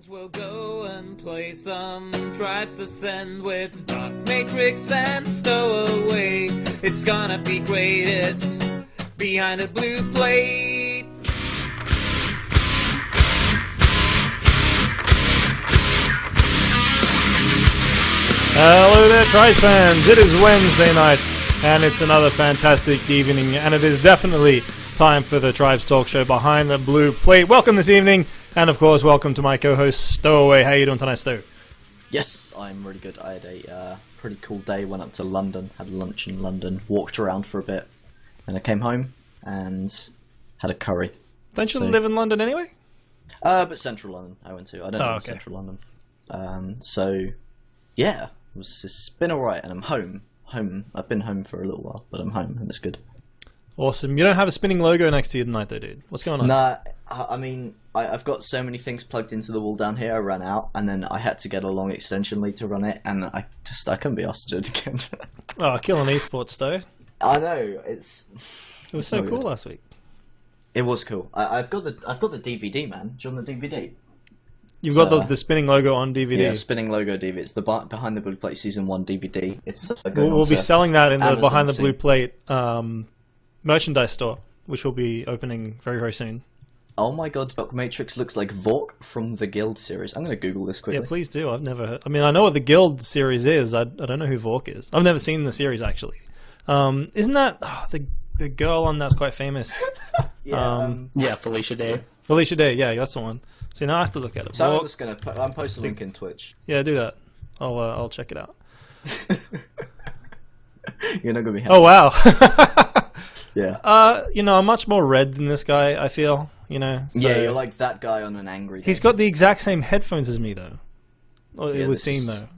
We'll go and play some Tribes Ascend with Dark Matrix and Stowaway. It's gonna be great, it's behind the blue plate. Hello there, Tribe fans. It is Wednesday night, and it's another fantastic evening, and it is definitely time for the Tribes Talk Show Behind the Blue Plate. Welcome this evening, and of course, welcome to my co-host Stowaway. How you doing tonight, Stow? Yes, I'm really good. I had a pretty cool day. Went up to London, had lunch in London, walked around for a bit, and I came home and had a curry. Don't you live in London anyway? But Central London I went to. I don't live in okay. Central London. So, yeah, it's been alright, and I'm home. I've been home for a little while, but I'm home, and it's good. Awesome. You don't have a spinning logo next to you tonight, though, dude. What's going on? Nah, I mean, I've got so many things plugged into the wall down here. I ran out, and then I had to get a long extension lead to run it, and I couldn't be asked to do it again. Oh, killing esports, Stow. I know It was so cool last week. It was cool. I've got the DVD, man. Do you want the DVD? You've got the spinning logo on DVD. Yeah, spinning logo DVD. It's the Behind the Blue Plate Season 1 DVD. We'll be selling that in the Amazon Behind the soon. Blue Plate merchandise store, which will be opening very, very soon. Oh my god, Dark Matrix looks like Vork from the Guild series. I'm going to Google this quickly. Yeah, please do. I've never heard. I mean, I know what the Guild series is. I don't know who Vork is. I've never seen the series, actually. Isn't that the girl on that's quite famous? Yeah, Felicia Day. Felicia Day, yeah, that's the one. So now I have to look at it. So Vork, I'm just going to post a link in Twitch. yeah, do that. I'll check it out. You're not going to be happy. Oh, wow. Yeah. I'm much more red than this guy, I feel. So Yeah, you're like that guy on an angry day. he's got the exact same headphones as me, though. It would seem, though.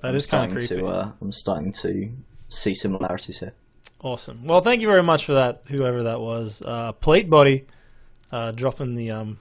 That is kind of creepy. I'm starting to see similarities here. Awesome. Well, thank you very much for that, whoever that was. Plate Body, dropping the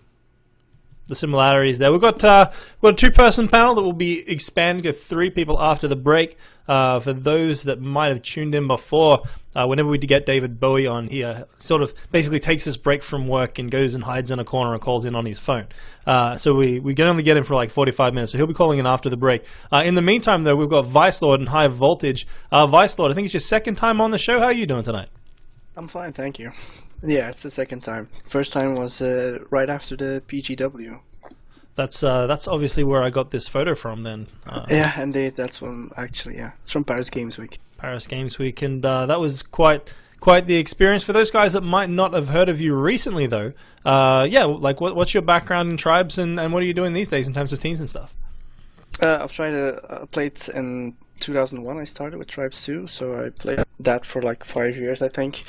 similarities there. We've got a two-person panel that will be expanding to three people after the break. For those that might have tuned in before, whenever we get David Bowie on, he sort of basically takes his break from work and goes and hides in a corner and calls in on his phone. So we can only get him for like 45 minutes, so he'll be calling in after the break. In the meantime, though, we've got Vicelord and Highvoltage. Vicelord, I think it's your second time on the show. How are you doing tonight? I'm fine, thank you. Yeah, it's the second time. First time was right after the PGW. That's obviously where I got this photo from then. Yeah, indeed, that's from it's from Paris Games Week. Paris Games Week, and that was quite the experience. For those guys that might not have heard of you recently, though, what's your background in Tribes, and what are you doing these days in terms of teams and stuff? I've played in 2001. I started with Tribes 2, so I played that for like 5 years, I think.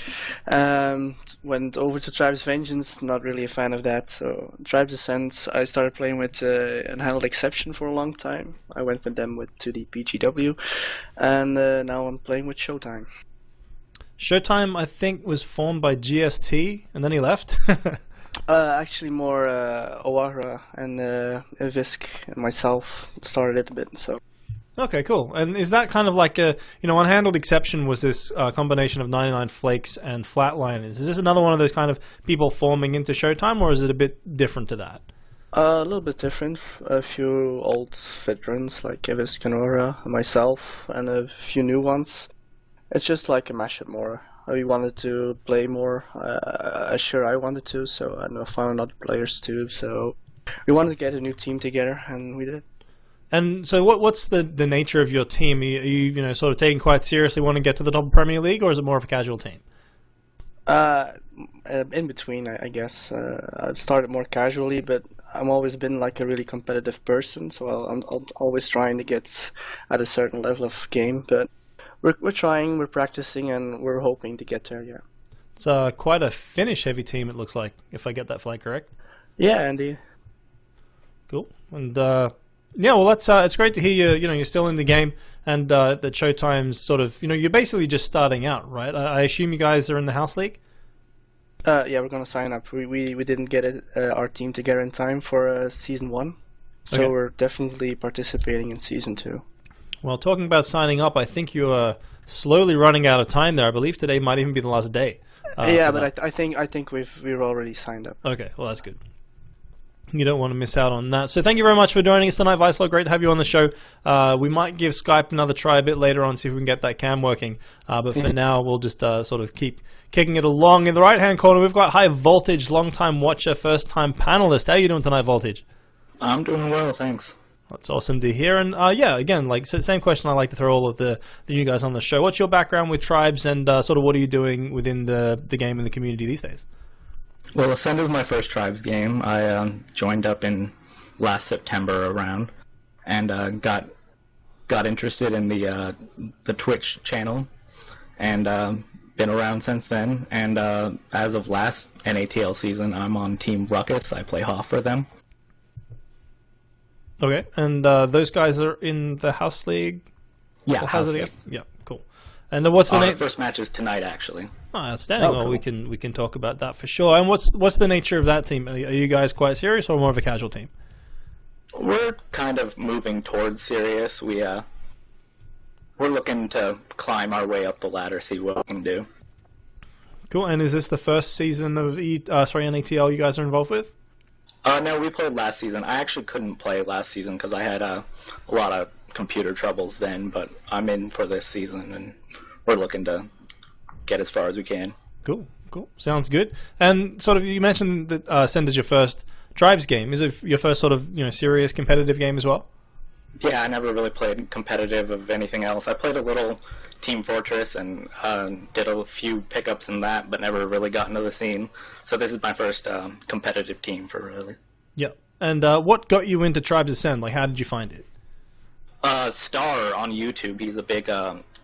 Went over to Tribes Vengeance, not really a fan of that. So Tribes Ascent, I started playing with Unhandled Exception for a long time. I went with them to the PGW, and now I'm playing with Showtime. Showtime, I think, was formed by GST, and then he left. Actually, more O'Hara and Visk and myself started it a bit. So. Okay, cool. And is that kind of like Unhandled Exception was this combination of 99 Flakes and Flatliners? Is this another one of those kind of people forming into Showtime, or is it a bit different to that? A little bit different. A few old veterans like Visk and O'Hara, myself, and a few new ones. It's just like a mashup more. We wanted to play more. Sure, I wanted to, so I found other players too. So we wanted to get a new team together, and we did. And so, what's the nature of your team? Are you sort of taking quite seriously, want to get to the top of Premier League, or is it more of a casual team? In between, I guess. I've started more casually, but I've always been like a really competitive person, so I'm always trying to get at a certain level of game. But we're trying, we're practicing, and we're hoping to get there. Yeah. It's quite a finish-heavy team. It looks like, if I get that flag correct. Yeah, indeed. Cool. And yeah, well, it's great to hear you're still in the game, and that Showtime's sort of you're basically just starting out, right? I assume you guys are in the house league. Yeah, we're gonna sign up. We didn't get our team together in time for season 1, so okay. We're definitely participating in season 2. Well, talking about signing up, I think you are slowly running out of time there. I believe today might even be the last day. Yeah, but I think we're already signed up. Okay, well that's good. You don't want to miss out on that. So thank you very much for joining us tonight, Vicelord. Great to have you on the show. We might give Skype another try a bit later on, see if we can get that cam working. But for now, we'll just sort of keep kicking it along. In the right-hand corner, we've got Highvoltage, long-time watcher, first-time panelist. How are you doing tonight, Voltage? I'm doing well, thanks. That's awesome to hear. And yeah, again, like same question I like to throw all of the new guys on the show. What's your background with Tribes, and sort of what are you doing within the game and the community these days? Well, Ascend is my first Tribes game. I joined up in last September around, and got interested in the Twitch channel, and been around since then. And as of last NATL season, I'm on Team Ruckus. I play Hoff for them. Okay, and those guys are in the House League? Yeah, House House League. League. Yeah, cool. And then what's the Our name? first match is tonight, actually. Oh, outstanding. Oh, Well, cool. we can talk about that for sure. And what's the nature of that team? Are you guys quite serious or more of a casual team? We're kind of moving towards serious. We're looking to climb our way up the ladder, see what we can do. Cool. And is this the first season of NATL you guys are involved with? No, we played last season. I actually couldn't play last season because I had a lot of computer troubles then, but I'm in for this season, and we're looking to get as far as we can. Cool. Sounds good. And sort of, you mentioned that Ascend is your first Tribes game. Is it your first sort of serious competitive game as well? Yeah, I never really played competitive of anything else. I played a little Team Fortress and did a few pickups in that, but never really got into the scene. So this is my first competitive team for really. Yeah. And what got you into Tribes Ascend? Like, how did you find it? Star on YouTube, he's a big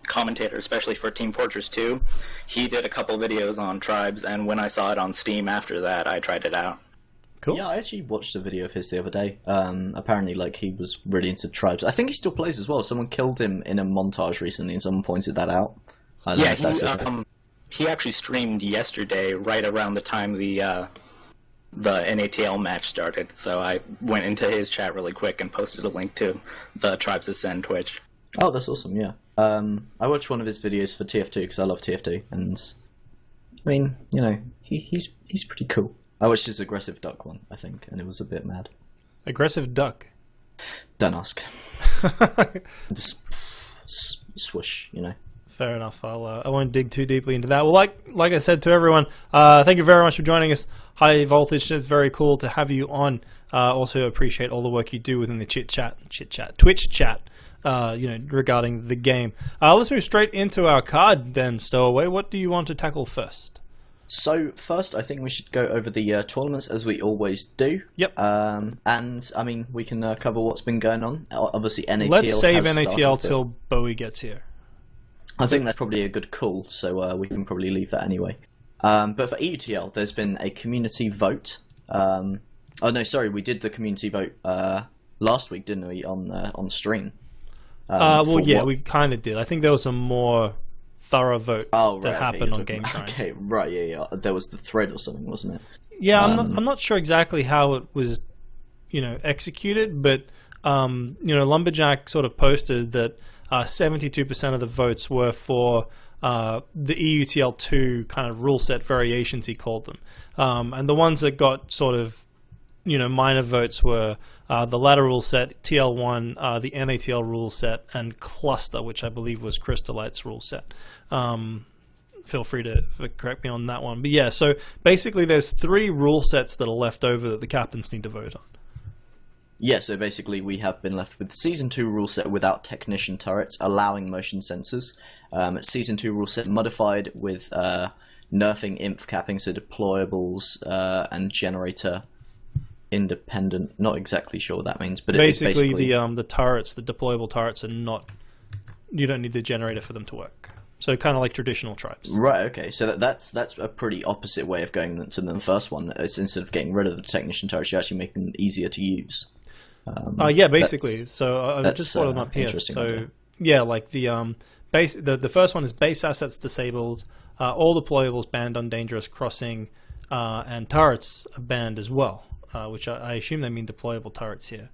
commentator, especially for Team Fortress 2. He did a couple videos on Tribes, and when I saw it on Steam after that, I tried it out. Cool. Yeah, I actually watched a video of his the other day. Apparently, like, he was really into Tribes. I think he still plays as well. Someone killed him in a montage recently, and someone pointed that out. I don't know if that's it. He actually streamed yesterday, right around the time the NATL match started. So I went into his chat really quick and posted a link to the Tribes Ascend Twitch. Oh, that's awesome, yeah. I watched one of his videos for TF2 because I love TF2, and I mean, he's pretty cool. I watched his aggressive duck one, I think, and it was a bit mad. Aggressive duck. Don't ask. Just swoosh, Fair enough. I won't dig too deeply into that. Well, like I said to everyone, thank you very much for joining us. Highvoltage, it's very cool to have you on. Also appreciate all the work you do within the Twitch chat, regarding the game. Let's move straight into our card then, Stowaway. What do you want to tackle first? So first, I think we should go over the tournaments as we always do. Yep. And I mean, we can cover what's been going on. Obviously, NATL. Let's save has NATL started, till Bowie gets here. I think that's probably a good call. So we can probably leave that anyway. But for EUTL, there's been a community vote. Oh no, sorry, we did the community vote last week, didn't we? On stream. Well, yeah, we kind of did. I think there was a more thorough vote that happened on GameShrine. Okay, right, yeah. There was the thread or something, wasn't it? Yeah, I'm not sure exactly how it was, executed, but Lumberjack sort of posted that 72% of the votes were for the EUTL2 kind of rule set variations, he called them, and the ones that got sort of minor votes were the ladder rule set, TL1, the NATL rule set, and Cluster, which I believe was Crystalite's rule set. Feel free to correct me on that one. But yeah, so basically there's 3 rule sets that are left over that the captains need to vote on. Yeah, so basically we have been left with Season 2 rule set without Technician turrets, allowing motion sensors. Season 2 rule set modified with nerfing INF capping, so deployables and generator independent. Not exactly sure what that means, but basically the turrets, the deployable turrets, are not. You don't need the generator for them to work. So kind of like traditional Tribes. Right. Okay. So that's a pretty opposite way of going to the first one. It's instead of getting rid of the Technician turrets, you actually make them easier to use. Yeah, basically. So I just brought them up here. So idea. Yeah, like the base. The first one is base assets disabled. All deployables banned on dangerous crossing, and turrets are banned as well. Which I assume they mean deployable turrets here.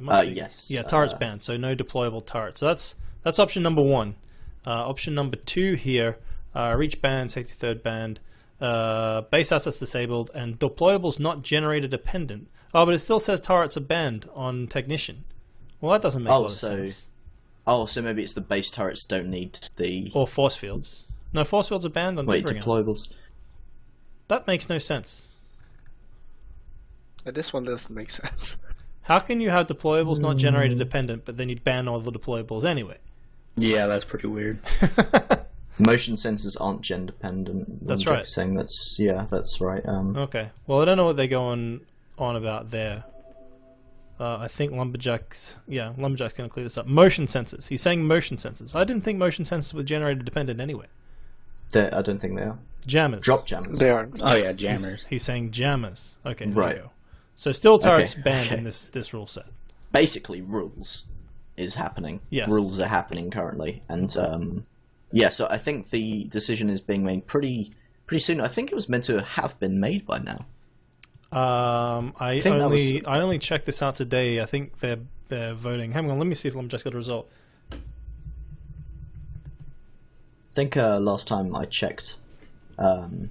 Yes. Yeah, turrets banned, so no deployable turrets. So that's option number 1. Option number 2 here, reach banned, safety third banned, Base assets disabled, and deployables not generator dependent. Oh, but it still says turrets are banned on Technician. Well, that doesn't make a lot of sense. Oh, so maybe it's the base turrets don't need the... Or force fields. No, force fields are banned on Wait, Deebringer. deployables. That makes no sense. This one doesn't make sense. How can you have deployables not generator dependent, but then you'd ban all the deployables anyway? Yeah, that's pretty weird. Motion sensors aren't gen dependent. That's right. Saying that's right. Okay. Well, I don't know what they go on about there. I think Lumberjack's going to clear this up. Motion sensors. He's saying motion sensors. I didn't think motion sensors were generator dependent anyway. I don't think they are. Jammers. Drop jammers. They are. Oh yeah, jammers. He's saying jammers. Okay, there Right. you go. So still turrets Okay, banned okay. in this rule set. Basically, rules is happening. Yes. Rules are happening currently, and so I think the decision is being made pretty soon. I think it was meant to have been made by now. I think that was- only checked this out today. I think they're voting. Hang on, let me see if I'm just got a result. I think last time I checked, the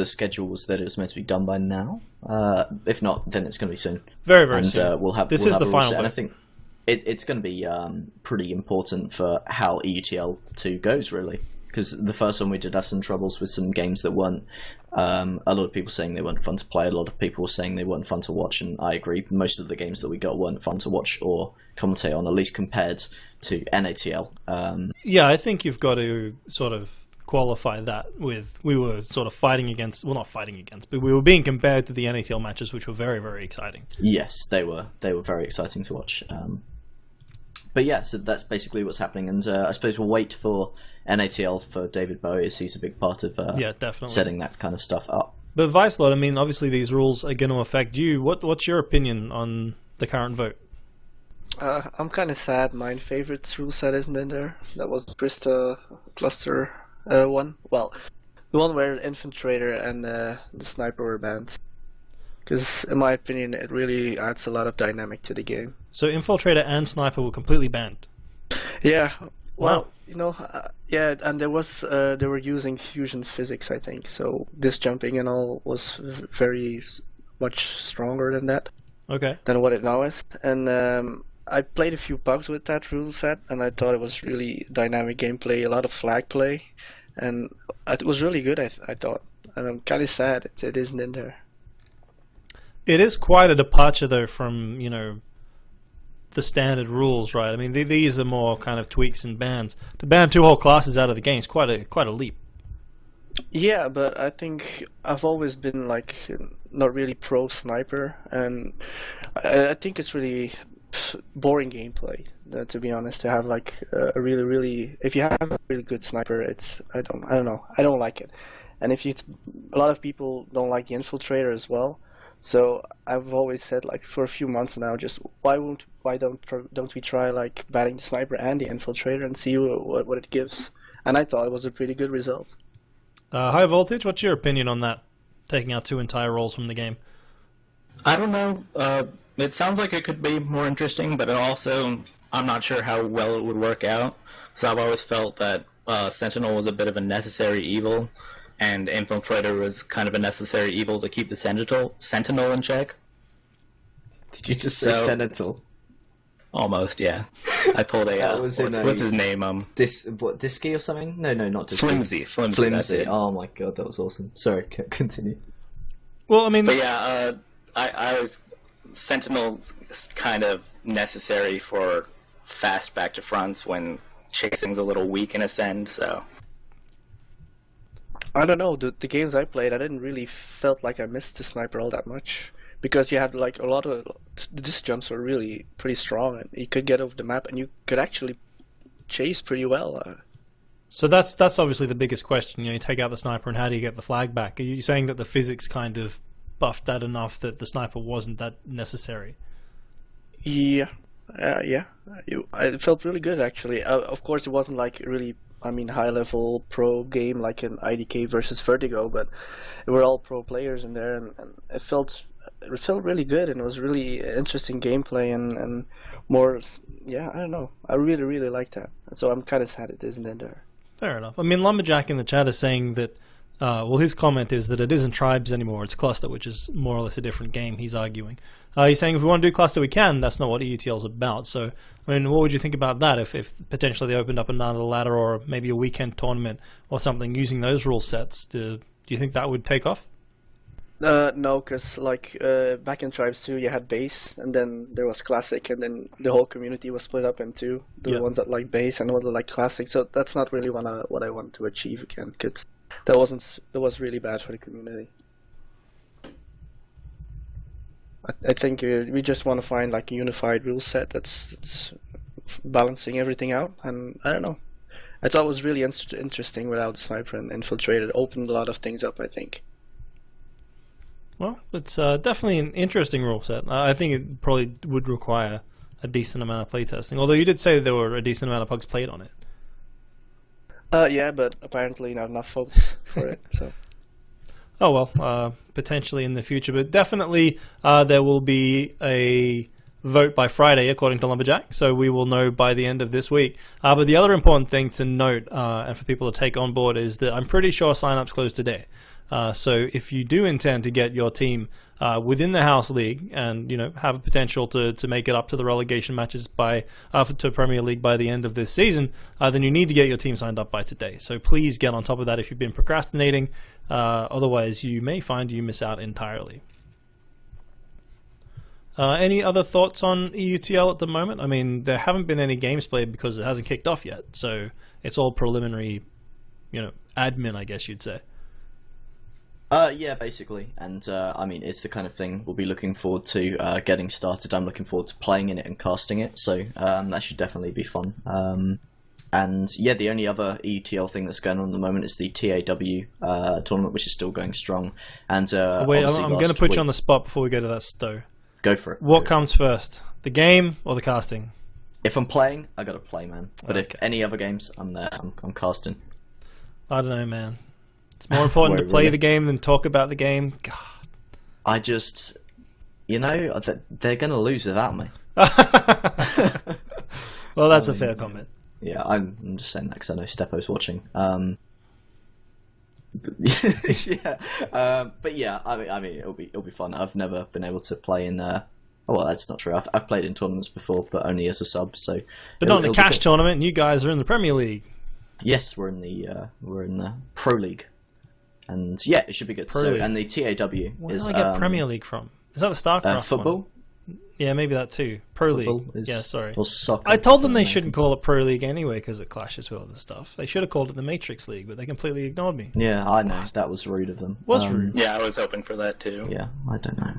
schedule was that it was meant to be done by now. If not, then it's going to be soon. Very, very And soon. we'll have This we'll is have the a rule final set, and I vote. think it's going to be pretty important for how EUTL 2 goes, really. Because the first one we did have some troubles with some games that weren't. A lot of people saying they weren't fun to play. A lot of people were saying they weren't fun to watch, and I agree. Most of the games that we got weren't fun to watch or commentate on, at least compared to NATL. Yeah, I think you've got to sort of qualify that with we were sort of fighting against, well, not fighting against, but we were being compared to the NATL matches, which were very, very exciting. Yes, they were very exciting to watch. But yeah, so that's basically what's happening, and I suppose we'll wait for NATL for David Bowie, as he's a big part of Yeah, definitely. setting that kind of stuff up. But Vicelord, I mean, obviously these rules are going to affect you. What's your opinion on the current vote? I'm kind of sad. My favorite rule set isn't in there. That was the Brista cluster one. Well, the one where Infiltrator and the Sniper were banned. Because, in my opinion, it really adds a lot of dynamic to the game. So Infiltrator and Sniper were completely banned. Yeah. Well, Wow. yeah, and there was they were using fusion physics, I think. So this jumping and all was very much stronger than that. Okay. Than what it now is. And I played a few bugs with that rule set, and I thought it was really dynamic gameplay, a lot of flag play, and it was really good. I thought, and I'm kind of sad it isn't in there. It is quite a departure, though, from, the standard rules, right? I mean, these are more kind of tweaks and bans. To ban two whole classes out of the game is quite a leap. Yeah, but I think I've always been not really pro sniper, and I think it's really boring gameplay. To be honest, to have a really if you have a really good sniper, I don't know, I don't like it. And if a lot of people don't like the Infiltrator as well. So I've always said, for a few months now, just why don't we try banning the Sniper and the Infiltrator and see what it gives? And I thought it was a pretty good result. Highvoltage, what's your opinion on that? Taking out two entire roles from the game. I don't know. It sounds like it could be more interesting, but also I'm not sure how well it would work out. So I've always felt that Sentinel was a bit of a necessary evil, and Infiltrator was kind of a necessary evil to keep the Sentinel in check. Did you just say Sentinel? Almost, yeah. I pulled a That was what's his name? Disky or something? No, not Disky. Flimsy. That's it. Oh my god, that was awesome. Sorry, continue. Well, I mean, But yeah, I was Sentinel's kind of necessary for fast back to fronts when chasing's a little weak in Ascend. So I don't know. The games I played, I didn't really felt like I missed the Sniper all that much. Because you had a lot of disc jumps were really pretty strong, and you could get over the map, and you could actually chase pretty well. So that's obviously the biggest question. You take out the Sniper, and how do you get the flag back? Are you saying that the physics kind of buffed that enough that the Sniper wasn't that necessary? Yeah, it felt really good actually. Of course, it wasn't really, high level pro game like an IDK versus Vertigo, but we were all pro players in there, and it felt really good, and it was really interesting gameplay and more. Yeah, I don't know. I really liked that. So I'm kind of sad it isn't in there. Fair enough. I mean, Lumberjack in the chat is saying that well, his comment is that it isn't Tribes anymore, it's Cluster, which is more or less a different game, he's arguing. He's saying if we want to do Cluster, we can. That's not what EUTL's about. So, I mean, what would you think about that if potentially they opened up another ladder or maybe a weekend tournament or something using those rule sets? Do you think that would take off? No, because like back in Tribes 2, you had base, and then there was classic, and then the whole community was split up into the ones that like base and the ones that like classic. So that's not really what I want to achieve again, because that was really bad for the community. I think we just want to find like a unified rule set that's balancing everything out, and I don't know. I thought it was really interesting without Sniper and Infiltrated. It opened a lot of things up, I think. Well, it's definitely an interesting rule set. I think it probably would require a decent amount of playtesting, although you did say there were a decent amount of pugs played on it. Yeah, but apparently not enough votes for it, so... Oh well, potentially in the future, but definitely there will be a vote by Friday, according to Lumberjack, so we will know by the end of this week. But the other important thing to note, and for people to take on board, is that I'm pretty sure sign-ups close today. So if you do intend to get your team within the House League and have a potential to make it up to the relegation matches to Premier League by the end of this season, then you need to get your team signed up by today. So please get on top of that if you've been procrastinating. Otherwise, you may find you miss out entirely. Any other thoughts on EUTL at the moment? I mean, there haven't been any games played because it hasn't kicked off yet. So it's all preliminary, admin, I guess you'd say. Yeah, basically, and I mean, it's the kind of thing we'll be looking forward to getting started. I'm looking forward to playing in it and casting it, so that should definitely be fun. And yeah, the only other EUTL thing that's going on at the moment is the TAW tournament, which is still going strong. And wait, I'm going to put you on the spot before we go to that Stowe. Go for it. What comes first, the game or the casting? If I'm playing, I gotta play, man. But Okay. if any other games, I'm there. I'm casting. I don't know, man. It's more important to play really? the game than talk about the game. God. I just, they're gonna lose without me. Well, that's a fair comment. Yeah, I'm just saying that because I know Stepo's watching. But yeah, I mean, it'll be fun. I've never been able to play in. Well, that's not true. I've played in tournaments before, but only as a sub. So, But not in the cash tournament. You guys are in the Premier League. Yes, we're in the Pro League, and yeah, it should be good. League. And the TAW Where is did I get Premier League from? Is that the StarCraft football. one? Yeah, maybe that too. Pro Football League. is- Yeah, sorry. or soccer. I told them they shouldn't call it Pro League anyway because it clashes with other stuff. They should have called it the Matrix League, but they completely ignored me. Yeah, I know that was rude of them. Was rude. Yeah, I was hoping for that too. Yeah, I don't know.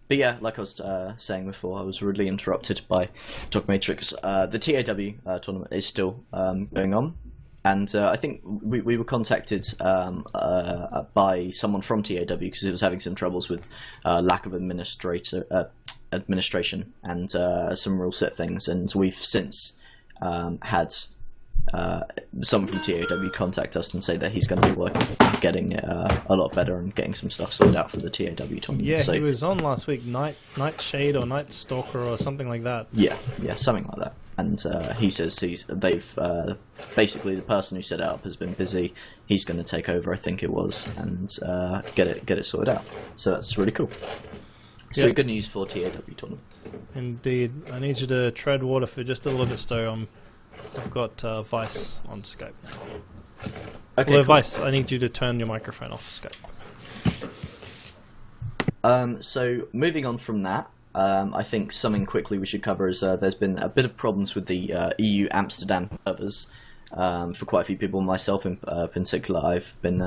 But yeah, like I was saying before, I was rudely interrupted by Dog Matrix. The TAW tournament is still going on, and I think we were contacted by someone from TAW because it was having some troubles with lack of administration and some rule set things, and we've since had someone from TAW contact us and say that he's going to be working on getting it a lot better and getting some stuff sorted out for the TAW tournament. Yeah, so, he was on last week, Nightshade or Night Stalker or something like that. Yeah, something like that. And he says they've basically the person who set it up has been busy. He's going to take over, I think it was, and get it sorted out. So that's really cool. So Yeah. good news for TAW tournament. Indeed. I need you to tread water for just a little bit, Stowe. I've got Vice on Skype. Okay, Although, cool. Vice, I need you to turn your microphone off Skype. So moving on from that, I think something quickly we should cover is there's been a bit of problems with the EU Amsterdam servers for quite a few people. Myself in particular, I've been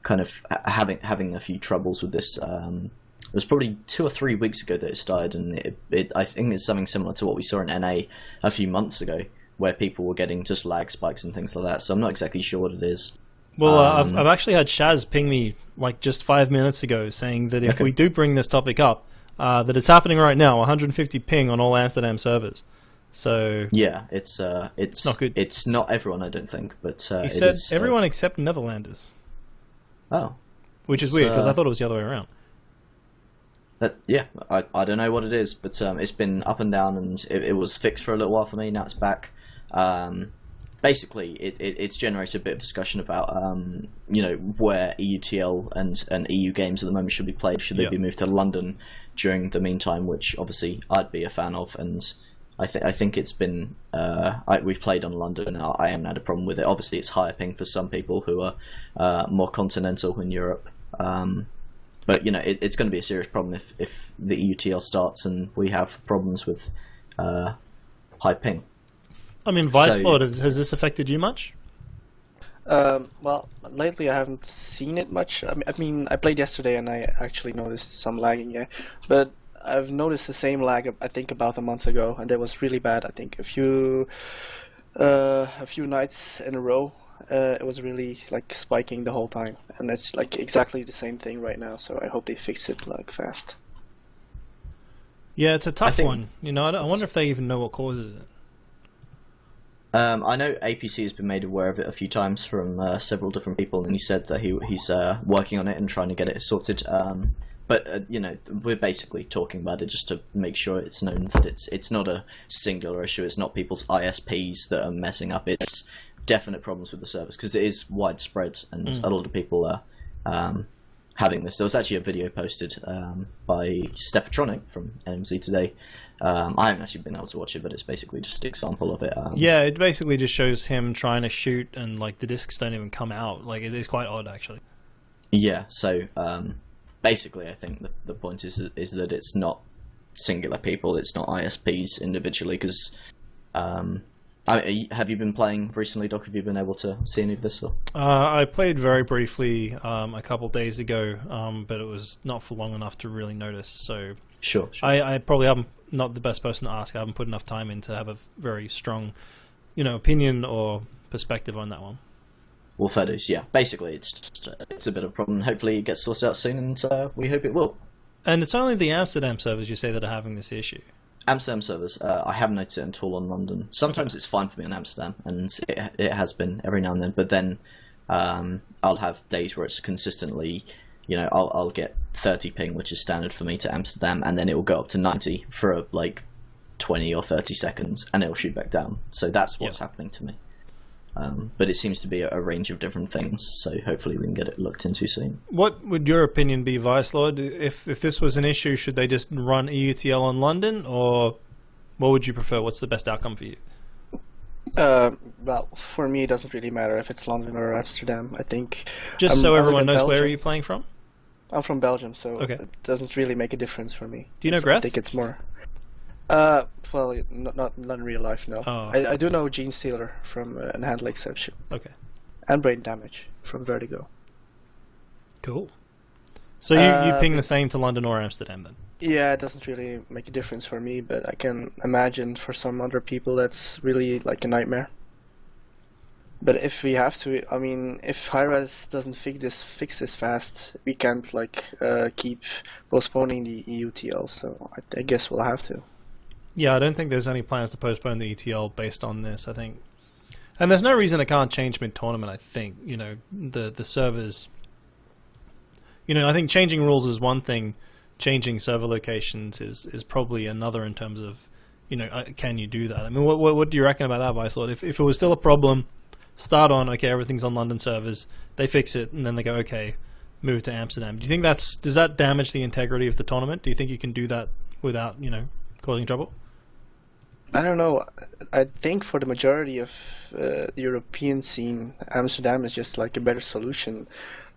kind of having a few troubles with this. It was probably 2 or 3 weeks ago that it started, and I think it's something similar to what we saw in NA a few months ago, where people were getting just lag spikes and things like that. So I'm not exactly sure what it is. Well, I've actually had Shaz ping me like just 5 minutes ago saying that if we do bring this topic up, that it's happening right now, 150 ping on all Amsterdam servers. So Yeah, it's not good. It's not everyone, I don't think, but he it said is, everyone except Netherlanders, Oh, which is It's, weird because I thought it was the other way around. yeah, I don't know what it is, but it's been up and down, and it was fixed for a little while for me. Now it's back. basically it's generated a bit of discussion about where EUTL and EU games at the moment should be played. Should they be moved to London during the meantime, which obviously I'd be a fan of, and I think it's been we've played on London and I haven't had a problem with it. Obviously it's higher ping for some people who are more continental in Europe, but it's going to be a serious problem if the EUTL starts and we have problems with high ping. I mean, Vicelord, has this affected you much? Well, lately I haven't seen it much. I mean, I played yesterday and I actually noticed some lagging, yeah. But I've noticed the same lag, I think, about a month ago, and that was really bad. I think a few nights in a row, it was really like spiking the whole time, and it's like exactly the same thing right now. So I hope they fix it like fast. Yeah, it's a tough one. I wonder if they even know what causes it. I know APC has been made aware of it a few times from several different people, and he said that he's working on it and trying to get it sorted. But we're basically talking about it just to make sure it's known that it's not a singular issue. It's not people's ISPs that are messing up. It's definite problems with the service because it is widespread, and a lot of people are having this. There was actually a video posted by Stepatronic from NMZ today. I haven't actually been able to watch it, but it's basically just an example of it. Yeah, it basically just shows him trying to shoot, and like the discs don't even come out. Like it is quite odd, actually. Yeah. So basically, I think the point is that it's not singular people. It's not ISPs individually. Because have you been playing recently, Doc? Have you been able to see any of this? Or? I played very briefly a couple days ago, but it was not for long enough to really notice. So sure. I probably haven't. Not the best person to ask. I haven't put enough time in to have a very strong, opinion or perspective on that one. Well, fair dues, yeah. Basically, it's a bit of a problem. Hopefully, it gets sorted out soon, and we hope it will. And it's only the Amsterdam servers you say that are having this issue. Amsterdam servers, I haven't noticed it at all on London. Sometimes it's fine for me on Amsterdam, and it has been every now and then. But then I'll have days where it's consistently. I'll get 30 ping, which is standard for me, to Amsterdam, and then it will go up to 90 for like 20 or 30 seconds, and it'll shoot back down. So that's what's happening to me. But it seems to be a range of different things, so hopefully we can get it looked into soon. What would your opinion be, Vicelord? If this was an issue, should they just run EUTL on London, or what would you prefer? What's the best outcome for you? Well, for me, it doesn't really matter if it's London or Amsterdam. I think. Just so everyone knows, where are you playing from? I'm from Belgium, so okay. It doesn't really make a difference for me. Do you know Greth? I think it's more. Well, not in real life, no. Oh. I do know Gene Steeler from Enhanced Exception. Okay. And Brain Damage from Vertigo. Cool. So you ping the same to London or Amsterdam then? Yeah, it doesn't really make a difference for me, but I can imagine for some other people that's really like a nightmare. But if we have to, I mean, if Hi-Res doesn't fix this fast, we can't keep postponing the EUTL. So I guess we'll have to. Yeah, I don't think there's any plans to postpone the ETL based on this. I think, and there's no reason it can't change mid-tournament. I think the servers. I think changing rules is one thing. Changing server locations is probably another in terms of, can you do that? I mean, what do you reckon about that, Vicelord? If it was still a problem. Start on, okay, everything's on London servers, they fix it, and then they go, okay, move to Amsterdam. Do you think does that damage the integrity of the tournament? Do you think you can do that without, causing trouble? I don't know. I think for the majority of the European scene, Amsterdam is just like a better solution.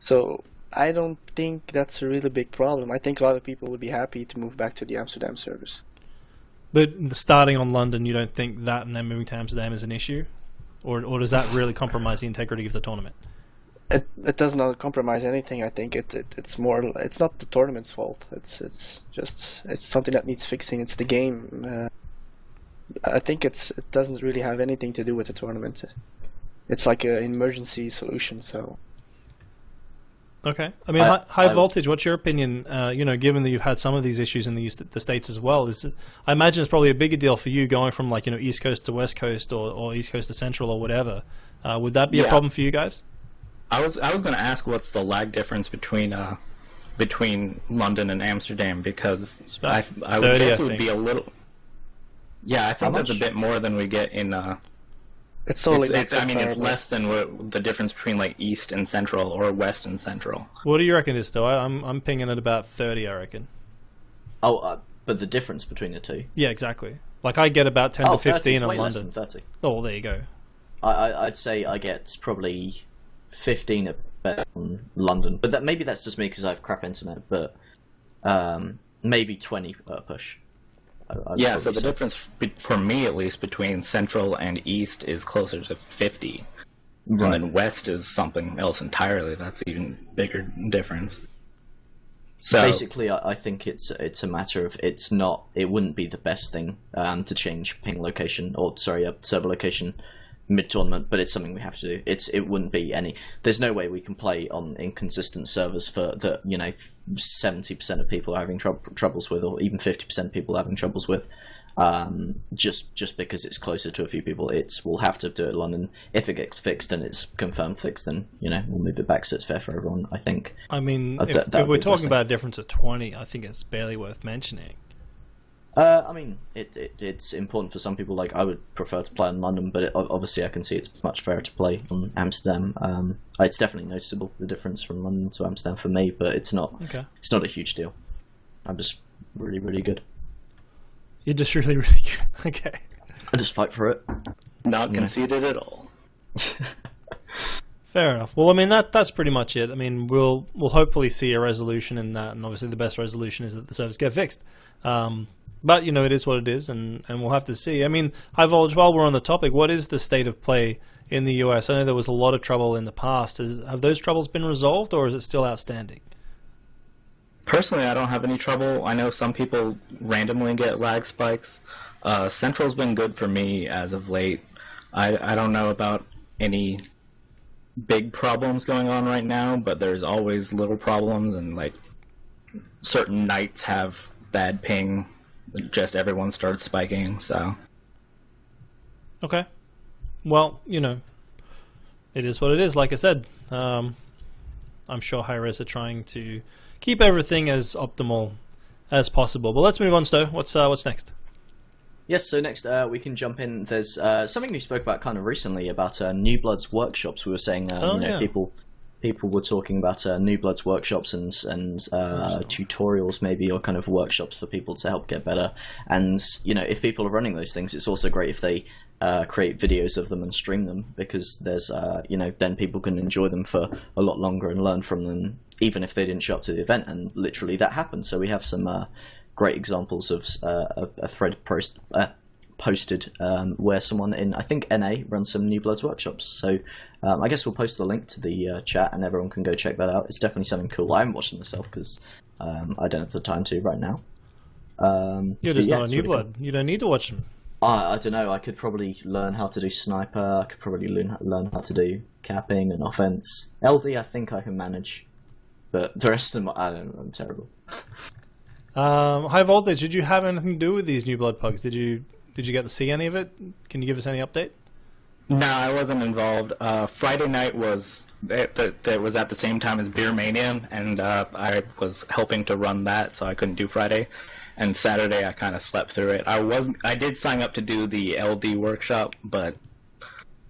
So I don't think that's a really big problem. I think a lot of people would be happy to move back to the Amsterdam servers. But starting on London, you don't think that and then moving to Amsterdam is an issue? Or does that really compromise the integrity of the tournament? It does not compromise anything. I think it's not the tournament's fault. It's something that needs fixing. It's the game. I think it doesn't really have anything to do with the tournament. It's like an emergency solution. So. Okay. I mean, Highvoltage, what's your opinion, given that you've had some of these issues in the States as well? I imagine it's probably a bigger deal for you going from East Coast to West Coast or East Coast to Central or whatever. Would that be a problem for you guys? I was going to ask what's the lag difference between London and Amsterdam, because I would guess it would be a little... Yeah, I think that's a bit more than we get in It's totally. It's I mean, it's less than the difference between like East and Central or West and Central. What do you reckon it is, though? I'm pinging at about 30, I reckon. Oh, but the difference between the two? Yeah, exactly. Like, I get about 10 to 15 in way London. Less than 30. Oh, well, there you go. I'd say I get probably 15 at London, but maybe that's just me because I have crap internet. But maybe 20 at push. Yeah, so the difference for me, at least, between Central and East is closer to 50, right. And then West is something else entirely. That's even bigger difference. So basically, I think it's a matter of it wouldn't be the best thing to change ping location server location mid-tournament, but it's something we have to do. It wouldn't be there's no way we can play on inconsistent servers for that 70% of people are having troubles with, or even 50% of people are having troubles with, just because it's closer to a few people. We'll have to do it in London. If it gets fixed and it's confirmed fixed, then we'll move it back so it's fair for everyone, I think. I mean, if we're talking about a difference of 20, I think it's barely worth mentioning. I mean, it's important for some people. Like, I would prefer to play in London, but obviously I can see it's much fairer to play in Amsterdam. It's definitely noticeable, the difference from London to Amsterdam for me, but it's not a huge deal. I'm just really, really good. You're just really, really good. Okay. I just fight for it. Not conceited at all. Fair enough. Well, I mean, that's pretty much it. I mean, we'll hopefully see a resolution in that, and obviously the best resolution is that the servers get fixed. But, it is what it is, and we'll have to see. I mean, Highvoltage, while we're on the topic, what is the state of play in the US? I know there was a lot of trouble in the past. Have those troubles been resolved, or is it still outstanding? Personally, I don't have any trouble. I know some people randomly get lag spikes. Central's been good for me as of late. I don't know about any big problems going on right now, but there's always little problems, and like certain nights have bad ping. Just everyone starts spiking, so. Okay. Well, it is what it is. Like I said, I'm sure Hi-Res are trying to keep everything as optimal as possible. But let's move on, Sto. What's next? Yes, so next we can jump in. There's something we spoke about kind of recently about New Blood's workshops. We were saying, people were talking about New Blood's workshops and tutorials maybe, or kind of workshops for people to help get better. And, if people are running those things, it's also great if they create videos of them and stream them, because there's, then people can enjoy them for a lot longer and learn from them, even if they didn't show up to the event. And literally that happened. So we have some great examples of a thread posted where someone in, I think, NA runs some New Bloods workshops. So I guess we'll post the link to the chat and everyone can go check that out. It's definitely something cool. I haven't watched it myself because I don't have the time to right now. You're just not a New Blood. Cool. You don't need to watch them. I don't know. I could probably learn how to do sniper. I could probably learn how to do capping and offense. LD, I think I can manage, but the rest of them, I don't know. I'm terrible. Highvoltage, did you have anything to do with these New Blood pugs? Did you get to see any of it? Can you give us any update? No, I wasn't involved. Friday night was at the same time as Beer Mania, and I was helping to run that, so I couldn't do Friday. And Saturday, I kind of slept through it. I did sign up to do the LD workshop, but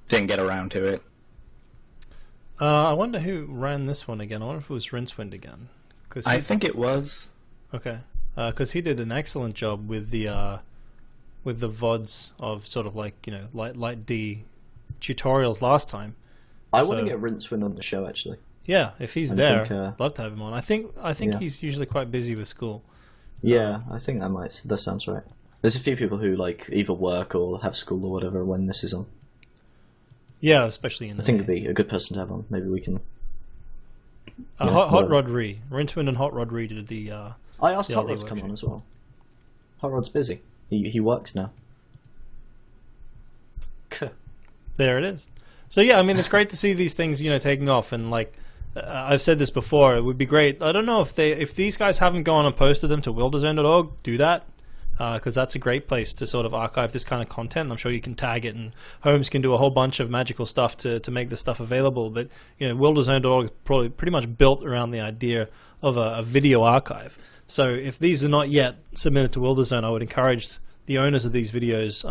didn't get around to it. I wonder who ran this one again. I wonder if it was Rincewind again. I think it was. Okay, because he did an excellent job with the VODs of sort of like light D tutorials last time. I want to get Rincewind on the show actually. Yeah, if he's there, I'd love to have him on. I think he's usually quite busy with school. Yeah, I think that sounds right. There's a few people who like either work or have school or whatever when this is on. Yeah, especially in. I think it'd be a good person to have on. Maybe we can. Hot Rod Ree, Rincewind and Hot Rod Ree did the. I asked Hot Rod to come on as well. Hot Rod's busy. He works now. There it is. So yeah, I mean, it's great to see these things, taking off, and like I've said this before, it would be great. I don't know if these guys haven't gone and posted them to wilderzone.org, do that, because that's a great place to sort of archive this kind of content. I'm sure you can tag it, and Holmes can do a whole bunch of magical stuff to make this stuff available. But wilderzone.org is probably pretty much built around the idea of a video archive. So if these are not yet submitted to Wilderzone, I would encourage the owners of these videos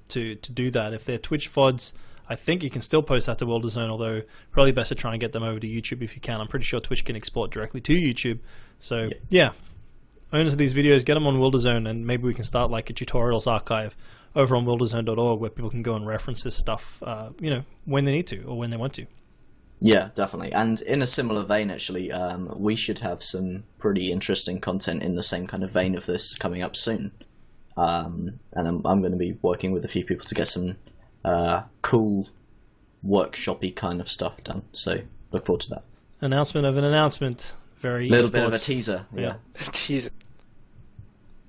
to do that. If they're Twitch VODs, I think you can still post that to Wilderzone, although probably best to try and get them over to YouTube if you can. I'm pretty sure Twitch can export directly to YouTube. So yeah, owners of these videos, get them on Wilderzone, and maybe we can start like a tutorials archive over on wilderzone.org where people can go and reference this stuff, when they need to or when they want to. Yeah, definitely. And in a similar vein, actually, we should have some pretty interesting content in the same kind of vein of this coming up soon. And I'm going to be working with a few people to get some cool workshop-y kind of stuff done. So look forward to that. Announcement of an announcement. Very little bit of a teaser. Yeah. Teaser.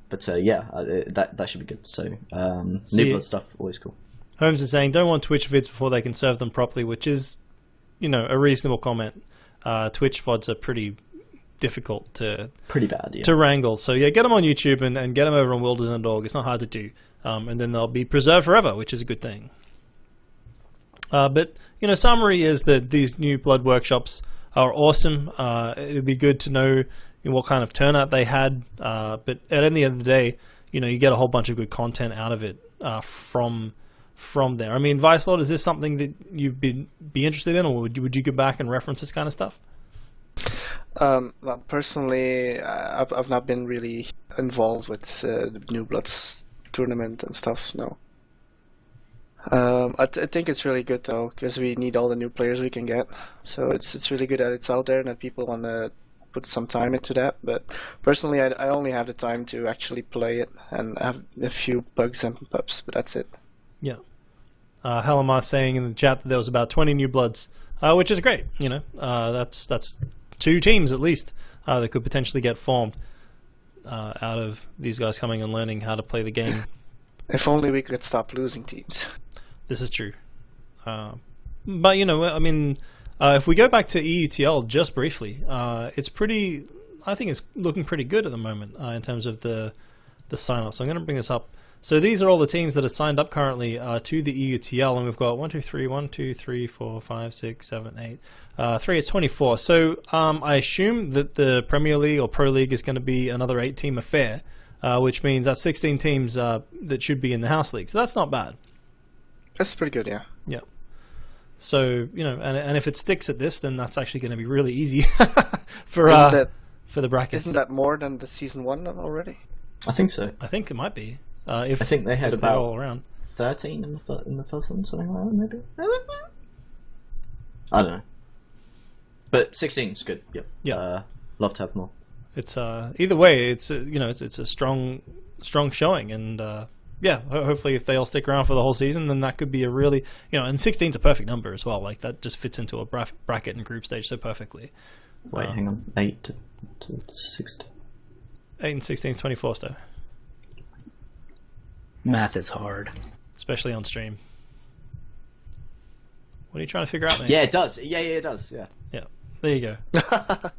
But that should be good. So New Blood stuff, always cool. Holmes is saying, don't want Twitch vids before they can serve them properly, which is, a reasonable comment. Twitch VODs are pretty difficult to wrangle. So yeah, get them on YouTube and get them over on Wilderzone.org. It's not hard to do. And then they'll be preserved forever, which is a good thing. But summary is that these New Blood workshops are awesome. It'd be good to know what kind of turnout they had. But at the end of the day, you get a whole bunch of good content out of it from there. I mean, Vicelord, is this something that you've be interested in, or would you go back and reference this kind of stuff? Well, personally, I've not been really involved with the New Bloods tournament and stuff. No. I think it's really good though, because we need all the new players we can get. So it's really good that it's out there and that people want to put some time into that. But personally, I only have the time to actually play it and have a few bugs and pups, but that's it. Yeah. Halamar saying in the chat that there was about 20 New Bloods, which is great. That's 2 teams at least that could potentially get formed out of these guys coming and learning how to play the game. If only we could stop losing teams. This is true. But, if we go back to EUTL just briefly, I think it's looking pretty good at the moment in terms of the sign-up. So I'm going to bring this up. So these are all the teams that are signed up currently to the EUTL, and we've got 3, it's 24. So I assume that the Premier League or Pro League is going to be another 8-team affair, which means that's 16 teams that should be in the House League. So that's not bad. That's pretty good, yeah. Yeah. So, and if it sticks at this, then that's actually going to be really easy for the brackets. Isn't that more than the Season 1 already? I think so. I think it might be. I think they had about all around 13 in the first one, something like that, maybe. I don't know, but 16 is good. Yep. Yeah. Love to have more. It's either way, it's it's a strong showing, and hopefully if they all stick around for the whole season, then that could be a really and 16 is a perfect number as well. Like that just fits into a bracket and group stage so perfectly. Wait, hang on, 8 to 16. 8 and 16 is 24, though. Math is hard. Especially on stream. What are you trying to figure out, man? Yeah, it does. Yeah, it does. Yeah. Yeah. There you go.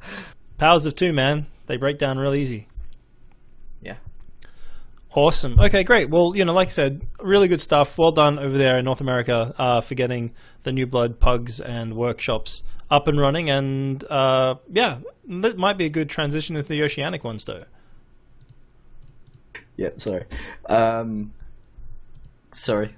Powers of 2, man. They break down real easy. Yeah. Awesome. Okay, great. Well, like I said, really good stuff. Well done over there in North America for getting the New Blood pugs and workshops up and running. And that might be a good transition into the Oceanic ones, though. Yeah, sorry. Sorry.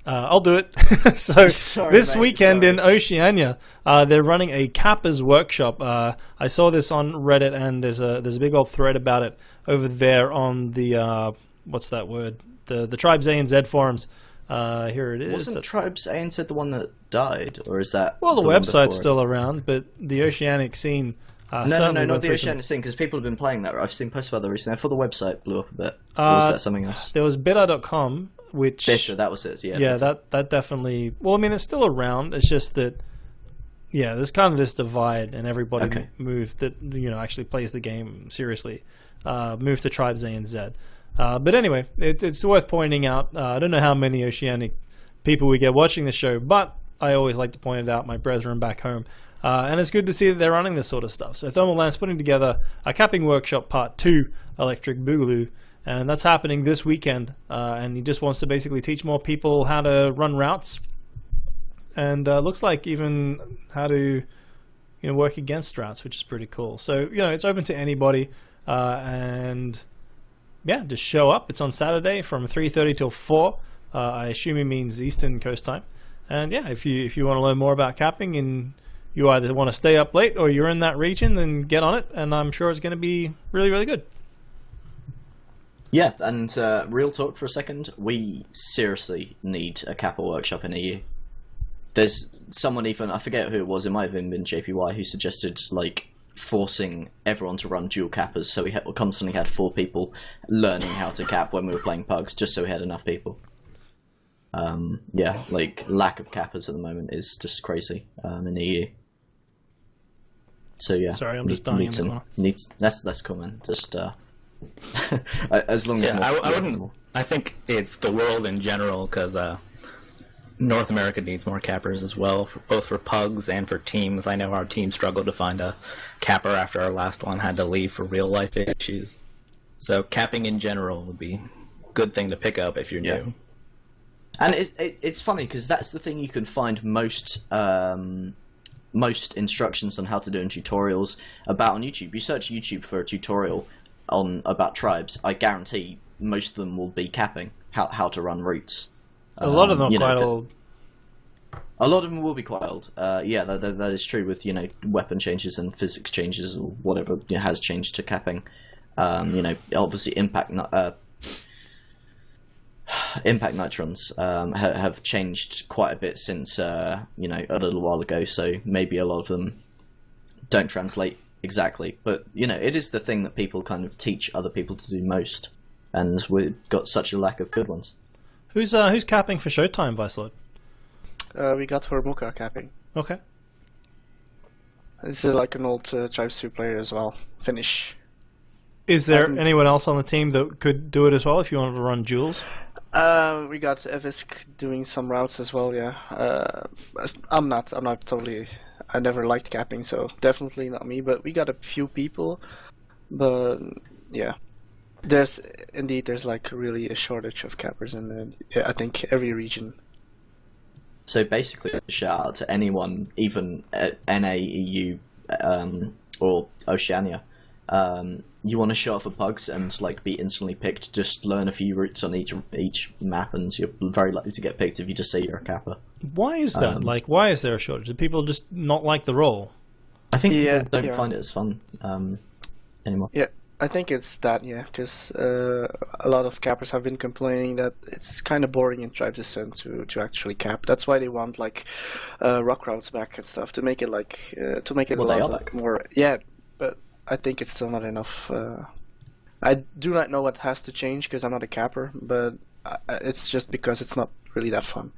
I'll do it. This weekend in Oceania, they're running a Kappa's workshop. I saw this on Reddit, and there's a big old thread about it over there on the what's that word? The Tribes ANZ forums. Here it is. Wasn't Tribes ANZ the one that died, or is that? Well, the website's still around, but the Oceanic scene. No, not the Oceanic scene, because people have been playing that. I've seen posts about that recently. I thought the website blew up a bit. Or was that something else? There was bitter.com, which... Bitter, that was it. Yeah, that definitely... Well, I mean, it's still around. It's just that, there's kind of this divide, and everybody moved that, actually plays the game seriously. Moved to Tribes ANZ. But anyway, it's worth pointing out. I don't know how many Oceanic people we get watching the show, but I always like to point it out, my brethren back home. And it's good to see that they're running this sort of stuff. So Thermal Lance putting together a capping workshop part 2, Electric Boogaloo, and that's happening this weekend. And he just wants to basically teach more people how to run routes, and looks like even how to work against routes, which is pretty cool. So it's open to anybody, and yeah, just show up. It's on Saturday from 3:30 till 4. I assume it means Eastern Coast time. And yeah, if you want to learn more about capping and you either want to stay up late or you're in that region, then get on it. And I'm sure it's going to be really, really good. Yeah, and real talk for a second, we seriously need a Kappa workshop in EU. There's someone even, I forget who it was, it might have even been JPY, who suggested like forcing everyone to run dual Kappas, so we constantly had 4 people learning how to cap when we were playing pugs, just so we had enough people. Yeah, like lack of Kappas at the moment is just crazy in EU. So yeah, sorry, I'm just dying in the corner. That's cool, man. Just as long as I wouldn't. I think it's the world in general, because North America needs more cappers as well, both for pugs and for teams. I know our team struggled to find a capper after our last one had to leave for real life issues. So capping in general would be a good thing to pick up if you're new. And it's funny because that's the thing you can find most instructions on how to do in tutorials about on YouTube. You search YouTube for a tutorial about tribes, I guarantee most of them will be capping, how to run routes. A lot of them are quite old. A lot of them will be quite old. Yeah, that is true with weapon changes and physics changes or whatever has changed to capping. Obviously impact nitrons have changed quite a bit since a little while ago. So maybe a lot of them don't translate exactly, but it is the thing that people kind of teach other people to do most, and we've got such a lack of good ones. Who's capping for Showtime, Vicelord? We got Hormuka capping. Okay. It's like an old Tribes 2 player as well. Finnish. Is there anyone else on the team that could do it as well if you wanted to run duels? We got Evisk doing some routes as well. Yeah. I'm not totally. I never liked capping, so definitely not me. But we got a few people. But yeah, there's like really a shortage of cappers in I think every region. So basically, a shout out to anyone, even at NA, EU, or Oceania. You want to show off for pugs and like be instantly picked, just learn a few routes on each map, and you're very likely to get picked if you just say you're a capper. Why is that? Why is there a shortage? Do people just not like the role? I think people don't find it as fun anymore. Yeah, I think it's that, because a lot of cappers have been complaining that it's kind of boring in Tribes Ascent to actually cap. That's why they want rock routes back and stuff to make it a lot more. Yeah, but I think it's still not enough. I do not know what has to change because I'm not a capper, but it's just because it's not really that fun.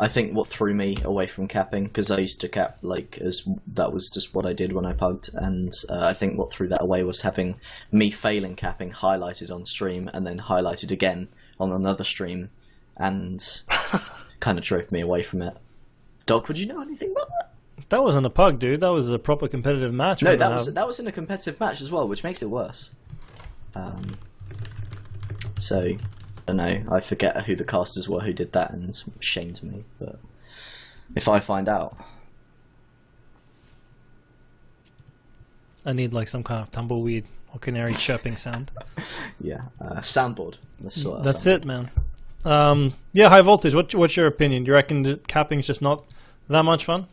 I think what threw me away from capping, because I used to cap that was just what I did when I pugged, and I think what threw that away was having me failing capping highlighted on stream and then highlighted again on another stream, and kind of drove me away from it. Doc, would you know anything about that? That wasn't a pug, dude. That was a proper competitive match. No, that was in a competitive match as well, which makes it worse. So, I don't know. I forget who the casters were who did that, and shamed me. But if I find out, I need some kind of tumbleweed or canary chirping sound. Yeah, soundboard. That's it, man. Yeah, high voltage. What's your opinion? Do you reckon capping's just not that much fun?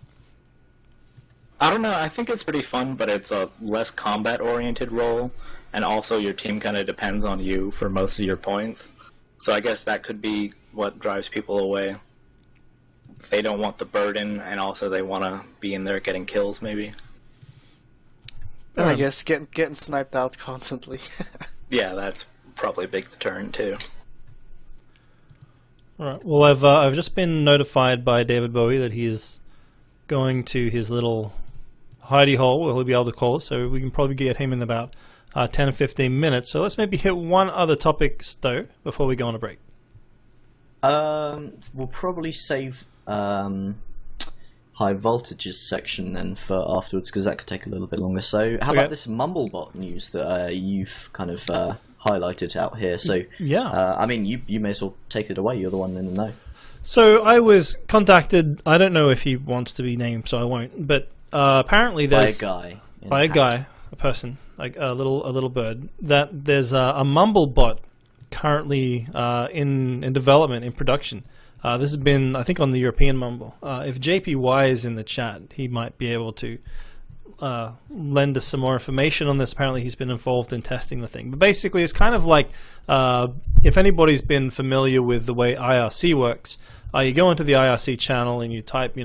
I don't know. I think it's pretty fun, but it's a less combat-oriented role, and also your team kind of depends on you for most of your points. So I guess that could be what drives people away. They don't want the burden, and also they want to be in there getting kills, maybe. And I guess getting sniped out constantly. Yeah, that's probably a big deterrent too. All right. Well, I've just been notified by David Bowie that he's going to his little hidey hole, where he'll be able to call us, so we can probably get him in about 10 or 15 minutes. So let's maybe hit one other topic, Stowe, before we go on a break. We'll probably save high voltages section then for afterwards, because that could take a little bit longer. So how about this Mumblebot news that you've kind of highlighted out here? So yeah, I mean, you may as well take it away. You're the one in the know. So I was contacted. I don't know if he wants to be named, so I won't. But apparently there's by a guy, a person. like a little bird, that there's a Mumble bot currently in development, in production. This has been, I think, on the European Mumble. If JPY is in the chat, he might be able to lend us some more information on this. Apparently he's been involved in testing the thing. But basically it's kind of like, if anybody's been familiar with the way IRC works, you go into the IRC channel and you type,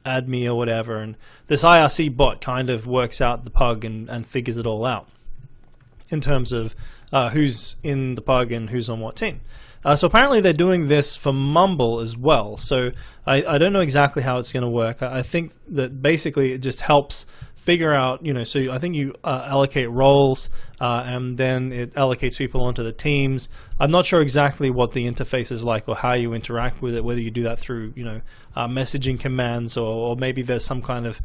add me or whatever, and this IRC bot kind of works out the pug and figures it all out in terms of who's in the pug and who's on what team. So apparently they're doing this for Mumble as well. So I don't know exactly how it's going to work. I think that basically it just helps figure out, so I think you allocate roles and then it allocates people onto the teams. I'm not sure exactly what the interface is like or how you interact with it, whether you do that through, messaging commands or maybe there's some kind of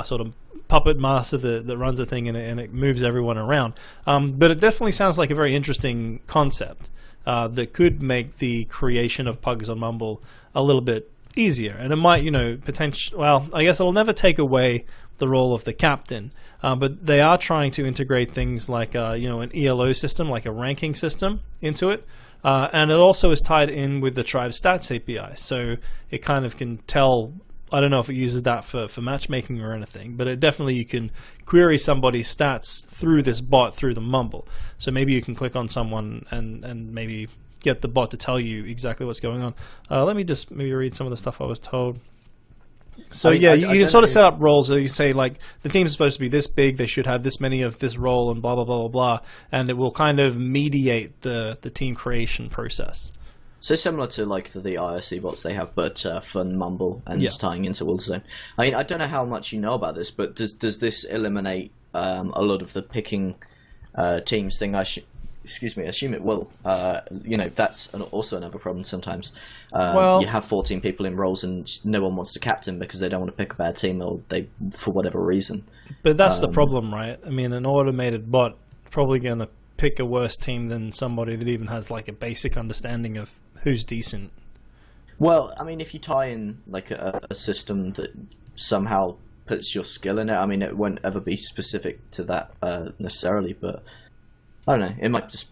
sort of puppet master that runs a thing and it moves everyone around. But it definitely sounds like a very interesting concept. That could make the creation of pugs on Mumble a little bit easier, and it might, potentially. Well, I guess it'll never take away the role of the captain, but they are trying to integrate things like, an ELO system, like a ranking system, into it, and it also is tied in with the tribe stats API, so it kind of can tell. I don't know if it uses that for matchmaking or anything, but definitely you can query somebody's stats through this bot, through the Mumble. So maybe you can click on someone and maybe get the bot to tell you exactly what's going on. Let me just maybe read some of the stuff I was told. So you can sort of set up roles. So you say, like, the team is supposed to be this big, they should have this many of this role, and blah, blah, blah, blah, blah. And it will kind of mediate the team creation process. So similar to like the IRC bots they have, but for Mumble and tying into Wildzone. I mean, I don't know how much you know about this, but does this eliminate a lot of the picking teams thing? I assume it will. That's also another problem sometimes. You have 14 people in roles and no one wants to captain because they don't want to pick a bad team or they for whatever reason. But that's the problem, right? I mean, an automated bot probably going to pick a worse team than somebody that even has like a basic understanding of who's decent. Well, I mean, if you tie in like a system that somehow puts your skill in it, I mean, it won't ever be specific to that necessarily, but I don't know, it might just,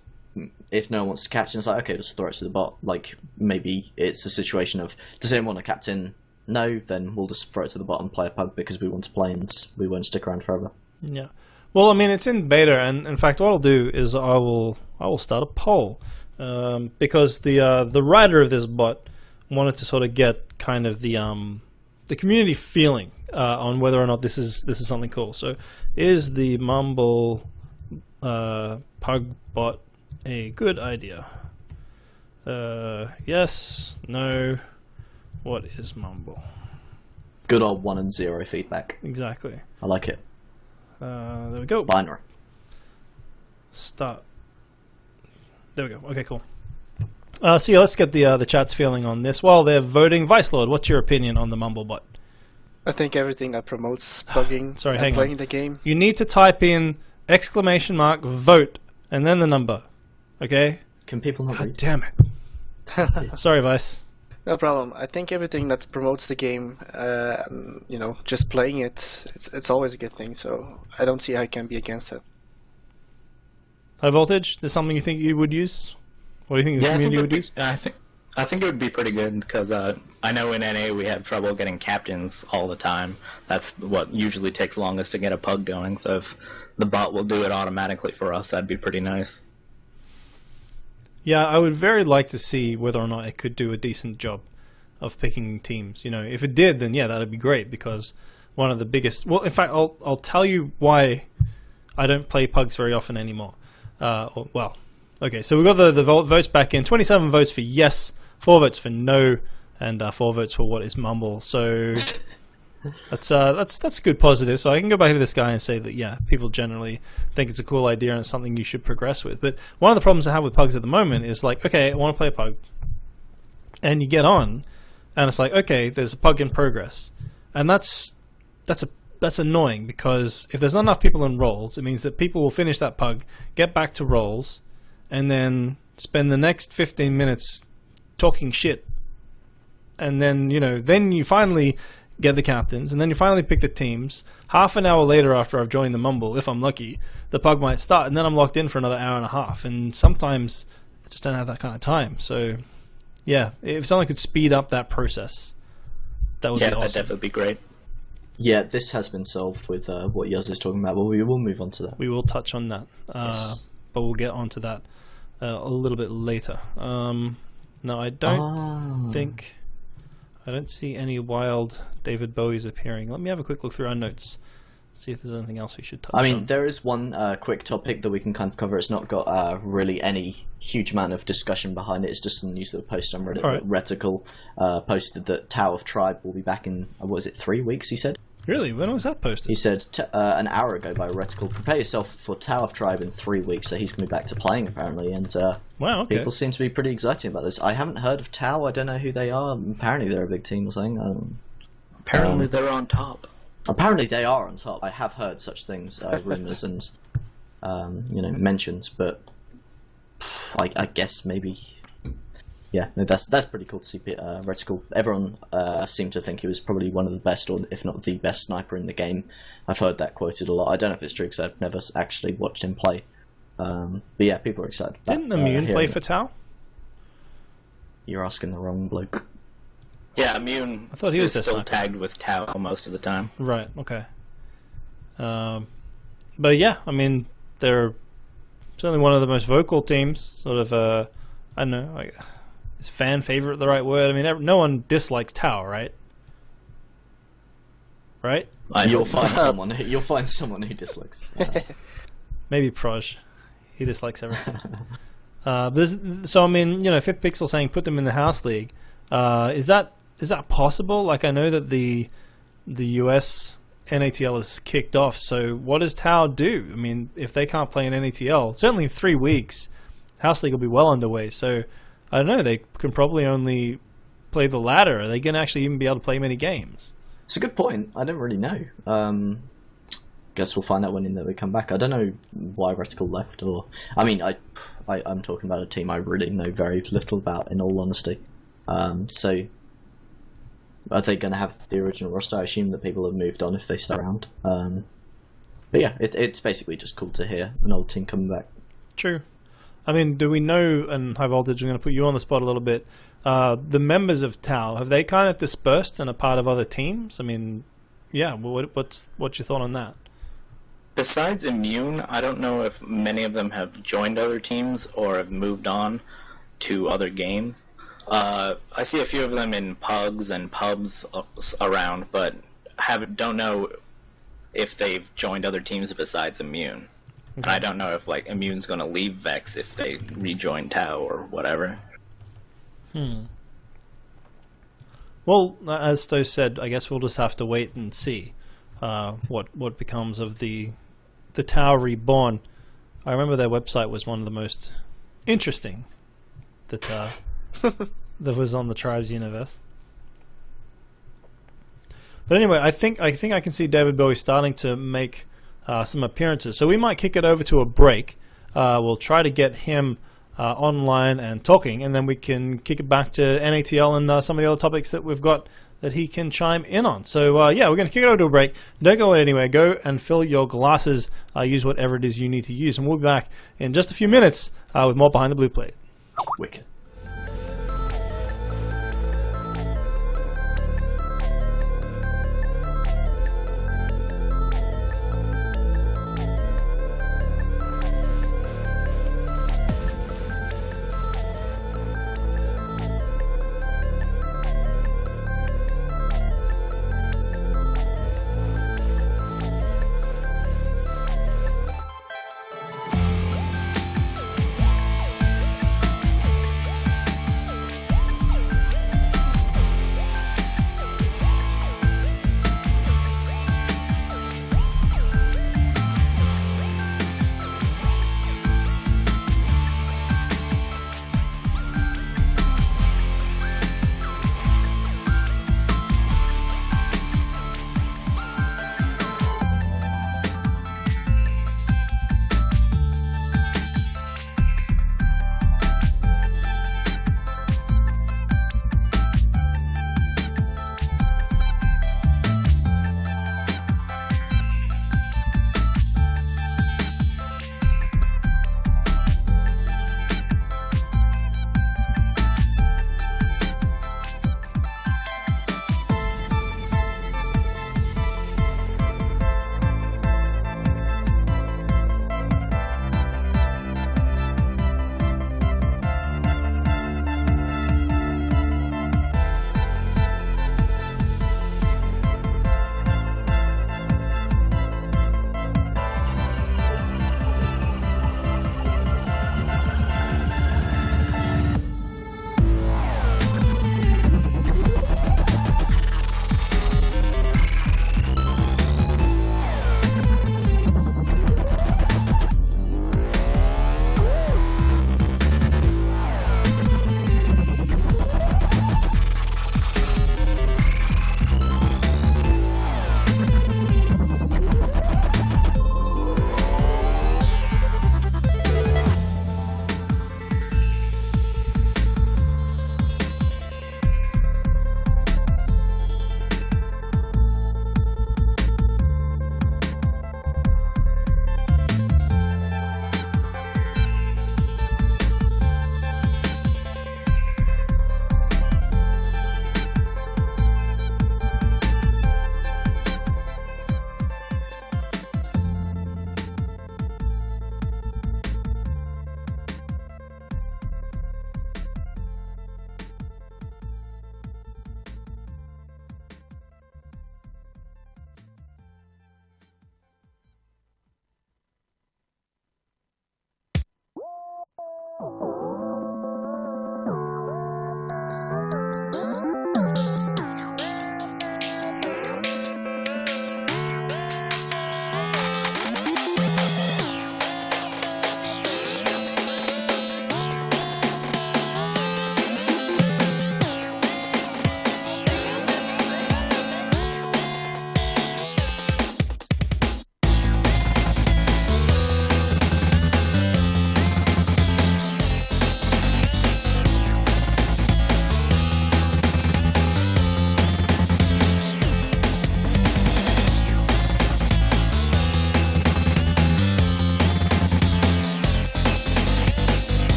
if no one wants to captain, it's like, okay, just throw it to the bot. Like, maybe it's a situation of, does anyone want to captain? No, then we'll just throw it to the bot and play a pug because we want to play and we won't stick around forever. Yeah. Well, I mean, it's in beta, and in fact, what I'll do is I will start a poll because the writer of this bot wanted to sort of get kind of the community feeling on whether or not this is something cool. So, is the Mumble pug bot a good idea? Yes, no. What is Mumble? Good old 1 and 0 feedback. Exactly. I like it. There we go. Binary. Start. There we go. Okay, cool. So yeah, let's get the chat's feeling on this. While they're voting, Vicelord, what's your opinion on the Mumble bot? I think everything that promotes plugging and playing the game. You need to type in !vote and then the number. Okay? Can people not read? Damn it. Sorry, Vice. No problem. I think everything that promotes the game, just playing it's always a good thing. So I don't see how I can be against it. Highvoltage, there's something you think you would use? What do you think the community would use? I think it would be pretty good because I know in NA we have trouble getting captains all the time. That's what usually takes longest to get a pug going. So if the bot will do it automatically for us, that'd be pretty nice. Yeah, I would very like to see whether or not it could do a decent job of picking teams. If it did, then yeah, that'd be great because one of the biggest... Well, in fact, I'll tell you why I don't play pugs very often anymore. Okay, so we've got the votes back in. 27 votes for yes, 4 votes for no, and 4 votes for what is Mumble. So that's a good positive. So I can go back to this guy and say that, yeah, people generally think it's a cool idea and it's something you should progress with. But one of the problems I have with pugs at the moment is like, okay, I want to play a pug. And you get on, and it's like, okay, there's a pug in progress. And that's annoying because if there's not enough people in roles, it means that people will finish that pug, get back to roles, and then spend the next 15 minutes talking shit. And then, then you finally get the captains, and then you finally pick the teams. Half an hour later, after I've joined the Mumble, if I'm lucky, the pug might start, and then I'm locked in for another hour and a half. And sometimes I just don't have that kind of time. So, yeah, if someone could speed up that process, that would be awesome. That'd definitely be great. Yeah, this has been solved with what Yuz is talking about, but we will move on to that. We will touch on that, Yes. but we'll get onto that a little bit later. No, I don't see any wild David Bowies appearing. Let me have a quick look through our notes, see if there's anything else we should touch on. There is one quick topic that we can kind of cover. It's not got really any huge amount of discussion behind it. It's just some news that was posted on Reddit. Right. Reticle posted that Tower of Tribe will be back in, 3 weeks, he said? Really? When was that posted? He said an hour ago by Reticle, prepare yourself for Tower of Tribe in 3 weeks, so he's going to be back to playing, apparently, and Wow, okay. people seem to be pretty excited about this. I haven't heard of Tau, I don't know who they are. Apparently they're a big team or something. Apparently they're on top. Apparently they are on top. I have heard such things, rumours and mentions, but I guess maybe... Yeah, no, that's pretty cool to see Reticle. Everyone seemed to think he was probably one of the best, or if not the best sniper in the game. I've heard that quoted a lot. I don't know if it's true because I've never actually watched him play. But yeah, people are excited. Didn't Immune play for Tau? You're asking the wrong bloke. Yeah, Immune I thought he was still sniper. tagged with Tau most of the time. Right, okay. But yeah, they're certainly one of the most vocal teams. Sort of, I don't know, is fan favorite the right word? No one dislikes Tau, right? Right? You'll find someone. You'll find someone who dislikes. Maybe Proj. He dislikes everything. Fifth Pixel saying put them in the House League. Is that possible? I know that the US NATL is kicked off. So what does Tau do? If they can't play in NATL, certainly in 3 weeks, House League will be well underway. So I don't know. They can probably only play the ladder. Are they going to actually even be able to play many games? It's a good point. I don't really know. Guess we'll find out when we come back. I don't know why Reticle left, or I'm talking about a team I really know very little about, in all honesty. So are they going to have the original roster? I assume that people have moved on if they stay around. But yeah, it's basically just cool to hear an old team coming back. True. Do we know, and Highvoltage, I'm going to put you on the spot a little bit, the members of Tau, have they kind of dispersed and are part of other teams? Yeah, what's your thought on that? Besides Immune, I don't know if many of them have joined other teams or have moved on to other games. I see a few of them in pugs and pubs around, but don't know if they've joined other teams besides Immune. And I don't know if Immune's going to leave Vex if they rejoin Tau or whatever. Well, as Stowe said, I guess we'll just have to wait and see what becomes of the Tau Reborn. I remember their website was one of the most interesting that that was on the Tribes universe. But anyway, I think I can see David Bowie starting to make some appearances. So we might kick it over to a break. We'll try to get him online and talking, and then we can kick it back to NATL and some of the other topics that we've got that he can chime in on. So we're going to kick it over to a break. Don't go anywhere. Go and fill your glasses. Use whatever it is you need to use, and we'll be back in just a few minutes with more Behind the Blue Plate. Wicked.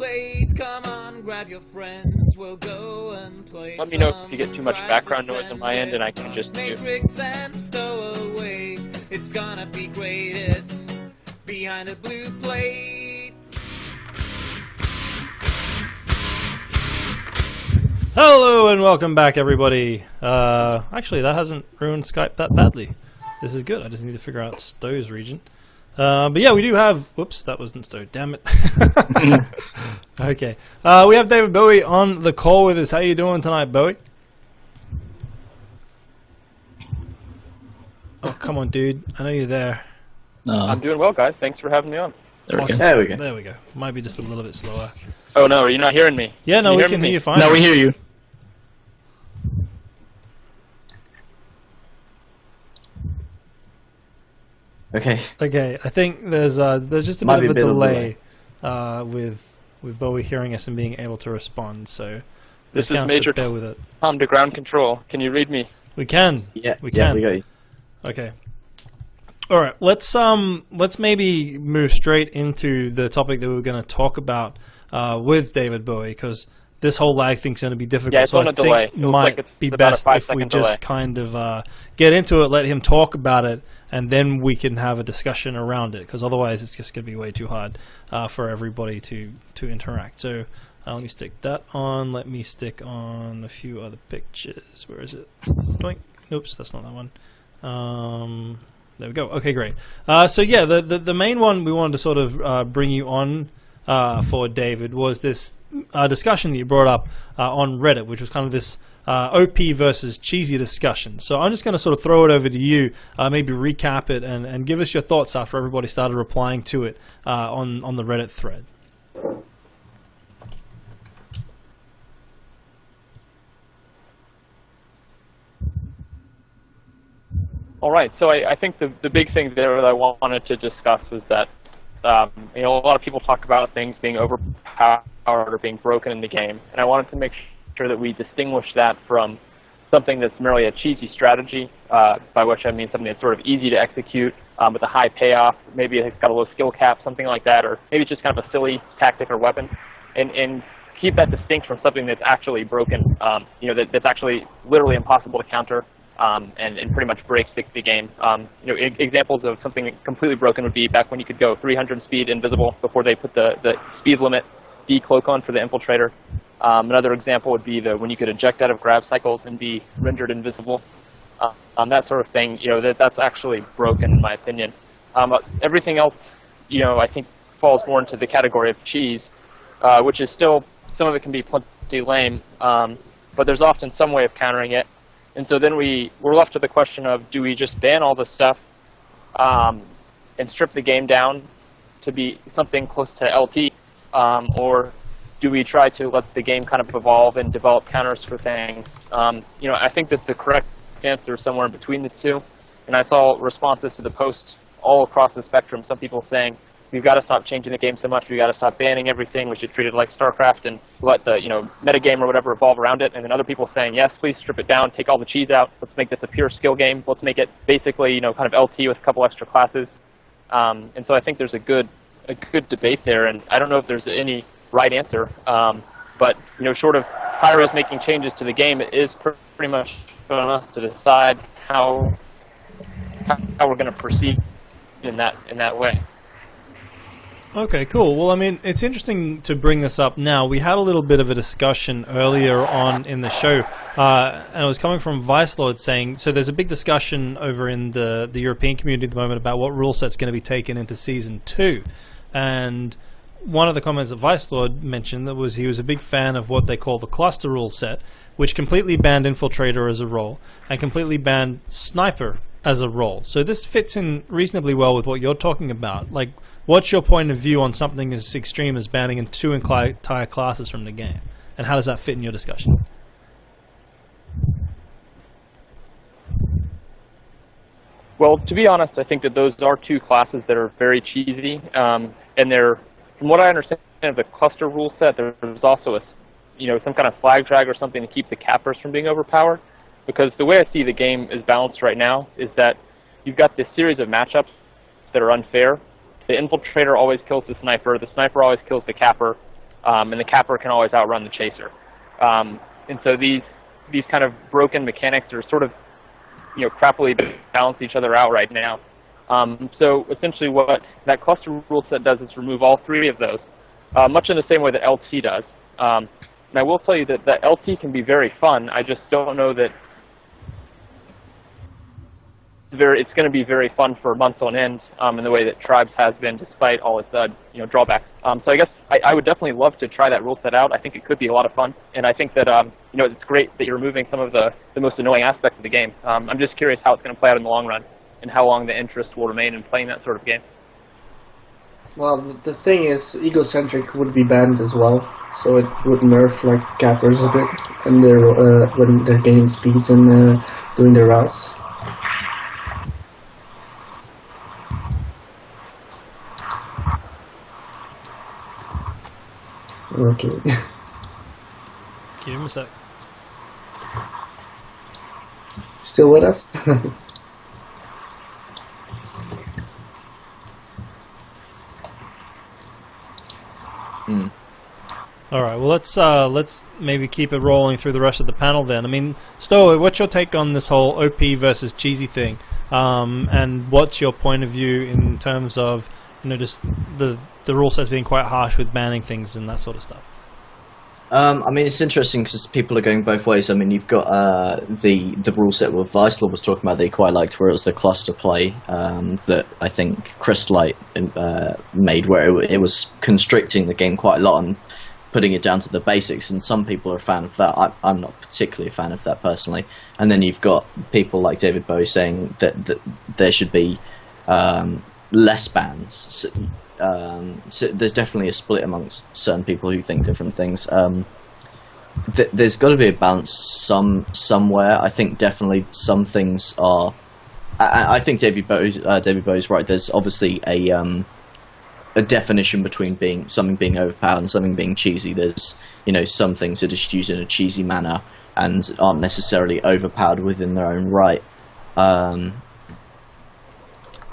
plate. Come on, grab your friends, we'll go and play. Let me know if you get too much background noise on my end, and I can just mute. Matrix and stow away. It's gonna be great. It's behind a blue plate. Hello and welcome back, everybody. Actually, that hasn't ruined Skype that badly. This is good. I just need to figure out Stow's region. But yeah, we do have... Whoops, that wasn't Stow. Damn it. Okay. We have David Bowie on the call with us. How you doing tonight, Bowie? Oh, come on, dude. I know you're there. I'm doing well, guys. Thanks for having me on. Awesome. There we go. There we go. Might be just a little bit slower. Oh, no, are you not hearing me? Yeah, no, You we hear can me? hear you fine. No, we hear you. Okay. Okay, I think there's just a Might bit be of a a bit of a delay with Bowie hearing us and being able to respond. So This just is gonna have to Major bear with it. Tom to ground control. Can you read me? We can. Yeah, We yeah, can. we got you. Okay. All right. Let's maybe move straight into the topic that we're going to talk about with David Bowie, because this whole lag thing's going to be difficult. Yeah, it's so on I a delay. think It looks might like it's be about a best if we 5-second just delay. kind of get into it, let him talk about it, and then we can have a discussion around it. Because otherwise, it's just going to be way too hard for everybody to interact. So. Let me stick that on. Let me stick on a few other pictures. Where is it? Doink. Oops, that's not that one. There we go. Okay, great. So yeah, the main one we wanted to sort of bring you on for, David, was this discussion that you brought up on Reddit, which was kind of this OP versus cheesy discussion. So I'm just going to sort of throw it over to you, maybe recap it, and give us your thoughts after everybody started replying to it on the Reddit thread. All right, so I think the big thing there that I wanted to discuss was that a lot of people talk about things being overpowered or being broken in the game, and I wanted to make sure that we distinguish that from something that's merely a cheesy strategy, by which I mean something that's sort of easy to execute with a high payoff. Maybe it's got a low skill cap, something like that, or maybe it's just kind of a silly tactic or weapon, and keep that distinct from something that's actually broken, that's actually literally impossible to counter. And pretty much breaks the game. Examples of something completely broken would be back when you could go 300 speed invisible before they put the speed limit decloak on for the infiltrator. Another example would be when you could eject out of grab cycles and be rendered invisible. That sort of thing. That's actually broken in my opinion. Everything else, I think falls more into the category of cheese, which is still, some of it can be plenty lame, but there's often some way of countering it. And so then we're left with the question of, do we just ban all this stuff and strip the game down to be something close to LT, or do we try to let the game kind of evolve and develop counters for things? I think that the correct answer is somewhere in between the two. And I saw responses to the post all across the spectrum, some people saying, we've got to stop changing the game so much, we've got to stop banning everything, we should treat it like StarCraft and let the metagame or whatever evolve around it. And then other people saying, yes, please strip it down, take all the cheese out, let's make this a pure skill game, let's make it basically kind of LT with a couple extra classes. And so I think there's a good debate there, and I don't know if there's any right answer, but short of Pyros making changes to the game, it is pretty much on us to decide how we're going to proceed in that way. Okay, cool. Well, I mean, it's interesting to bring this up now. We had a little bit of a discussion earlier on in the show, and it was coming from Vicelord saying, so there's a big discussion over in the European community at the moment about what rule set's going to be taken into Season 2. And one of the comments that Vicelord mentioned that was he was a big fan of what they call the cluster rule set, which completely banned Infiltrator as a role and completely banned Sniper as a role. So this fits in reasonably well with what you're talking about. Like, what's your point of view on something as extreme as banning two entire classes from the game? And how does that fit in your discussion? Well, to be honest, I think that those are two classes that are very cheesy, and they're, from what I understand of the cluster rule set, there's also some kind of flag drag or something to keep the cappers from being overpowered. Because the way I see the game is balanced right now is that you've got this series of matchups that are unfair. The Infiltrator always kills the Sniper always kills the Capper, and the capper can always outrun the chaser. And so these kind of broken mechanics are sort of, crappily balance each other out right now. So essentially what that cluster rule set does is remove all three of those, much in the same way that LT does. And I will tell you that LT can be very fun. I just don't know that it's going to be very fun for months on end in the way that Tribes has been, despite all its drawbacks. So I guess I would definitely love to try that rule set out. I think it could be a lot of fun, and I think that it's great that you're removing some of the most annoying aspects of the game. I'm just curious how it's going to play out in the long run, and how long the interest will remain in playing that sort of game. Well, the thing is, egocentric would be banned as well, so it would nerf like cappers a bit, and when they're gaining speeds and doing their routes. Okay. Give him a sec. Still with us? All right. Well, let's maybe keep it rolling through the rest of the panel then. I mean, Stowe, what's your take on this whole OP versus cheesy thing? And what's your point of view in terms of just the rule sets being quite harsh with banning things and that sort of stuff? I mean, it's interesting because people are going both ways. I mean, you've got the rule set what Vicelord was talking about that he quite liked, where it was the cluster play that I think Crystalite made, where it was constricting the game quite a lot and putting it down to the basics. And some people are a fan of that. I'm not particularly a fan of that personally. And then you've got people like David Bowie saying that there should be less bans. So there's definitely a split amongst certain people who think different things. There's got to be a balance somewhere. I think definitely some things are. I think David Bowie's right. There's obviously a definition between something being overpowered and something being cheesy. There's some things are just used in a cheesy manner and aren't necessarily overpowered within their own right.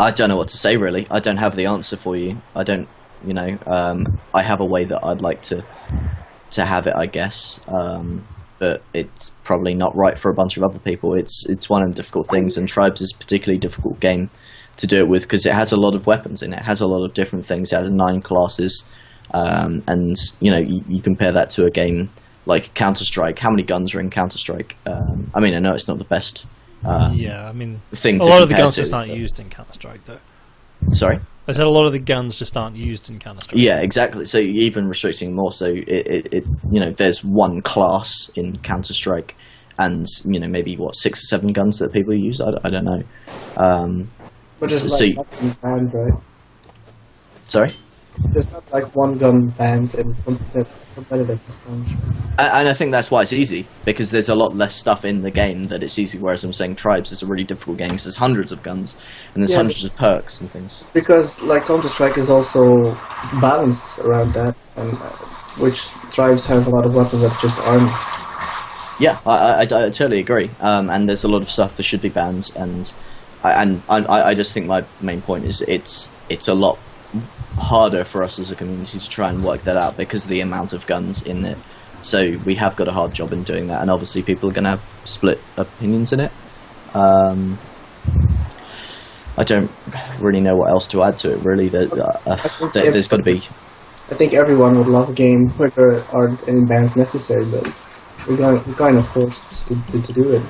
I don't know what to say, really. I don't have the answer for you. I don't, I have a way that I'd like to have it, I guess. But it's probably not right for a bunch of other people. It's one of the difficult things, and Tribes is a particularly difficult game to do it with because it has a lot of weapons in it. It has a lot of different things. It has 9 classes, and you compare that to a game like Counter-Strike. How many guns are in Counter-Strike? I mean, I know it's not the best. I mean, thing a lot of the guns just aren't used in Counter-Strike, though. Sorry? I said a lot of the guns just aren't used in Counter-Strike. Yeah, exactly. So you're even restricting more. So there's one class in Counter-Strike, and maybe 6 or 7 guns that people use. I don't know. But it's banned, right? Sorry. There's not like one gun banned in competitive guns. And I think that's why it's easy, because there's a lot less stuff in the game that it's easy, whereas I'm saying Tribes is a really difficult game because there's hundreds of guns and there's hundreds of perks and things. It's because Counter-Strike is also balanced around that, and which Tribes has a lot of weapons that just aren't. Yeah, I totally agree. And there's a lot of stuff that should be banned, and I just think my main point is it's a lot harder for us as a community to try and work that out because of the amount of guns in it. So we have got a hard job in doing that, and obviously people are going to have split opinions in it. I don't really know what else to add to it, really. There's got to be... I think everyone would love a game where there aren't any bans necessary, but we're kind of forced to do it.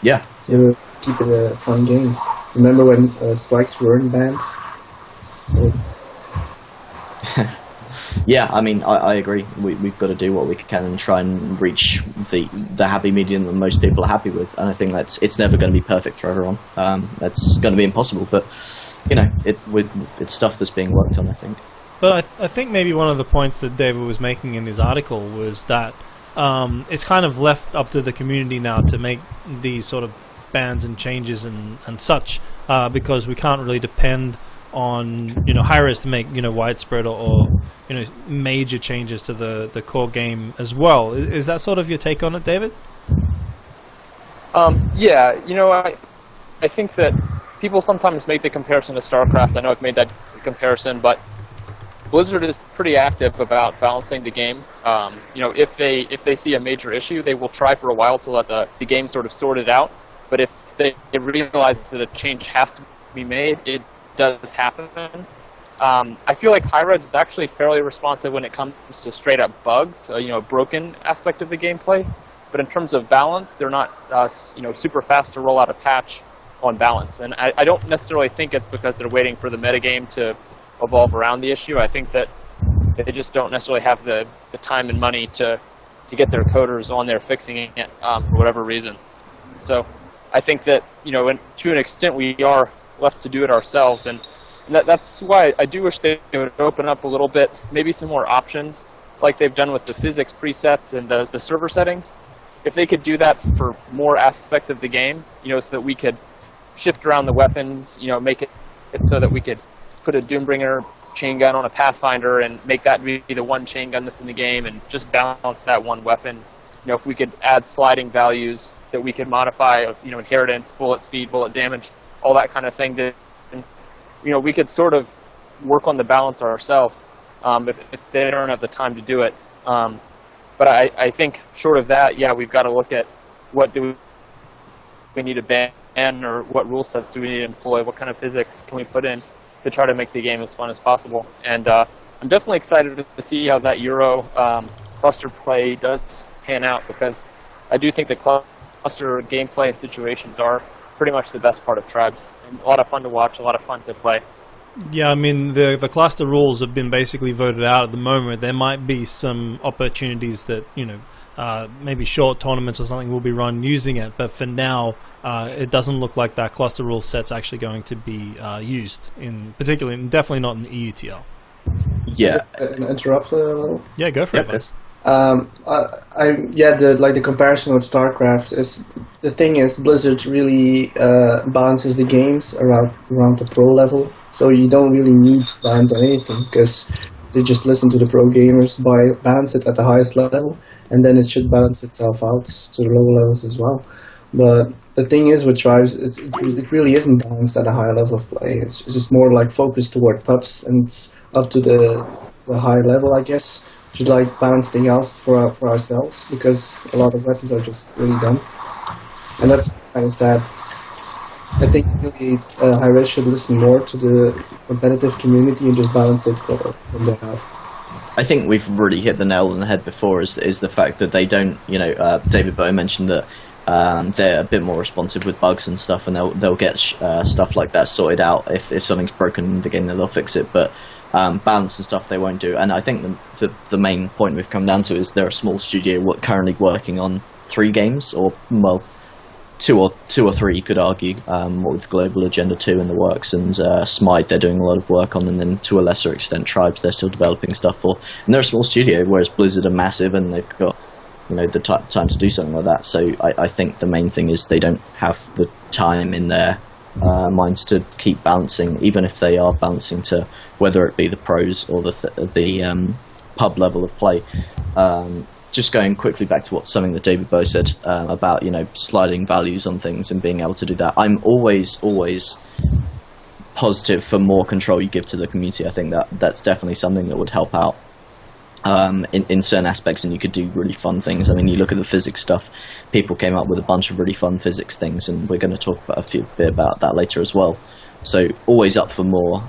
Yeah. To keep it a fun game. Remember when spikes weren't banned? Yeah, I mean, I agree. We've got to do what we can and try and reach the happy medium that most people are happy with. And I think it's never going to be perfect for everyone. That's going to be impossible. But it's stuff that's being worked on, I think. But I think maybe one of the points that David was making in his article was that it's kind of left up to the community now to make these sort of bans and changes and such, because we can't really depend on Hi-Res to make widespread or major changes to the core game as well. Is that sort of your take on it, David? Yeah, I think that people sometimes make the comparison to StarCraft. I know I've made that comparison, but Blizzard is pretty active about balancing the game. If they see a major issue, they will try for a while to let the game sort of sort it out. But if they realize that a change has to be made, it does happen. I feel like Hi-Rez is actually fairly responsive when it comes to straight up bugs, broken aspect of the gameplay. But in terms of balance, they're not super fast to roll out a patch on balance. And I don't necessarily think it's because they're waiting for the metagame to evolve around the issue. I think that they just don't necessarily have the time and money to get their coders on there fixing it for whatever reason. So I think that, to an extent, we are left to do it ourselves. And that's why I do wish they would open up a little bit, maybe some more options, like they've done with the physics presets and the server settings. If they could do that for more aspects of the game, so that we could shift around the weapons, make it so that we could put a Doombringer chain gun on a Pathfinder and make that be the one chain gun that's in the game and just balance that one weapon. If we could add sliding values that we could modify, inheritance, bullet speed, bullet damage, all that kind of thing, that we could sort of work on the balance ourselves if they don't have the time to do it. But I think short of that, we've got to look at what do we need to ban or what rule sets do we need to employ, what kind of physics can we put in to try to make the game as fun as possible. And I'm definitely excited to see how that Euro cluster play does pan out, because I do think the cluster gameplay and situations are pretty much the best part of Tribes. And a lot of fun to watch, a lot of fun to play. Yeah, I mean, the cluster rules have been basically voted out at the moment. There might be some opportunities that, maybe short tournaments or something will be run using it, but for now, it doesn't look like that cluster rule set's actually going to be used, definitely not in the EUTL. Yeah. Interrupt a little? Yeah, go for it, Vice. The comparison with StarCraft is, the thing is, Blizzard really balances the games around the pro level, so you don't really need to balance on anything, because they just listen to the pro gamers, balance it at the highest level, and then it should balance itself out to the lower levels as well. But the thing is with Tribes, it really isn't balanced at a higher level of play. It's just more like focused toward pubs and up to the high level, I guess. Should balance things out for ourselves, because a lot of weapons are just really dumb, and that's kind of sad. I think really Hi-Rez should listen more to the competitive community and just balance it from there out. I think we've really hit the nail on the head before, is the fact that they don't, David Bowie mentioned that they're a bit more responsive with bugs and stuff, and they'll get stuff like that sorted out. If something's broken in the game, then they'll fix it, but balance and stuff they won't do. And I think the main point we've come down to is they're a small studio currently working on 3 games, or two or three, you could argue, with Global Agenda 2 in the works, and Smite they're doing a lot of work on, and then to a lesser extent Tribes they're still developing stuff for. And they're a small studio, whereas Blizzard are massive and they've got the time to do something like that. So I think the main thing is they don't have the time in their minds to keep balancing, even if they are balancing to whether it be the pros or the pub level of play. Just going quickly back to something that David Bowie said about sliding values on things and being able to do that. I'm always positive for more control you give to the community. I think that's definitely something that would help out in certain aspects, and you could do really fun things. I mean, you look at the physics stuff, people came up with a bunch of really fun physics things, and we're going to talk about a bit about that later as well. So always up for more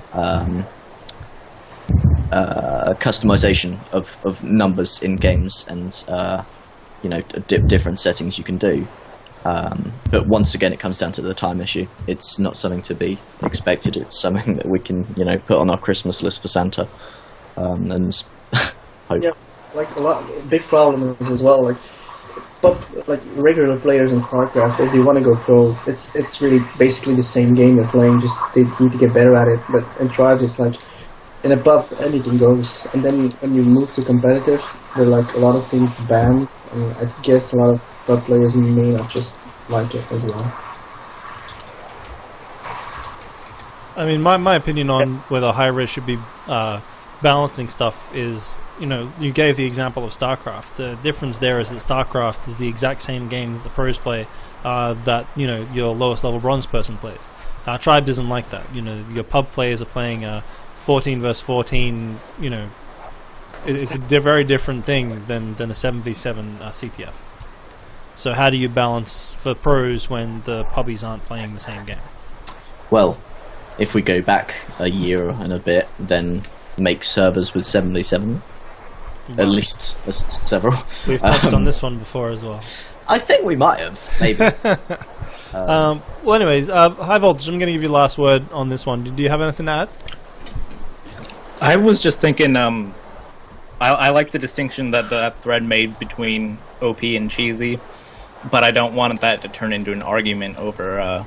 customization of numbers in games, and different settings you can do. But once again, it comes down to the time issue. It's not something to be expected. It's something that we can put on our Christmas list for Santa, and hope. Yeah, big problem is as well, regular players in StarCraft, if they want to go pro, it's really basically the same game they're playing, just they need to get better at it. But in Tribes, it's like, in a pub, anything goes, and then when you move to competitive, there are a lot of things banned, and I guess a lot of pub players may not just like it as well. I mean, my opinion on whether Hi-Rez should be balancing stuff is, you gave the example of StarCraft. The difference there is that StarCraft is the exact same game that the pros play, that your lowest level bronze person plays. Tribe isn't like that. Your pub players are playing 14 versus 14, it's a very different thing than a 7v7 CTF. So how do you balance for pros when the puppies aren't playing the same game? Well, if we go back a year and a bit, then make servers with 7v7. At least several. We've touched on this one before as well. I think we might have, maybe. Well, anyways, Highvoltage, I'm going to give you the last word on this one. Do you have anything to add? I was just thinking, I like the distinction that the thread made between OP and cheesy, but I don't want that to turn into an argument over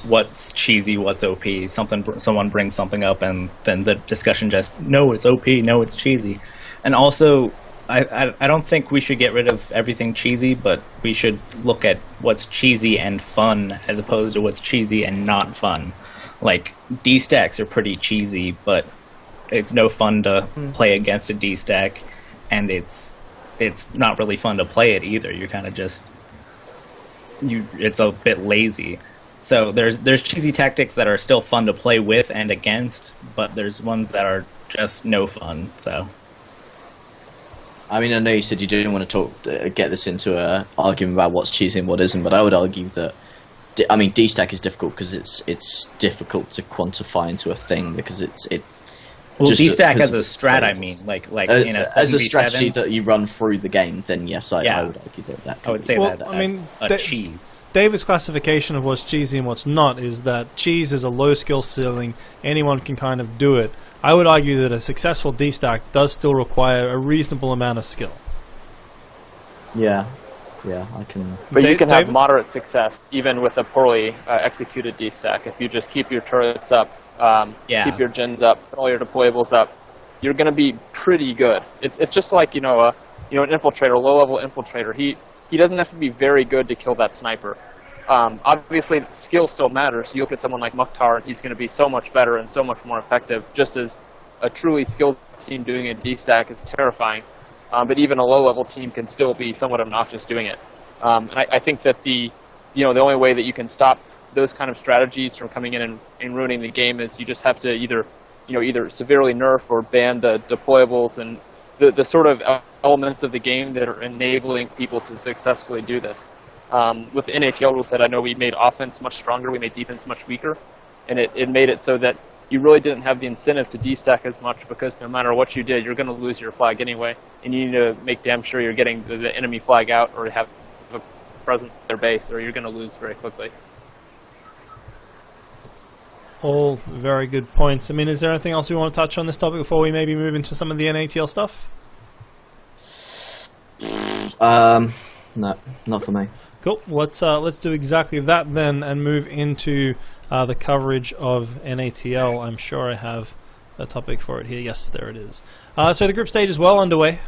what's cheesy, what's OP. Someone brings something up, and then the discussion just, no, it's OP, no, it's cheesy. And also, I don't think we should get rid of everything cheesy, but we should look at what's cheesy and fun as opposed to what's cheesy and not fun. Like, D-stacks are pretty cheesy, but it's no fun to play against a D-stack, and it's not really fun to play it either. You're kind of just... it's a bit lazy. So there's cheesy tactics that are still fun to play with and against, but there's ones that are just no fun, so... I mean, I know you said you didn't want to get this into an argument about what's cheesy and what isn't, but I would argue that, D-stack is difficult because it's difficult to quantify into a thing because Well, D-stack as a strat, I mean, like in a 7v7, as a strategy that you run through the game, then yes, I would argue that. I would say that's cheese. David's classification of what's cheesy and what's not is that cheese is a low skill ceiling. Anyone can kind of do it. I would argue that a successful D-stack does still require a reasonable amount of skill. Yeah, I can. But you can have David? moderate success even with a poorly executed D-stack. If you just keep your turrets up, keep your gens up, all your deployables up, you're going to be pretty good. It's just like an infiltrator, low-level infiltrator. He doesn't have to be very good to kill that sniper. Obviously, skill still matters. You look at someone like Mukhtar, and he's going to be so much better and so much more effective, just as a truly skilled team doing a D-stack is terrifying. But even a low-level team can still be somewhat obnoxious doing it. And I think that the only way that you can stop those kind of strategies from coming in and ruining the game is you just have to either severely nerf or ban the deployables and the sort of elements of the game that are enabling people to successfully do this. With the NATL rule set, I know we made offense much stronger, we made defense much weaker, and it made it so that you really didn't have the incentive to D-stack as much because no matter what you did, you're going to lose your flag anyway, and you need to make damn sure you're getting the enemy flag out or have a presence at their base, or you're going to lose very quickly. All very good points. I mean, is there anything else we want to touch on this topic before we maybe move into some of the NATL stuff? No, not for me. Cool. Let's do exactly that then and move into the coverage of NATL. I'm sure I have a topic for it here. Yes, there it is. So the group stage is well underway.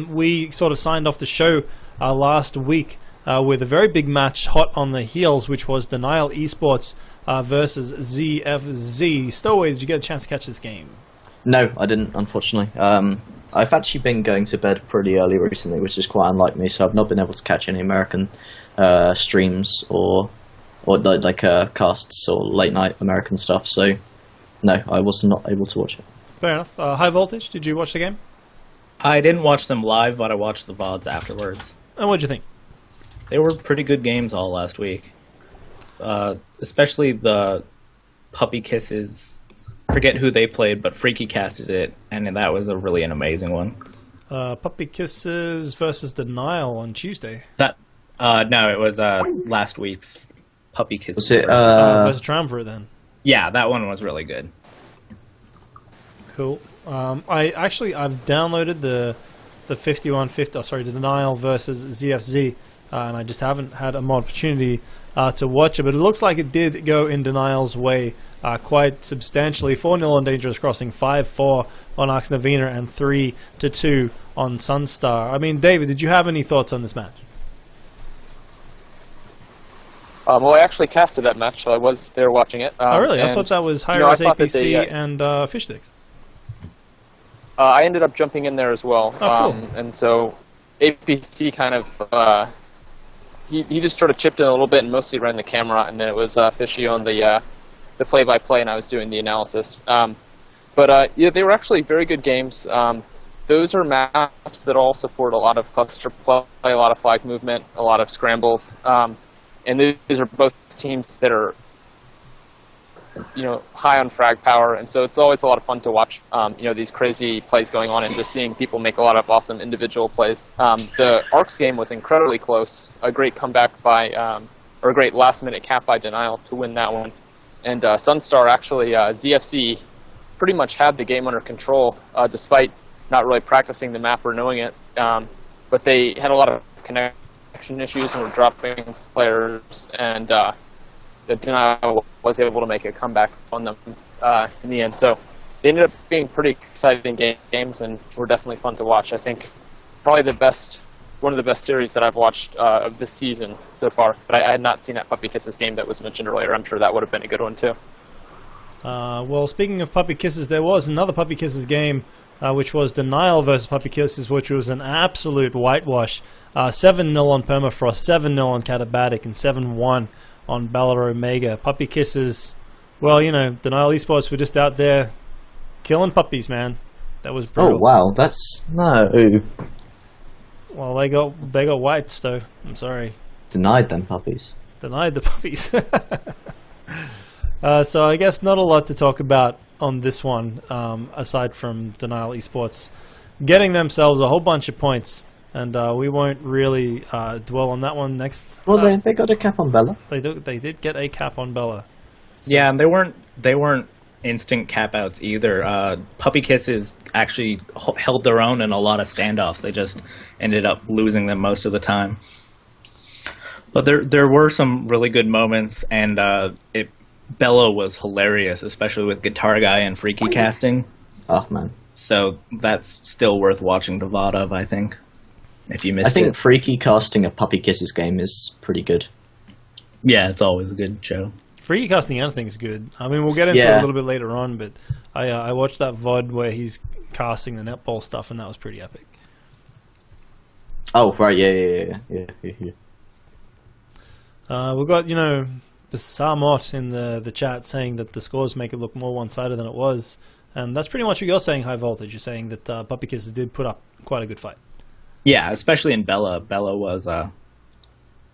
We sort of signed off the show last week with a very big match hot on the heels, which was Denial Esports versus ZFZ. Stowaway, did you get a chance to catch this game? No, I didn't, unfortunately. I've actually been going to bed pretty early recently, which is quite unlike me, so I've not been able to catch any American streams or casts or late night American stuff, so no, I was not able to watch it. Fair enough. Highvoltage, did you watch the game? I didn't watch them live, but I watched the VODs afterwards. And what'd you think? They were pretty good games all last week. Especially the Puppy Kisses. Forget who they played, but Freaky casted it, and that was an amazing one. Puppy Kisses versus Denial on Tuesday. No, it was last week's Puppy Kisses. Was it versus Triumvirate then? Yeah, that one was really good. Cool. I've downloaded the 5150. The Denial versus ZFZ, and I just haven't had an opportunity to watch it. But it looks like it did go in Denial's way quite substantially. 4-0 on Dangerous Crossing, 5-4 on Arx Navina, and 3-2 on Sunstar. I mean, David, did you have any thoughts on this match? Well, I actually casted that match, so I was there watching it. Oh, really? I thought that was Hi-Res APC and Fish Sticks. I ended up jumping in there as well. Oh, cool. And so APC kind of... He just sort of chipped in a little bit and mostly ran the camera, and then it was Fishy on the play-by-play, and I was doing the analysis. But yeah, they were actually very good games. Those are maps that all support a lot of cluster play, a lot of flag movement, a lot of scrambles, and these are both teams that are, high on frag power, and so it's always a lot of fun to watch, these crazy plays going on and just seeing people make a lot of awesome individual plays. The Arcs game was incredibly close, a great comeback or a great last-minute cap by Denial to win that one. And Sunstar actually, ZFC pretty much had the game under control, despite not really practicing the map or knowing it. But they had a lot of connection issues and were dropping players, and the Denial was able to make a comeback on them in the end. So they ended up being pretty exciting games and were definitely fun to watch. I think probably one of the best series that I've watched of this season so far. But I had not seen that Puppy Kisses game that was mentioned earlier. I'm sure that would have been a good one too. Well, speaking of Puppy Kisses, there was another Puppy Kisses game, which was Denial versus Puppy Kisses, which was an absolute whitewash. 7-0 on Permafrost, 7-0 on Catabatic, and 7-1 on Bella Omega. Puppy Kisses, well, Denial Esports were just out there killing puppies, man. That was brutal. Oh, wow, that's... no. Well, they got wiped, though. I'm sorry. Denied them puppies. Denied the puppies. So I guess not a lot to talk about on this one, aside from Denial Esports getting themselves a whole bunch of points, and we won't really dwell on that one next. Well, they got a cap on Bella. They did get a cap on Bella. So. Yeah, and they weren't instant cap outs either. Puppy Kisses actually held their own in a lot of standoffs. They just ended up losing them most of the time. But there were some really good moments, and Bella was hilarious, especially with Guitar Guy and Freaky casting. Oh, man. So that's still worth watching the VOD of, I think, if you missed it. I think Freaky casting a Puppy Kisses game is pretty good. Yeah, it's always a good show. Freaky casting anything's good. I mean, we'll get into it a little bit later on, but I watched that VOD where he's casting the netball stuff, and that was pretty epic. Oh, right, yeah. We've got, Basamot in the chat saying that the scores make it look more one-sided than it was, and that's pretty much what you're saying, Highvoltage. You're saying that Puppy Kisses did put up quite a good fight. Yeah, especially in Bella. Bella was...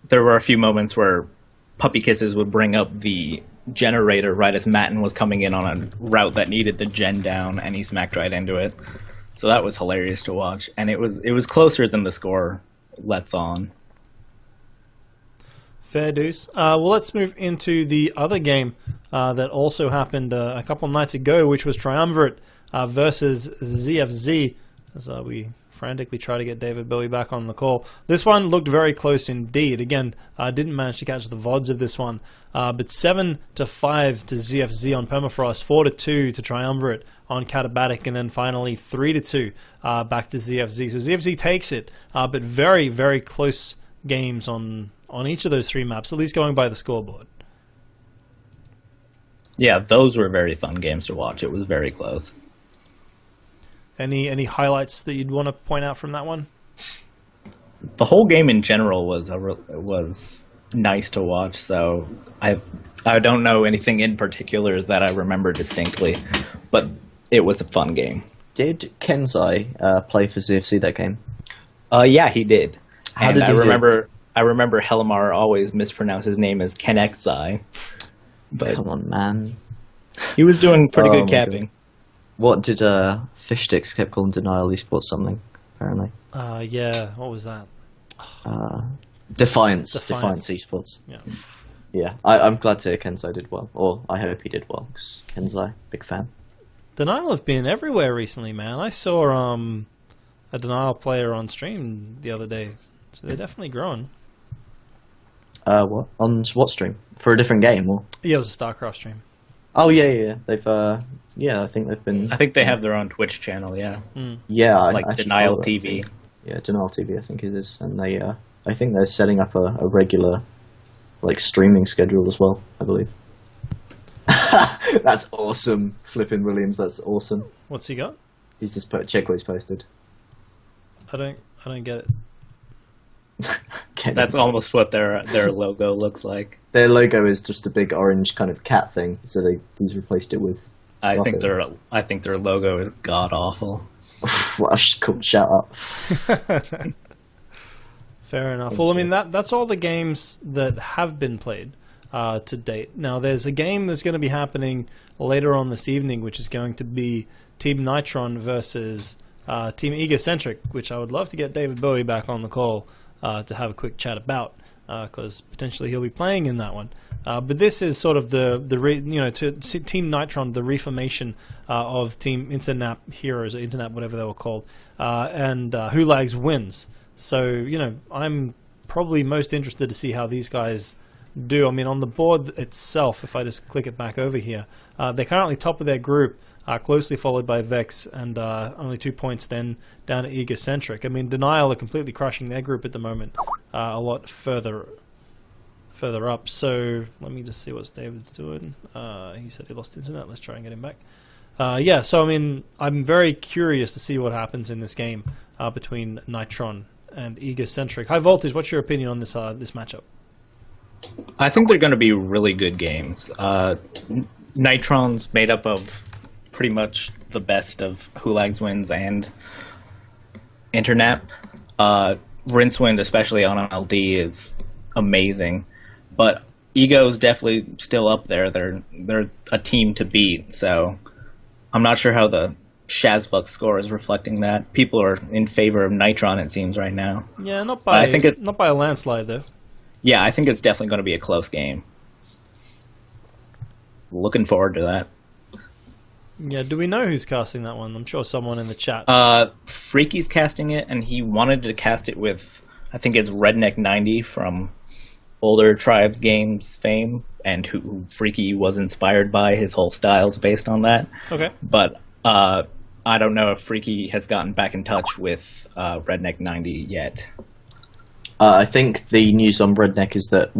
there were a few moments where Puppy Kisses would bring up the generator right as Matten was coming in on a route that needed the gen down, and he smacked right into it. So that was hilarious to watch, and it was closer than the score lets on. Fair dues. Well, let's move into the other game that also happened a couple nights ago, which was Triumvirate versus ZFZ, as we frantically try to get David Bowie back on the call. This one looked very close indeed. Again, I didn't manage to catch the VODs of this one, but 7-5 to ZFZ on Permafrost, 4-2 to Triumvirate on Catabatic, and then finally 3-2 back to ZFZ. So ZFZ takes it, but very, very close games on each of those three maps, at least going by the scoreboard. Yeah, those were very fun games to watch. It was very close. Any highlights that you'd want to point out from that one? The whole game in general was nice to watch. So I don't know anything in particular that I remember distinctly, but it was a fun game. Did Kenzai play for ZFC that game? Yeah, he did. How did he do? I remember Helmar always mispronounced his name as Kenexai. But come on, man. He was doing pretty good capping. God. What did Fishsticks kept calling Denial Esports something, apparently? Yeah, what was that? Defiance Esports. Yeah, I'm glad to hear Kenzai did well, or I hope he did well, because Kenzai, big fan. Denial have been everywhere recently, man. I saw a Denial player on stream the other day, so they're definitely growing. What? On what stream? For a different game, or? Yeah, it was a StarCraft stream. Oh, yeah. They've, I think they've been... I think they have their own Twitch channel, yeah. Yeah. Like I Denial TV. Yeah, Denial TV, I think it is. And they, I think they're setting up a regular, streaming schedule as well, I believe. That's awesome. Flippin' Williams, that's awesome. What's he got? He's just check what he's posted. I don't get it. That's almost what their logo looks like. Their logo is just a big orange kind of cat thing, so he's replaced it with I think Rocket. their logo is god awful. What a cool shout out. Fair enough. Well, I mean, that's all the games that have been played to date. Now, there's a game that's going to be happening later on this evening, which is going to be Team Nitron versus Team Egocentric, which I would love to get David Bowie back on the call to have a quick chat about, because potentially he'll be playing in that one. But this is sort of to Team Nitron, the reformation of Team Internet Heroes, or Internet, whatever they were called, and Who Lags wins. So, I'm probably most interested to see how these guys do. I mean, on the board itself, if I just click it back over here, they're currently top of their group, closely followed by Vex, and only 2 points then down to Egocentric. I mean, Denial are completely crushing their group at the moment, a lot further up. So let me just see what David's doing. He said he lost internet. Let's try and get him back. So I mean, I'm very curious to see what happens in this game between Nitron and Egocentric. Highvoltage, what's your opinion on this matchup? I think they're going to be really good games. Nitron's made up of pretty much the best of Hulags wins and Internet. Rincewind, especially on LD, is amazing. But Ego's definitely still up there. They're a team to beat, so I'm not sure how the Shazbuck score is reflecting that. People are in favor of Nitron, it seems, right now. Yeah, not by a landslide, though. Yeah, I think it's definitely going to be a close game. Looking forward to that. Yeah, do we know who's casting that one? I'm sure someone in the chat. Freaky's casting it, and he wanted to cast it with, I think it's Redneck90 from older Tribes games fame, and who Freaky was inspired by. His whole style's based on that. Okay. But I don't know if Freaky has gotten back in touch with Redneck90 yet. I think the news on Redneck is that,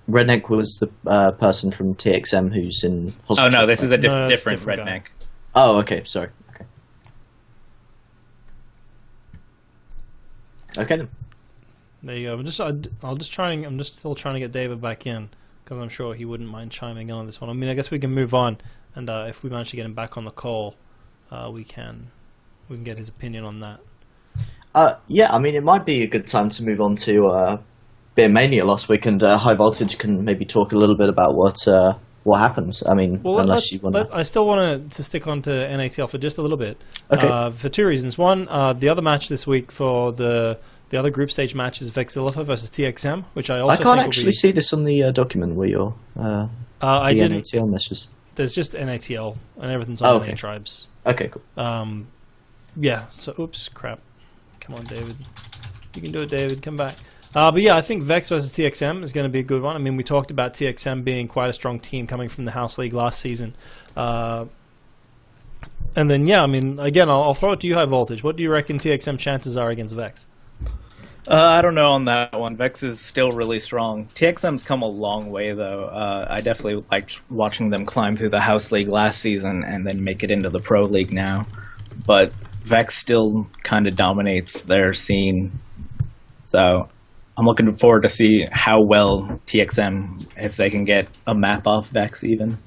Redneck was the person from TXM who's in hospital. Oh, no, this is a different Redneck. Guy. Oh, okay, sorry. Okay then. There you go. I'm just still trying to get David back in, because I'm sure he wouldn't mind chiming in on this one. I mean, I guess we can move on, and if we manage to get him back on the call, we can get his opinion on that. Yeah, I mean, it might be a good time to move on to Beer Mania last week, and Highvoltage can maybe talk a little bit about what happens. I mean, unless you want I still want to stick on to NATL for just a little bit. Okay. For two reasons. One, the other match this week for the other group stage match is Vicelord versus TXM, which I can't actually see this on the document where your NATL meshes. There's just NATL, and everything's on the tribes. Okay, cool. Yeah, so, oops, crap. Come on, David. You can do it, David. Come back. But yeah, I think Vex versus TXM is going to be a good one. I mean, we talked about TXM being quite a strong team coming from the House League last season. And then, yeah, I mean, again, I'll throw it to you, Highvoltage. What do you reckon TXM chances are against Vex? I don't know on that one. Vex is still really strong. TXM's come a long way, though. I definitely liked watching them climb through the House League last season and then make it into the Pro League now. But Vex still kind of dominates their scene. So I'm looking forward to see how well TXM, if they can get a map off Vex even.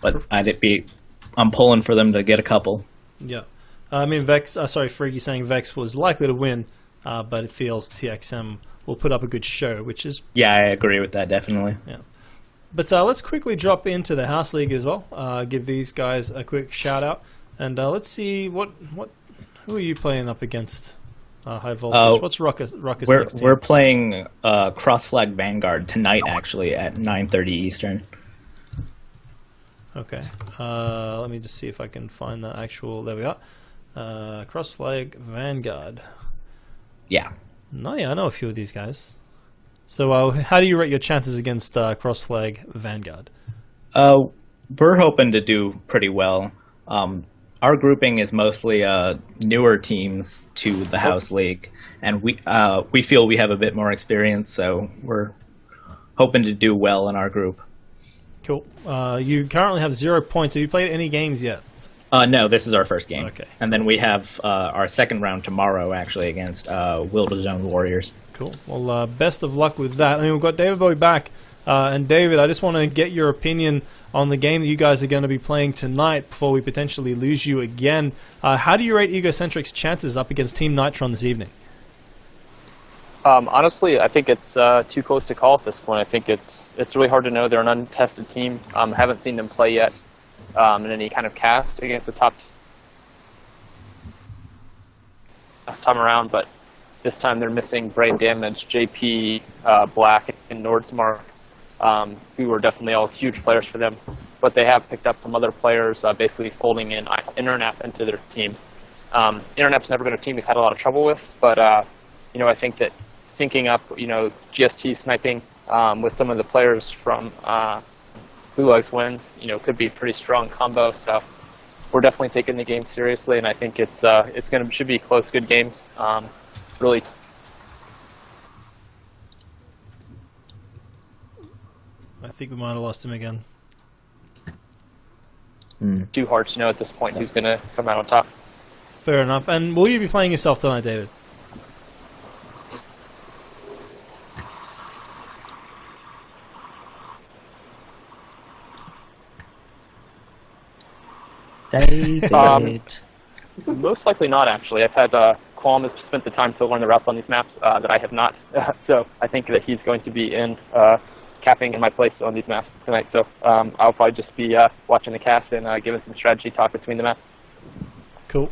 But I'm pulling for them to get a couple. Yeah. I mean, Freaky saying Vex was likely to win, but it feels TXM will put up a good show, which is... Yeah, I agree with that, definitely. Yeah. But let's quickly drop into the House League as well. Give these guys a quick shout-out. And let's see who are you playing up against, Highvoltage? What's Ruckus next team? We're playing Cross-Flag Vanguard tonight, actually, at 9:30 Eastern. Okay. Let me just see if I can find the actual... There we are. Cross-Flag Vanguard. Yeah. No, yeah, I know a few of these guys. So how do you rate your chances against Cross-Flag Vanguard? We're hoping to do pretty well. Our grouping is mostly newer teams to the House League, and we feel we have a bit more experience, so we're hoping to do well in our group. Cool. You currently have 0 points. Have you played any games yet? No, this is our first game. Okay. And then we have our second round tomorrow, actually, against Wilder Zone Warriors. Cool. Well, best of luck with that. I mean, we've got David Bowie back. And David, I just want to get your opinion on the game that you guys are going to be playing tonight before we potentially lose you again. How do you rate Egocentric's chances up against Team Nitron this evening? Honestly, I think it's too close to call at this point. I think it's really hard to know. They're an untested team. Haven't seen them play yet in any kind of cast against the top last time around, but this time they're missing Brain Damage, JP, Black, and Nordsmark, who are definitely all huge players for them. But they have picked up some other players, basically folding in Internap into their team. Internap's never been a team we've had a lot of trouble with, but I think that syncing up, GST sniping with some of the players from Blue Legs Wins, could be a pretty strong combo. So we're definitely taking the game seriously, and I think should be close, good games. Really. I think we might have lost him again. Too hard to know at this point who's going to come out on top. Fair enough. And will you be playing yourself tonight, David? David. Most likely not, actually. I've had Qualm has spent the time to learn the routes on these maps that I have not. So I think that he's going to be in capping in my place on these maps tonight. So I'll probably just be watching the cast and giving some strategy talk between the maps. Cool.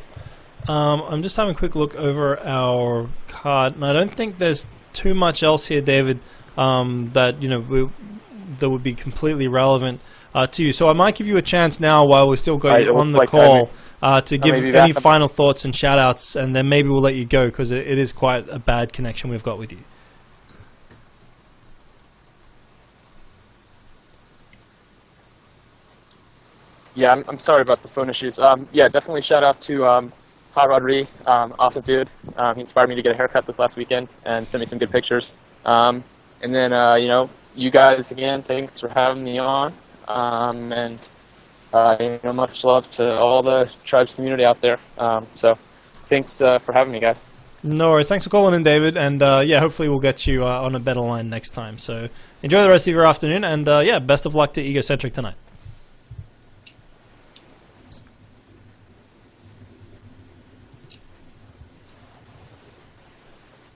I'm just having a quick look over our card, and I don't think there's too much else here, David, that that would be completely relevant to you. So I might give you a chance now while we're still going on the call to give any final thoughts and shout-outs, and then maybe we'll let you go because it is quite a bad connection we've got with you. Yeah, I'm sorry about the phone issues. Yeah, definitely shout out to Hot Rodri, awesome dude. He inspired me to get a haircut this last weekend and sent me some good pictures. And then, you guys again, thanks for having me on. And much love to all the Tribes community out there. So thanks for having me, guys. No worries. Thanks for calling in, David. And hopefully we'll get you on a better line next time. So enjoy the rest of your afternoon. And best of luck to Egocentric tonight.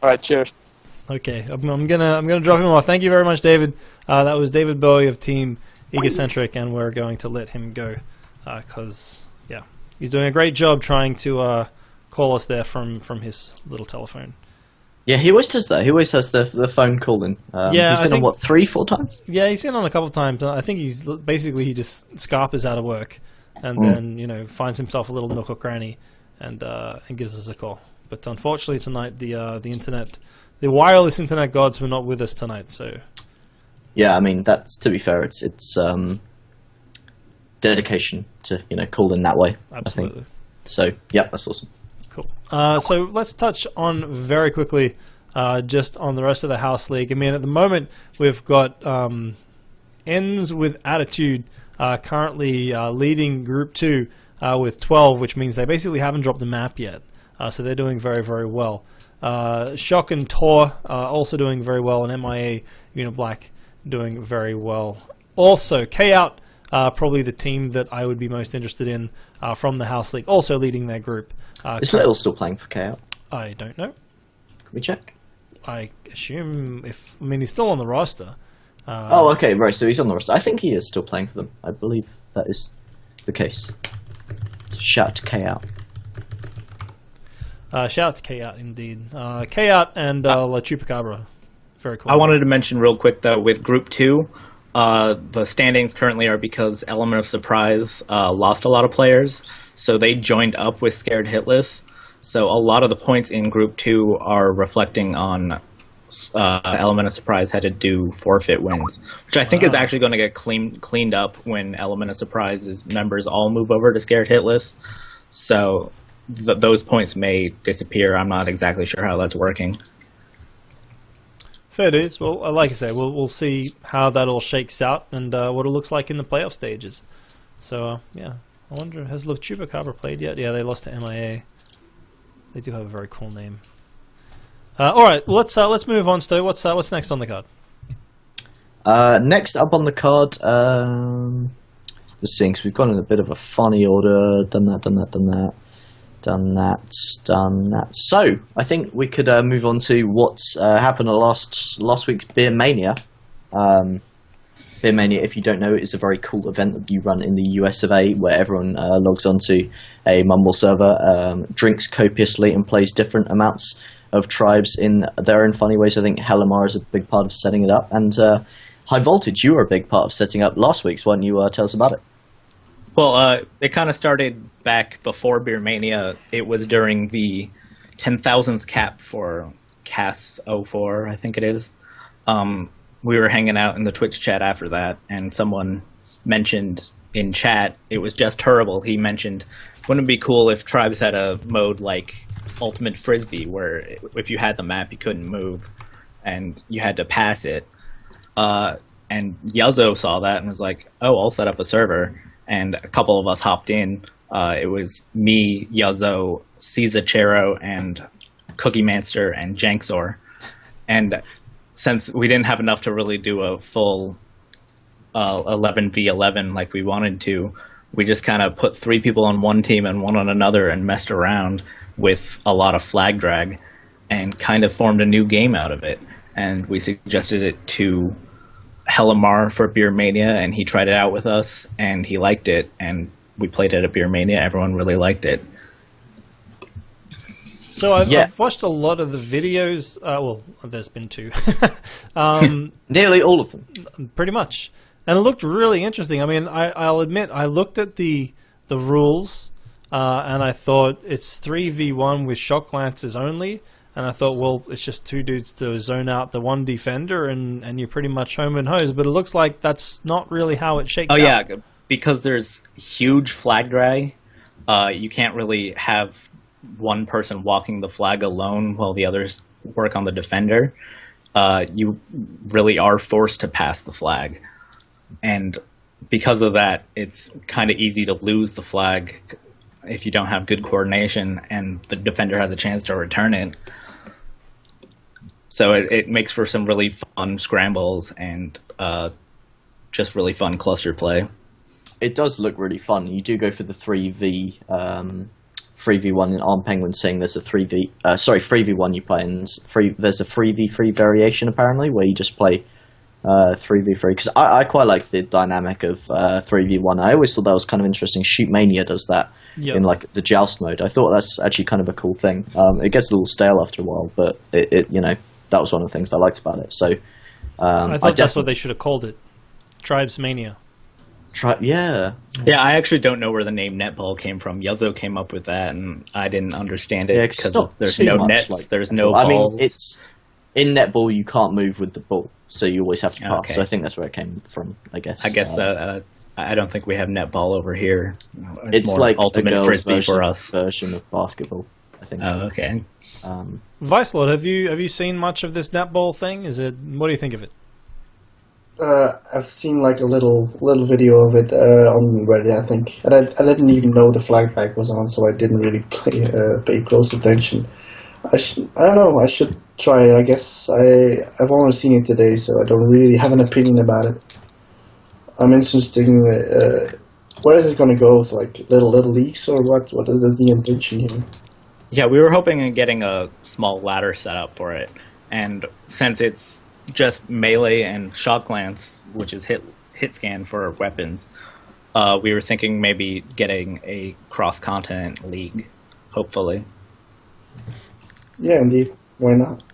All right, cheers. Okay, I'm gonna drop him off. Thank you very much, David. That was David Bowie of Team Egocentric, and we're going to let him go because he's doing a great job trying to call us there from his little telephone. Yeah, he always does that. He always has the phone calling. He's been on, 3-4 times? Yeah, he's been on a couple of times. I think he just Scarpa's out of work and then finds himself a little nook or cranny and gives us a call. But unfortunately tonight the internet, the wireless internet gods were not with us tonight. So yeah, I mean that's, to be fair, it's dedication to call in that way. Absolutely. I think. So yeah, that's awesome. Cool. So let's touch on very quickly just on the rest of the House League. I mean, at the moment we've got Ends with Attitude currently leading Group 2 with 12, which means they basically haven't dropped the map yet. So they're doing very, very well. Shock and Tor also doing very well, and MIA Black doing very well. Also, K-Out, probably the team that I would be most interested in from the House League, also leading their group. Is Little still playing for K-Out? I don't know. Can we check? I assume he's still on the roster. Okay, right, so he's on the roster. I think he is still playing for them. I believe that is the case. So shout out to K-Out. Shout out to K-Out, indeed. K-Out and La Chupacabra. Very cool. I wanted to mention real quick, though, with Group 2, the standings currently are because Element of Surprise lost a lot of players, so they joined up with Scared Hitless. So a lot of the points in Group 2 are reflecting on Element of Surprise had to do forfeit wins, which I think is actually going to get cleaned up when Element of Surprise's members all move over to Scared Hitless. So those points may disappear. I'm not exactly sure how that's working. Fair dues. Well, like I say, we'll see how that all shakes out and what it looks like in the playoff stages. So, I wonder, has Love Chupacabra played yet? Yeah, they lost to MIA. They do have a very cool name. All right, let's move on, Stu. What's next on the card? Next up on the card, let's see, 'cause we've gone in a bit of a funny order. Done that. So, I think we could move on to what's happened last week's Beer Mania. Beer Mania, if you don't know, is a very cool event that you run in the US of A, where everyone logs onto a Mumble server, drinks copiously, and plays different amounts of tribes in their own funny ways. I think Helamar is a big part of setting it up, and Highvoltage, you were a big part of setting up last week's. Why don't you tell us about it? Well, it kind of started back before Beer Mania. It was during the 10,000th cap for CAS 04, I think it is. We were hanging out in the Twitch chat after that, and someone mentioned in chat, it was just terrible. He mentioned, wouldn't it be cool if tribes had a mode like Ultimate Frisbee, where if you had the map, you couldn't move, and you had to pass it. And Yuzzo saw that and was like, oh, I'll set up a server. And a couple of us hopped in. It was me, Yuzzo, Cesachero, and Cookie Manster, and Janksor. And since we didn't have enough to really do a full 11v11 like we wanted to, we just kind of put 3 people on one team and 1 on another and messed around with a lot of flag drag and kind of formed a new game out of it. And we suggested it to Helamar for Beer Mania, and he tried it out with us, and he liked it, and we played it at Beer Mania. Everyone really liked it. So I've watched a lot of the videos. Well, there's been 2. Nearly all of them. Pretty much. And it looked really interesting. I mean, I'll admit, I looked at the rules, and I thought it's 3v1 with shock lances only. And I thought, well, it's just 2 dudes to zone out the 1 defender, and you're pretty much home and hose. But it looks like that's not really how it shakes out. Oh, yeah, because there's huge flag drag. You can't really have one person walking the flag alone while the others work on the defender. You really are forced to pass the flag. And because of that, it's kind of easy to lose the flag if you don't have good coordination and the defender has a chance to return it. So it makes for some really fun scrambles and just really fun cluster play. It does look really fun. You do go for the 3v1 in Arm Penguin, saying there's a 3v1 you play, and there's a 3v3 variation apparently where you just play 3v3, because I quite like the dynamic of 3v1. I always thought that was kind of interesting. Shoot Mania does that in like the joust mode. I thought that's actually kind of a cool thing. It gets a little stale after a while, but it that was one of the things I liked about it. So I thought that's what they should have called it, Tribes Mania. Yeah, I actually don't know where the name netball came from. Yuzzo came up with that, and I didn't understand it because there's no nets, like there's no balls. I mean, it's in netball you can't move with the ball, so you always have to pass. Okay. So I think that's where it came from. I guess. I don't think we have netball over here. It's more like Ultimate a Frisbee for us. Version of basketball, I think. Oh, okay. Vicelord, have you seen much of this netball thing? What do you think of it? I've seen like a little video of it on Reddit, I think, and I didn't even know the flag pack was on, so I didn't really pay close attention. I don't know. I should try it. I guess I've only seen it today, so I don't really have an opinion about it. I'm interested in where is it going to go? So like little leagues or what? What is the intention here? Yeah, we were hoping on getting a small ladder set up for it, and since it's just melee and shock lance, which is hit scan for weapons, we were thinking maybe getting a cross-continent league, hopefully. Yeah, indeed. Why not?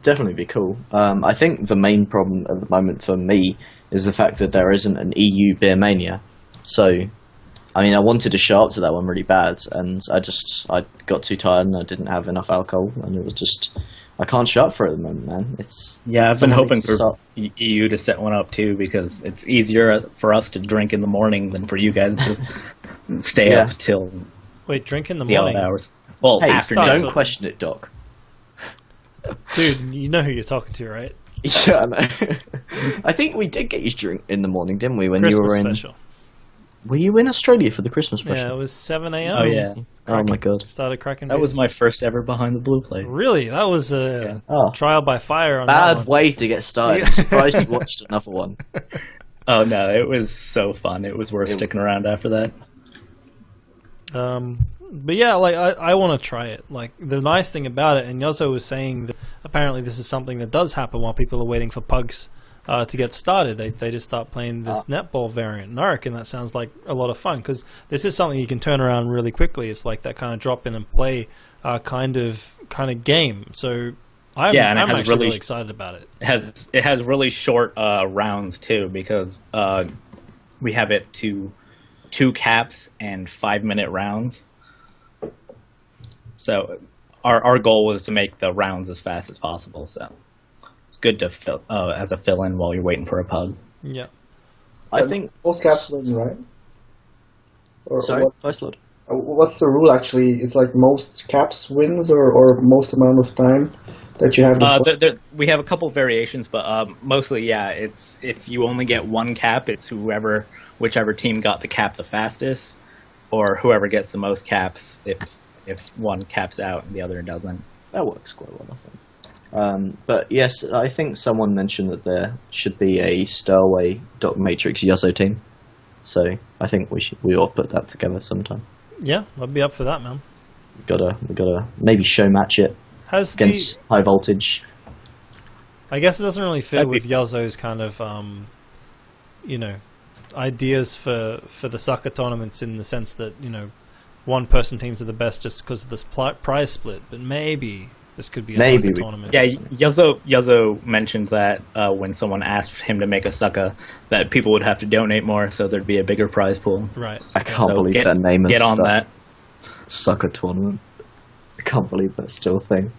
Definitely be cool. I think the main problem at the moment for me is the fact that there isn't an EU Beer Mania. So, I mean, I wanted to show up to that one really bad, and I got too tired and I didn't have enough alcohol, and it was just, I can't show up for it at the moment, man. I've been hoping for EU to set one up too, because it's easier for us to drink in the morning than for you guys to stay up till drink in the the morning odd hours. Well, Hey, afternoon. don't question it, Doc. Dude, you know who you're talking to, right? Yeah, I know. I think we did get you to drink in the morning, didn't we? When Christmas you were in special. Were you in Australia for the Christmas special? Yeah, it was 7 a.m. Oh yeah, Oh my god. Started cracking. that was beers. my first ever behind the blue plate. Really, that was a Oh. trial by fire on that Bad one. way to get started. I'm surprised you watched another one. Oh no, it was so fun. It was worth sticking around after that. But yeah, like I want to try it. Like the nice thing about it, and Yozo was saying that apparently this is something that does happen while people are waiting for pugs to get started. They just start playing this netball variant, and I reckon that sounds like a lot of fun because this is something you can turn around really quickly. It's like that kind of drop in and play kind of game. So I'm actually really excited about it. It has really short rounds too because we have it to 2 caps and 5-minute rounds. So our goal was to make the rounds as fast as possible. So it's good to fill as a fill-in while you're waiting for a pug. Yeah. I think most caps win, right? Or Sorry, what, Vicelord. what's the rule actually? It's like most caps wins, or most amount of time that you have. We have a couple variations, but mostly, yeah, it's if you only get 1 cap, it's whichever team got the cap the fastest, or whoever gets the most caps if one caps out and the other doesn't. That works quite well, I think. But yes, I think someone mentioned that there should be a Stowaway Doc Matrix Yuzzo team. So I think we ought to put that together sometime. Yeah, I'd be up for that, man. We gotta maybe show match it against High Voltage. I guess it doesn't really fit with Yuzzo's kind of ideas for the soccer tournaments in the sense that one person teams are the best just because of this prize split, but maybe this could be a soccer tournament. Yeah, Yuzzo mentioned that when someone asked him to make a sucker, that people would have to donate more, so there'd be a bigger prize pool. Right. I can't believe that name is Get on that. Sucker tournament. I can't believe that's still a thing.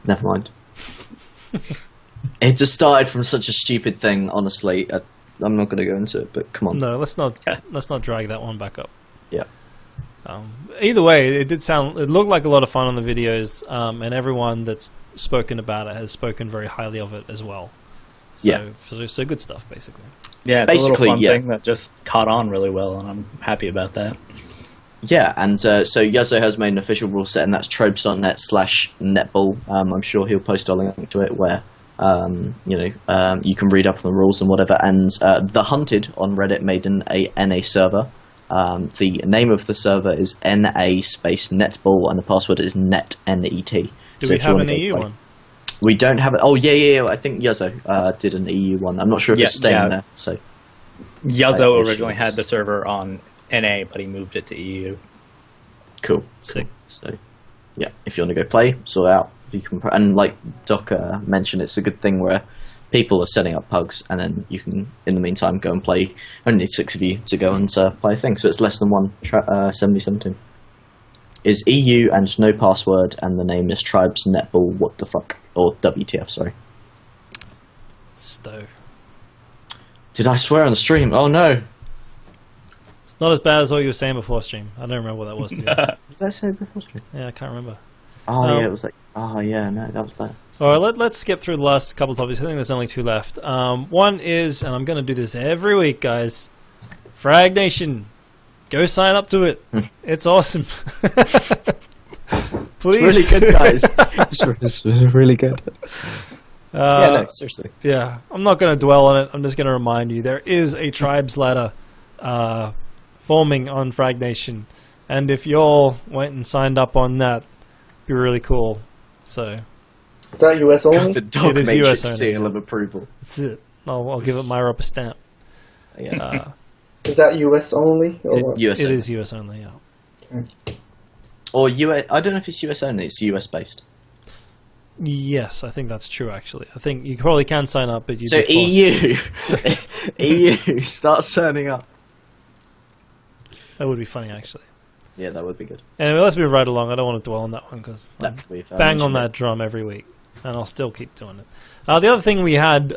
Never mind. It just started from such a stupid thing, honestly. I'm not going to go into it, but come on. No, let's not drag that one back up. Yeah. Either way, it looked like a lot of fun on the videos, and everyone that's spoken about it has spoken very highly of it as well. So, so good stuff, basically. Yeah, it's a little fun thing that just caught on really well, and I'm happy about that. Yeah, and so Yuzzo has made an official rule set, and that's tropes.net/netball. I'm sure he'll post a link to it where you can read up on the rules and whatever. And The Hunted on Reddit made a NA server. The name of the server is NA space netball, and the password is net. Do we have an EU one? We don't have it. Oh yeah. I think Yuzzo did an EU one. I'm not sure if it's staying there. So Yuzzo originally had the server on NA, but he moved it to EU. Cool. Sick. So yeah, if you want to go play, sort it out. You can, and like Doc mentioned, it's a good thing where people are setting up pugs, and then you can, in the meantime, go and play. Only 6 of you to go and play a thing, so it's less than one 70-17. Is EU and no password, and the name is Tribes Netball. What the fuck? Or WTF? Sorry. Stow. Did I swear on the stream? Oh no. It's not as bad as what you were saying before stream. I don't remember what that was. To be honest. What did I say before stream? Yeah, I can't remember. Oh yeah, it was like. Oh yeah, no, that was bad. All right, let's skip through the last couple of topics. I think there's only 2 left. One is, and I'm going to do this every week, guys. Frag Nation, go sign up to it. It's awesome. Please, it's really good, guys. It's really good. Yeah, no, seriously. Yeah, I'm not going to dwell on it. I'm just going to remind you there is a tribes ladder forming on Frag Nation, and if you all went and signed up on that, it'd be really cool. So. Is that US only? The Doc It is Matrix US only. seal of approval. That's it. I'll give it my rubber stamp. Yeah. Is that US only? Or what? US It only. is US only, yeah. Or US. I don't know if it's US only. It's US based. Yes, I think that's true, actually. I think you probably can sign up, but you So EU, EU, start signing up. That would be funny, actually. Yeah, that would be good. Anyway, let's move right along. I don't want to dwell on that one because We've bang on that drum every week, and I'll still keep doing it. The other thing we had,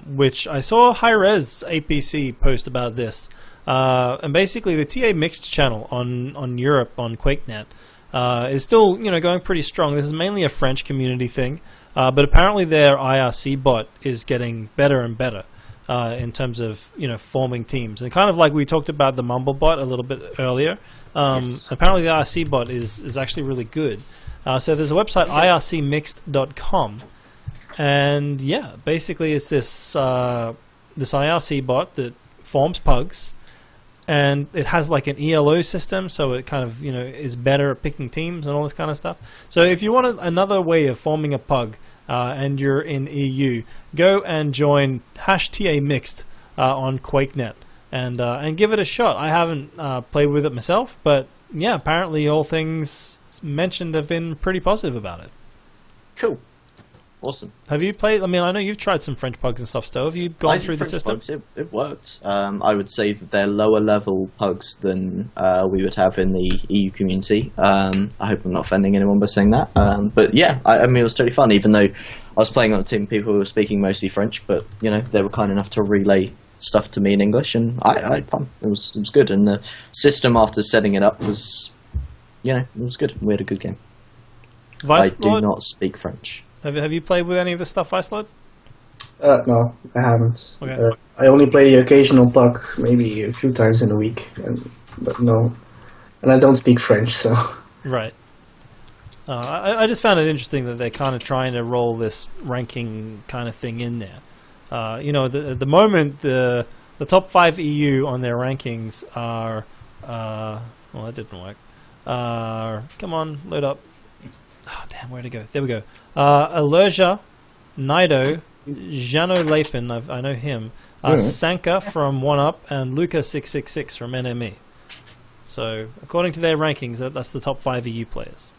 which I saw Hi-Rez APC post about this, and basically the TA Mixed channel on Europe on QuakeNet is still going pretty strong. This is mainly a French community thing, but apparently their IRC bot is getting better and better. in terms of forming teams, and kind of like we talked about the Mumble bot a little bit earlier. Yes. Apparently, the IRC bot is actually really good. So there's a website ircmixed.com, and yeah, basically it's this IRC bot that forms pugs, and it has like an ELO system, so it kind of is better at picking teams and all this kind of stuff. So if you want another way of forming a pug, and you're in EU, go and join #TA Mixed on QuakeNet and give it a shot. I haven't played with it myself, but yeah, apparently all things mentioned have been pretty positive about it. Cool. Awesome. Have you played? I mean, I know you've tried some French pugs and stuff, Stowe. Have you gone through the French system? pugs, it worked. I would say that they're lower level pugs than we would have in the EU community. I hope I'm not offending anyone by saying that. But yeah, I mean, it was totally fun, even though I was playing on a team of people who were speaking mostly French, but they were kind enough to relay stuff to me in English, and I had fun. It was good, and the system after setting it up was, it was good. We had a good game. I do not speak French. Have you played with any of the stuff, Vicelord? No, I haven't. Okay. I only play the occasional pug, maybe a few times in a week, but no. And I don't speak French, so... Right. I just found it interesting that they're kind of trying to roll this ranking kind of thing in there. At the moment, the top 5 EU on their rankings are... well, that didn't work. Come on, load up. Oh, damn, where'd it go? There we go. Alerja, Nido, Jano Lapin, I know him, Sanka from 1UP, and Luca666 from NME. So, according to their rankings, that's the top 5 EU players.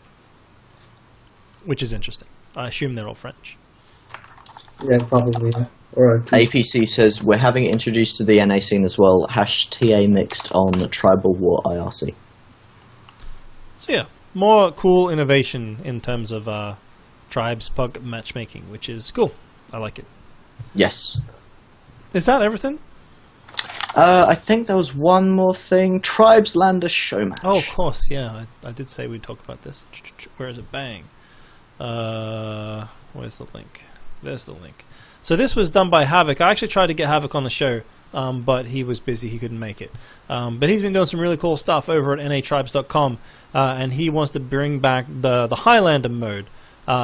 Which is interesting. I assume they're all French. Yeah, probably. Or APC says, we're having it introduced to the NA scene as well. #TA Mixed on Tribal War IRC. So yeah, more cool innovation in terms of tribes pug matchmaking, which is cool. I like it. Yes. Is that everything? I think there was one more thing. Tribes Lander show match. Oh, of course, yeah. I did say we'd talk about this. Where is it? Bang. Where's the link? There's the link. So this was done by Havoc. I actually tried to get Havoc on the show, but he was busy. He couldn't make it. But he's been doing some really cool stuff over at natribes.com, and he wants to bring back the Highlander mode.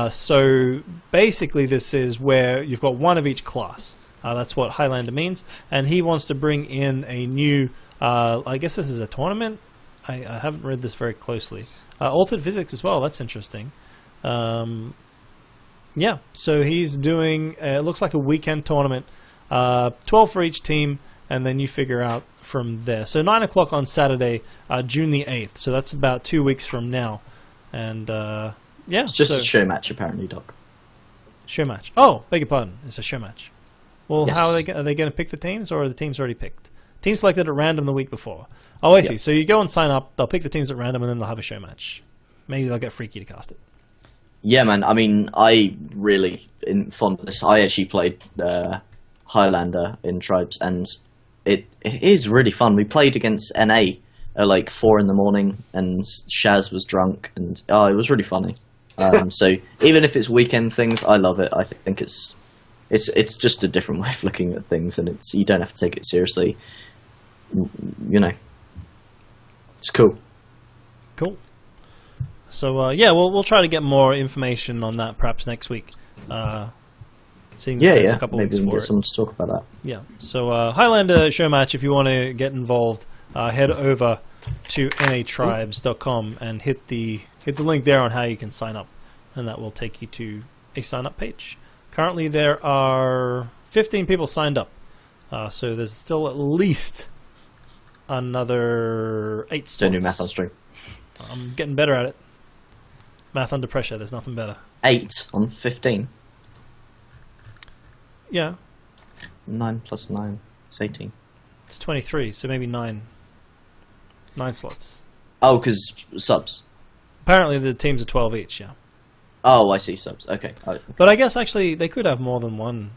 So basically this is where you've got one of each class. That's what Highlander means. And he wants to bring in a new, I guess this is a tournament? I haven't read this very closely. Altered Physics as well, that's interesting. Yeah, so he's doing, it looks like a weekend tournament, 12 for each team, and then you figure out from there. So 9 o'clock on Saturday, June the 8th, so that's about 2 weeks from now. And yeah. It's just a show match, apparently, Doc. Show match. Oh, beg your pardon, it's a show match. Well, Yes. how are they going to pick the teams, or are the teams already picked? Teams selected at random the week before. Oh, I see. So you go and sign up, they'll pick the teams at random, and then they'll have a show match. Maybe they'll get Freaky to cast it. Yeah, man. I mean, I really fond of this. I actually played Highlander in Tribes, and it is really fun. We played against NA at like 4 in the morning, and Shaz was drunk, and it was really funny. So even if it's weekend things, I love it. I think it's just a different way of looking at things, and you don't have to take it seriously. It's cool. Cool. So yeah, we'll try to get more information on that perhaps next week. Seeing that there's a couple maybe weeks we can for get it. someone to talk about that. Yeah. So Highlander show match. If you want to get involved, head over to natribes.com and hit the link there on how you can sign up, and that will take you to a sign up page. Currently, there are 15 people signed up, so there's still at least another 8 slots. Don't do math on stream. I'm getting better at it. Math under pressure, there's nothing better. 8 on 15. Yeah. 9 plus 9 is 18. It's 23, so maybe 9 slots. Oh, because subs. Apparently the teams are 12 each, yeah. Oh, I see, subs. Okay. But I guess actually they could have more than one.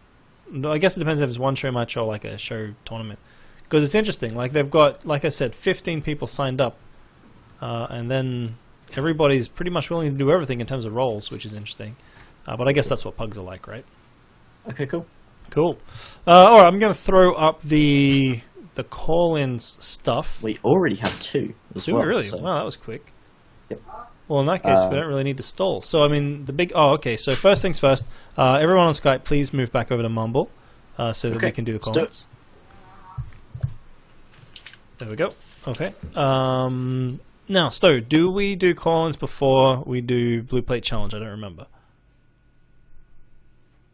I guess it depends if it's one show match or like a show tournament. Because it's interesting. Like they've got, like I said, 15 people signed up. And then everybody's pretty much willing to do everything in terms of roles, which is interesting. But I guess that's what pugs are like, right? Okay, cool. Cool. All right, I'm going to throw up the call-ins stuff. We already have 2 as Do well. we really? So. Wow, that was quick. Yep. Well, in that case, we don't really need to stall. So, I mean, okay. So, first things first, everyone on Skype, please move back over to Mumble so that we can do the call-ins. There we go. Okay. Now, Sto, do we do call-ins before we do Blue Plate Challenge? I don't remember.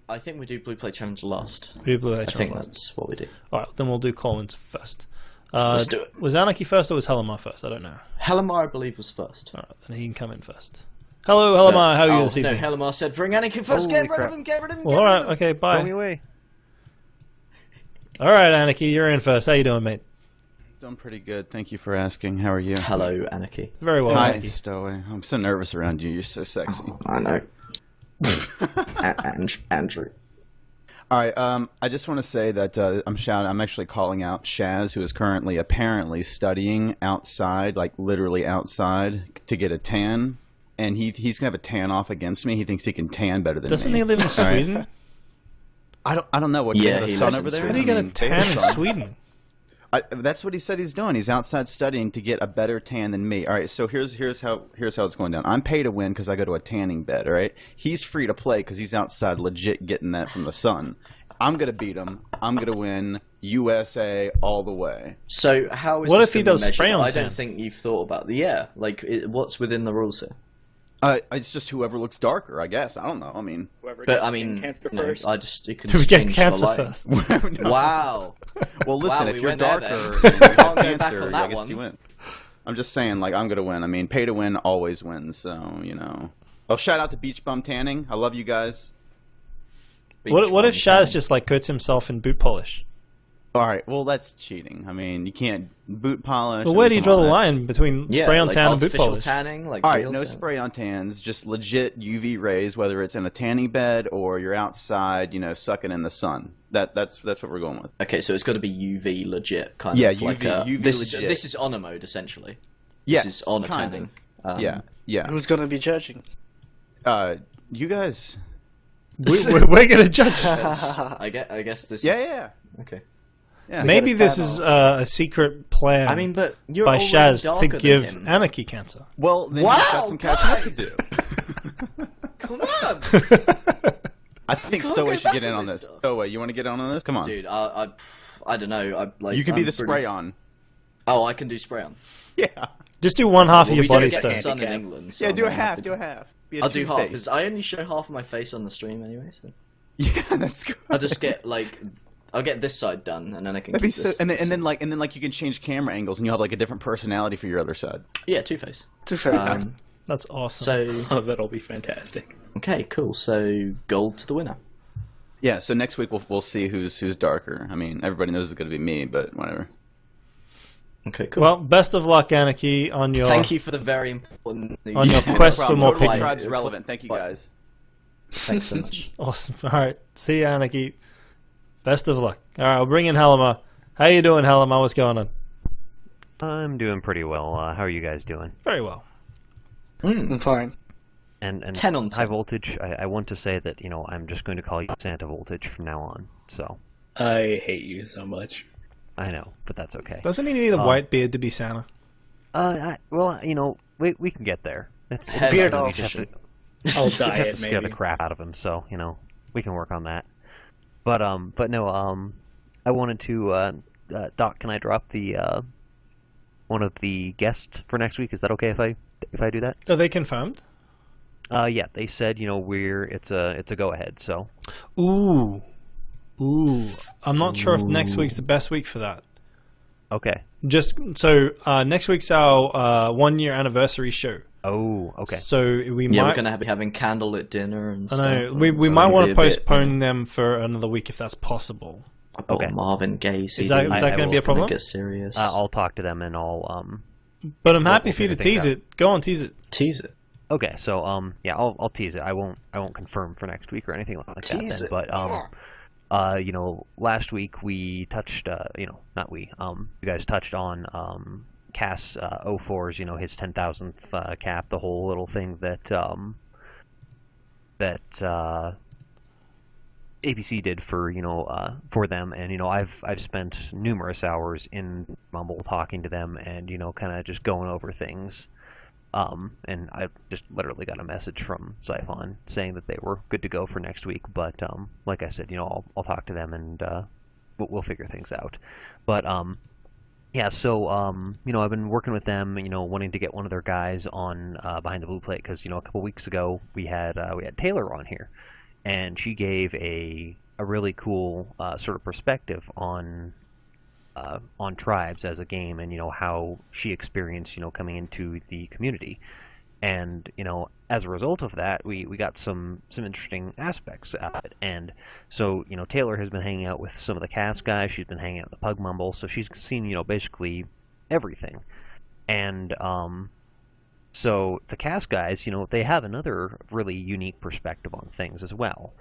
I think we do Blue Plate Challenge last. We do Blue Plate I Challenge think last. that's what we do. All right, then we'll do call-ins first. Let's do it. Was Anarchy first or was Hellamar first? I don't know. Hellamar, I believe, was first. All right, then he can come in first. Hello, Hellamar. How are you this evening? No, Hellamar said, bring Anakin first. Holy Get rid crap. of him, get rid of him, Well, get all rid right, of him. okay, bye. Throw me away. All right, Anarchy, you're in first. How you doing, mate? Doing pretty good. Thank you for asking. How are you? Hello, Anarchy. Very well, Hi, Anarchy. Stowaway. I'm so nervous around you. You're so sexy. I know. Andrew. All right. I just want to say that I'm actually calling out Shaz, who is currently apparently studying outside, like literally outside, to get a tan. And he's gonna have a tan off against me. He thinks he can tan better than Doesn't me. he live in All right. Sweden? I don't know what. Yeah, he he sun lives in over there. Sweden. How do you get a tan in Sweden? That's what he said he's doing. He's outside studying to get a better tan than me. All right, so here's how it's going down. I'm pay to win because I go to a tanning bed. All right, he's free to play because he's outside legit getting that from the sun. I'm gonna beat him. I'm gonna win. USA all the way. So how is What this if he gonna be does spray measured? on I don't tan? think you've thought about what's within the rules here. It's just whoever looks darker, I guess. I don't know. I mean, Whoever But gets I mean, cancer no, first. it can Do we just get change the cancer lighting. first? no. Wow. Well, listen, Wow, if we you're went there darker, then. and you have Can't go back cancer, on that I guess one. you win. I'm just saying, like, I'm gonna win. I mean, pay to win always wins. So you know. Oh, shout out to Beach Bum Tanning. I love you guys. What if Shaz just like coats himself in boot polish? All right, well, that's cheating. I mean, you can't boot polish. Well, I where mean, do you come draw on, the that's- line between spray on like tan and boot artificial polish? tanning, like All right, real no tan. spray on tans, just legit UV rays, whether it's in a tanning bed or you're outside, you know, sucking in the sun. That's what we're going with. Okay, so it's got to be UV legit, kind Yeah, of like UV this legit. is honor mode essentially. Yes, This is honor kinda. tanning. Yeah. Who's gonna be judging? You guys. We're gonna judge. I guess this is Yeah. okay. Yeah. Maybe this is a secret plan. I mean, but you're by already Shaz to darker than give him. Anarchy cancer. Well, then Wow, he's got some catching up to do. Come on, I think can't Stowaway go should back get in on on this this. stuff. Stowaway, you want to get in on this? Come on. dude. I don't know. You can be I'm the pretty- spray on. Oh, I can do spray on. Yeah. Just do one half Well, of your we body don't get the stuff. sun in Handicap. England. So Yeah, I'm do a gonna have half. to Do a half. Be a I'll do half. two-face. 'Cause I only show half of my face on the stream anyway. So Yeah, that's good. I'll just get I'll get this side done, and then I can. That'd be keep so, this, and then like you can change camera angles, and you'll have like a different personality for your other side. yeah, Two Face. Too fair. That's awesome. So Oh, that'll be fantastic. okay, cool. So gold to the winner. Yeah. So next week we'll see who's darker. I mean, everybody knows it's going to be me, but whatever. Okay, cool. Well, best of luck, Anarchy, on your Thank you for the very important news. on your quest for more Totally pigment. Tribe's relevant. Thank you But- guys. Thanks so much. Awesome. All right, see you, Anarchy. Best of luck. All right, I'll bring in Hellamar. How you doing, Hellamar? What's going on? I'm doing pretty well. How are you guys doing? Very well. I'm fine. And 10 on 10. High Voltage, I want to say that, I'm just going to call you Santa Voltage from now on. So, I hate you so much. I know, but that's okay. Doesn't he need a white beard to be Santa? We can get there. It's Head beard. of We just have competition. to, I'll we just dye have it, to scare the maybe. crap out of him, so, we can work on that. But no, I wanted to, Doc, can I drop the, one of the guests for next week? Is that okay if I do that? Are they confirmed? Yeah, they said, it's a go ahead, so. Ooh. I'm not sure if next week's the best week for that. Okay. Just so next week's our 1 year anniversary show. Oh, okay. So we Yeah, might. we're gonna be having candlelit dinner and I stuff. know we and might so want to it'll be a bit, postpone them for another week if that's possible. I bought Okay. Marvin Gaye CD. that I going to will- be a problem? Get serious. I'll talk to them and I'll But I'm happy we'll for you to figure things tease it. Go on, tease it. Tease it. Okay, so yeah, I'll tease it. I won't confirm for next week or anything like that. Tease Then. it. But last week we touched not we, you guys touched on Cass 04's, his 10,000th cap, the whole little thing that APC did for for them, and I've spent numerous hours in Mumble talking to them, and kind of just going over things. And I just literally got a message from Xiphon saying that they were good to go for next week. But like I said, I'll talk to them and we'll figure things out. But yeah, so I've been working with them, wanting to get one of their guys on behind the blue plate because a couple weeks ago we had Taylor on here, and she gave a really cool sort of perspective on tribes as a game, and how she experienced coming into the community, and as a result of that we got some interesting aspects of it. And so Taylor has been hanging out with some of the cast guys, she's been hanging out with the Pug Mumble, so she's seen basically everything. And so the cast guys, they have another really unique perspective on things as well.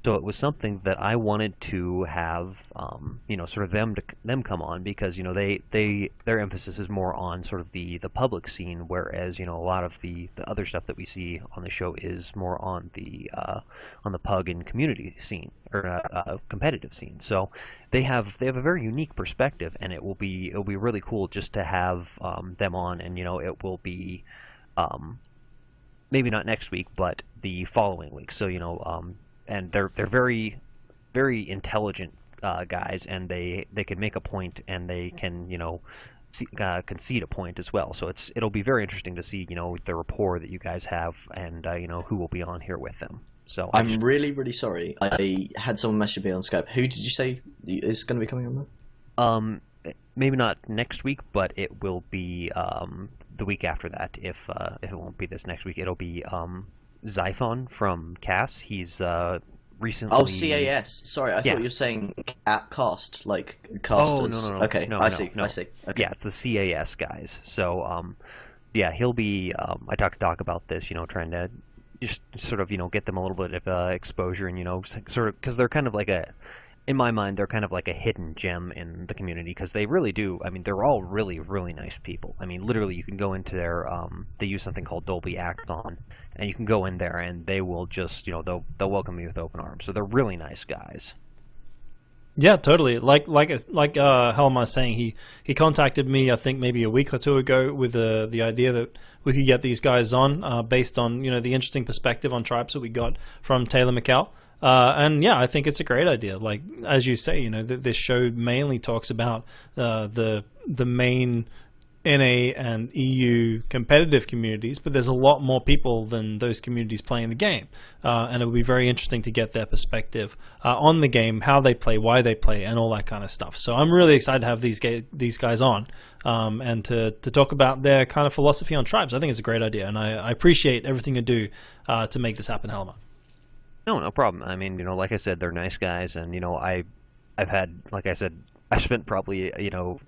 So it was something that I wanted to have, sort of them come on, because their emphasis is more on sort of the public scene, whereas a lot of the other stuff that we see on the show is more on the pug and community scene, or competitive scene. So they have a very unique perspective, and it'll be really cool just to have them on, and it will be maybe not next week, but the following week. So and they're very, very intelligent guys, and they can make a point, and they can concede a point as well. So it'll be very interesting to see the rapport that you guys have, and who will be on here with them. So I'm really, really sorry. I had someone message me on Skype. Who did you say is going to be coming on there? Maybe not next week, but it will be the week after that. If it won't be this next week, it'll be Xiphon from CAS. He's recently... Oh, CAS. Sorry, I thought you were saying at cast, like casters. Oh, no. Okay, I see. Okay. Yeah, it's the CAS guys. So, yeah, he'll be... I talked to Doc about this, trying to just sort of, get them a little bit of exposure, and, sort of... Because they're kind of like a... In my mind, they're kind of like a hidden gem in the community, because they really do. I mean, they're all really, really nice people. I mean, literally, you can go into their. They use something called Dolby Axon, and you can go in there, and they will just, they'll welcome you with open arms. So they're really nice guys. Yeah, totally. Like Helma was saying, he contacted me, I think maybe a week or two ago, with the idea that we could get these guys on based on the interesting perspective on tribes that we got from Taylor McCall. And yeah, I think it's a great idea. Like, as you say, this show mainly talks about the main NA and EU competitive communities, but there's a lot more people than those communities playing the game, and it would be very interesting to get their perspective on the game, how they play, why they play, and all that kind of stuff. So I'm really excited to have these guys on, and to talk about their kind of philosophy on tribes. I think it's a great idea, and I appreciate everything you do to make this happen, Helma. No problem. I mean, like I said, they're nice guys, and I've had, like I said, I spent probably,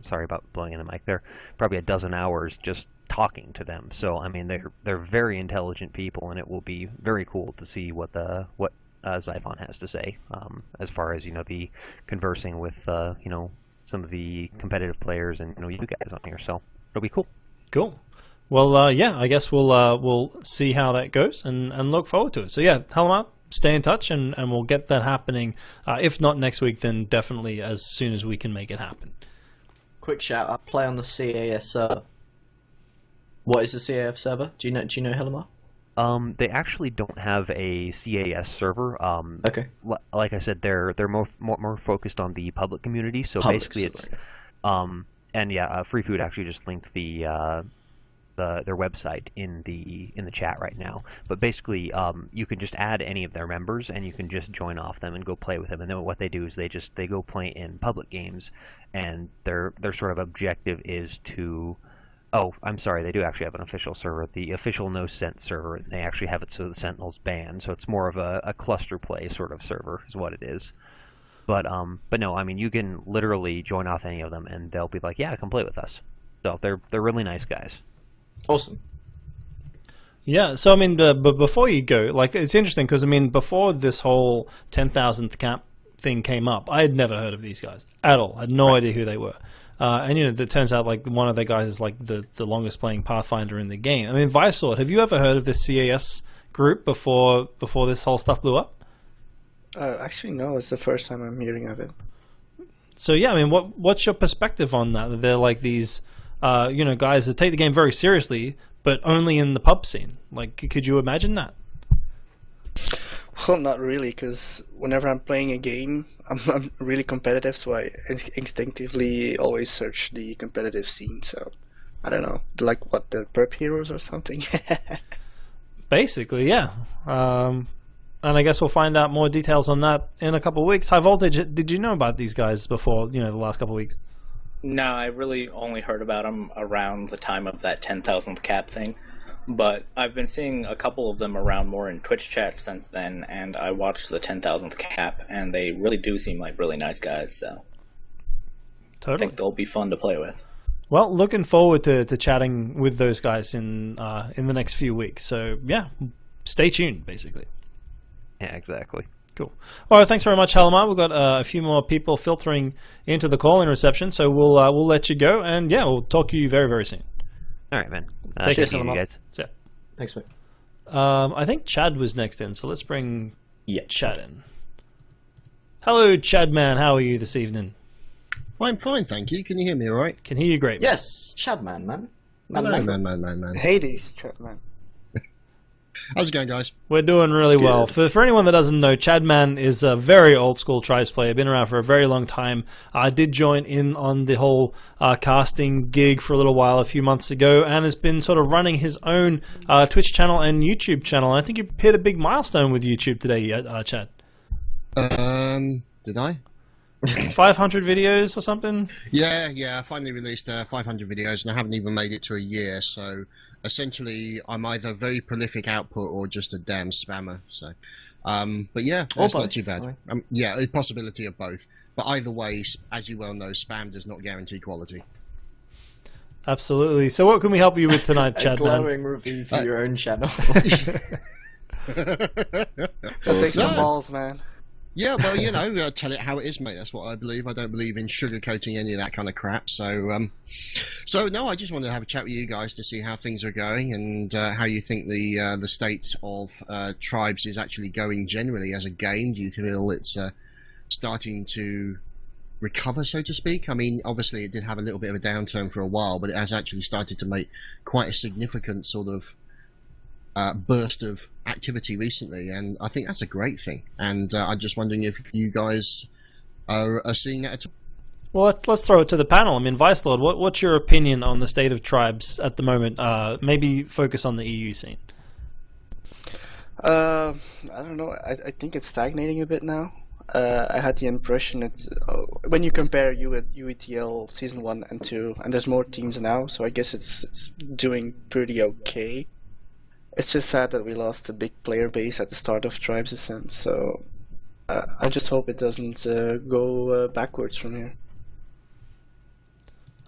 sorry about blowing in the mic there, probably a dozen hours just talking to them. So I mean, they're very intelligent people, and it will be very cool to see what Xiphon has to say, as far as the conversing with some of the competitive players and you guys on here. So it'll be cool. Cool. Well, yeah, I guess we'll see how that goes and look forward to it. So yeah, Helma, stay in touch, and we'll get that happening. If not next week, then definitely as soon as we can make it happen. Quick shout out, play on the CAS server. What is the CAS server? Do you know Helma? They actually don't have a CAS server. Okay. Like I said, they're more focused on the public community. So basically, it's and yeah, Free Food actually just linked their website in the chat right now. But basically, you can just add any of their members, and you can just join off them and go play with them. And then what they do is they go play in public games, and their sort of objective is to... Oh, I'm sorry, they do actually have an official server, the official No Scent server, and they actually have it so the Sentinel's banned, so it's more of a cluster play sort of server is what it is. But no, I mean, you can literally join off any of them, and they'll be like, yeah, come play with us. So they're really nice guys. Awesome. Yeah, so I mean, but before you go, like, it's interesting because I mean, before this whole 10,000th cap thing came up, I had never heard of these guys at all. I had no idea who they were. And it turns out like one of the guys is like the longest playing Pathfinder in the game. I mean, Vicelord, have you ever heard of this CAS group before this whole stuff blew up? Actually, no. It's the first time I'm hearing of it. So yeah, I mean, what's your perspective on that? They're like these, guys that take the game very seriously, but only in the pub scene. Like, could you imagine that? Well, not really, because whenever I'm playing a game, I'm really competitive, so I instinctively always search the competitive scene. So, I don't know, like what, the perp heroes or something? Basically, yeah. And I guess we'll find out more details on that in a couple of weeks. Highvoltage, did you know about these guys before, the last couple of weeks? No, I really only heard about them around the time of that 10,000th cap thing. But I've been seeing a couple of them around more in Twitch chat since then, and I watched the 10,000th cap, and they really do seem like really nice guys, so Totally. I think they'll be fun to play with. Well, looking forward to chatting with those guys in the next few weeks. So, yeah, stay tuned, basically. Yeah, exactly. Cool. All right, thanks very much, Helmar. We've got a few more people filtering into the call-in reception, so we'll let you go, and yeah, we'll talk to you very, very soon. All right, man. Take care, you guys. So, Thanks, mate. I think Chad was next in, so let's bring Yeah. Chad in. Hello, Chad man. How are you this evening? I'm fine, thank you. Can you hear me all right? Can hear you great. Yes, Chadman, man. Hello, man. Hades, chat man. How's it going, guys? We're doing really It's well. good. For anyone that doesn't know, Chadman is a very old school Tribes player, been around for a very long time. I did join in on the whole casting gig for a little while a few months ago, and has been sort of running his own Twitch channel and YouTube channel. And I think you hit a big milestone with YouTube today, Chad. Did I? 500 videos or something? Yeah, I finally released 500 videos, and I haven't even made it to a year, so essentially I'm either very prolific output or just a damn spammer, so but yeah, it's not too bad. Yeah, a possibility of both, but either way, as you well know, spam does not guarantee quality. Absolutely. So what can we help you with tonight, A Chadman? glowing review for your own channel. Take some balls, man. Yeah, well, tell it how it is, mate. That's what I believe. I don't believe in sugarcoating any of that kind of crap. So no, I just wanted to have a chat with you guys to see how things are going and how you think the state of Tribes is actually going generally as a game. Do you feel it's starting to recover, so to speak? I mean, obviously it did have a little bit of a downturn for a while, but it has actually started to make quite a significant sort of burst of activity recently, and I think that's a great thing. And I'm just wondering if you guys are seeing that at all. Well, let's throw it to the panel. I mean, Vicelord, what's your opinion on the state of Tribes at the moment? Maybe focus on the EU scene. I don't know. I think it's stagnating a bit now. I had the impression that when you compare UETL Season 1 and 2, and there's more teams now, so I guess it's doing pretty okay. It's just sad that we lost a big player base at the start of Tribes Ascent, so I just hope it doesn't go backwards from here.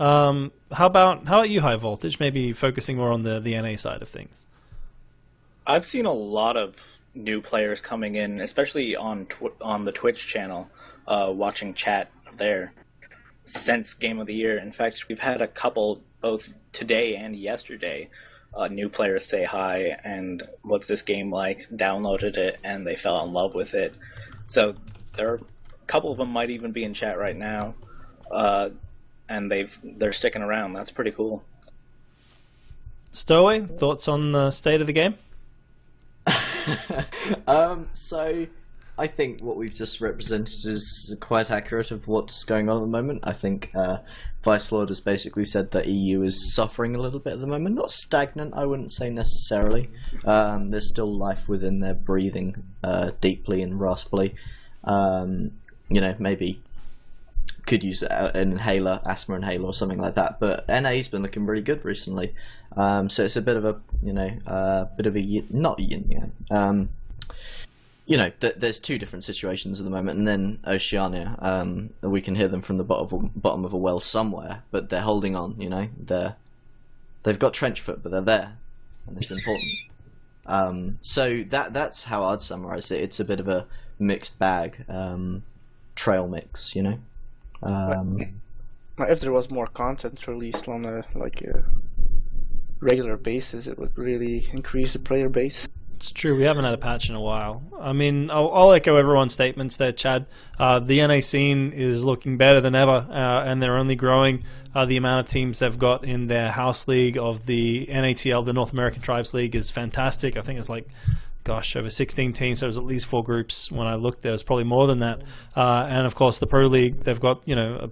How about you, Highvoltage? Maybe focusing more on the NA side of things. I've seen a lot of new players coming in, especially on the Twitch channel, watching chat there since Game of the Year. In fact, we've had a couple both today and yesterday. New players say hi and what's this game like, downloaded it, and they fell in love with it. So there are a couple of them might even be in chat right now, and they're sticking around. That's pretty cool. Stowaway, thoughts on the state of the game? So I think what we've just represented is quite accurate of what's going on at the moment. I think Vicelord has basically said that EU is suffering a little bit at the moment. Not stagnant, I wouldn't say necessarily. There's still life within there, breathing deeply and raspily. Maybe could use an inhaler, asthma inhaler or something like that. But NA's been looking really good recently. So it's a bit of a, not yin yang. There's two different situations at the moment, and then Oceania, we can hear them from the bottom of a well somewhere, but they're holding on. They've got trench foot, but they're there, and it's important. So that's how I'd summarize it. It's a bit of a mixed bag, trail mix, If there was more content released on a regular basis, it would really increase the player base. It's true. We haven't had a patch in a while. I mean, I'll echo everyone's statements there, Chad. The NA scene is looking better than ever, and they're only growing. The amount of teams they've got in their house league of the NATL, the North American Tribes League, is fantastic. I think it's like, gosh, over 16 teams. So there's at least 4 groups. When I looked, there was probably more than that. And of course, the Pro League, they've got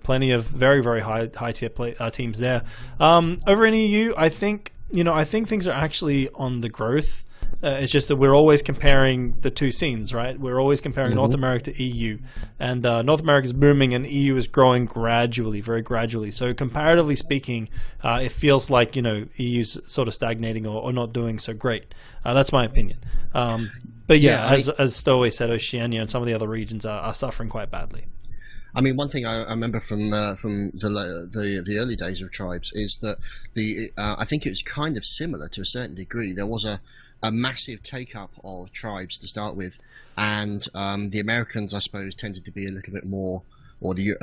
plenty of very, very high tier teams there. Over in EU, I think things are actually on the growth. It's just that we're always comparing the two scenes, right? We're always comparing North America to EU, and North America is booming and EU is growing gradually, very gradually. So comparatively speaking, it feels like EU's sort of stagnating or not doing so great. That's my opinion. But as Stowaway said, Oceania and some of the other regions are suffering quite badly. I mean, one thing I remember from the early days of Tribes is that I think it was kind of similar to a certain degree. There was a massive take-up of Tribes to start with, and the Americans, I suppose, tended to be a little bit more, or the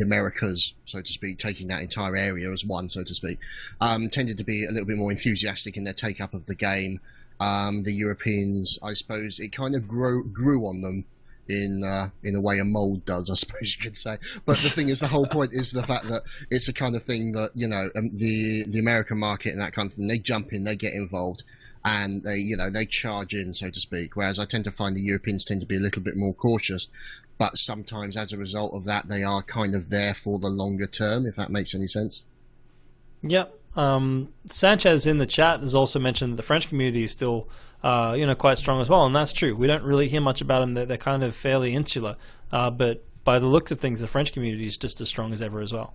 Americas, so to speak, taking that entire area as one, so to speak, tended to be a little bit more enthusiastic in their take-up of the game. The Europeans, I suppose, it kind of grew on them in a way a mold does, I suppose you could say. But the thing is, the whole point is the fact that it's a kind of thing that the American market and that kind of thing, they jump in, they get involved, and they charge in, so to speak. Whereas I tend to find the Europeans tend to be a little bit more cautious, but sometimes as a result of that, they are kind of there for the longer term, if that makes any sense. Yep. Sanchez in the chat has also mentioned that the French community is still quite strong as well, and that's true. We don't really hear much about them. They're kind of fairly insular, but by the looks of things, the French community is just as strong as ever as well.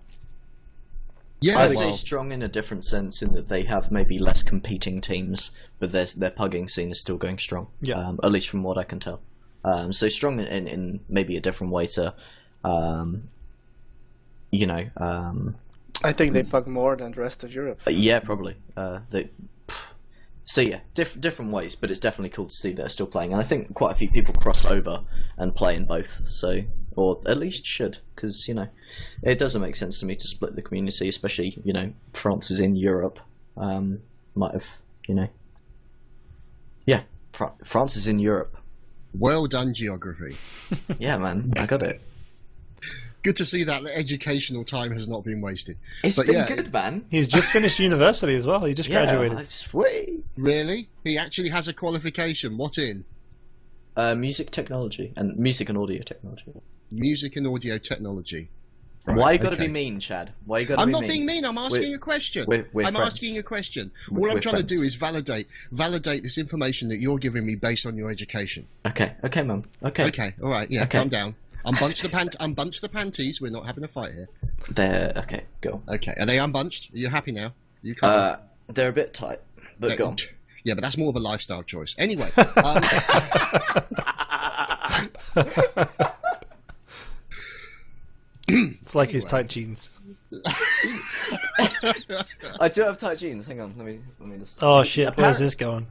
Yeah, I'd say strong in a different sense, in that they have maybe less competing teams, but their pugging scene is still going strong. Yeah. At least from what I can tell. So strong in maybe a different way to, I think they pug more than the rest of Europe. Yeah, probably. So yeah, different ways, but it's definitely cool to see they're still playing, and I think quite a few people cross over and play in both. So, or at least should, because it doesn't make sense to me to split the community, especially France is in Europe. Might have France is in Europe. Well done, geography. Yeah, man, I got it. Good to see that educational time has not been wasted. It's been good, man. He's just finished university as well. He just graduated. Sweet. Really? He actually has a qualification. What in? Music technology and music and audio technology. Music and audio technology. Right, why you got to be mean, Chad? Why you got to be mean? I'm not being mean. I'm asking a question. I'm asking a question. All I'm trying to do is validate this information that you're giving me based on your education. Okay, man. Okay. All right. Yeah. Okay. Calm down. Unbunch the panties. We're not having a fight here. Okay, go. Okay. Are they unbunched? Are you happy now? They're a bit tight, but go on. Yeah, but that's more of a lifestyle choice. Anyway. It's like his tight jeans. I do have tight jeans. Hang on, let me just. Oh shit! Where's this going?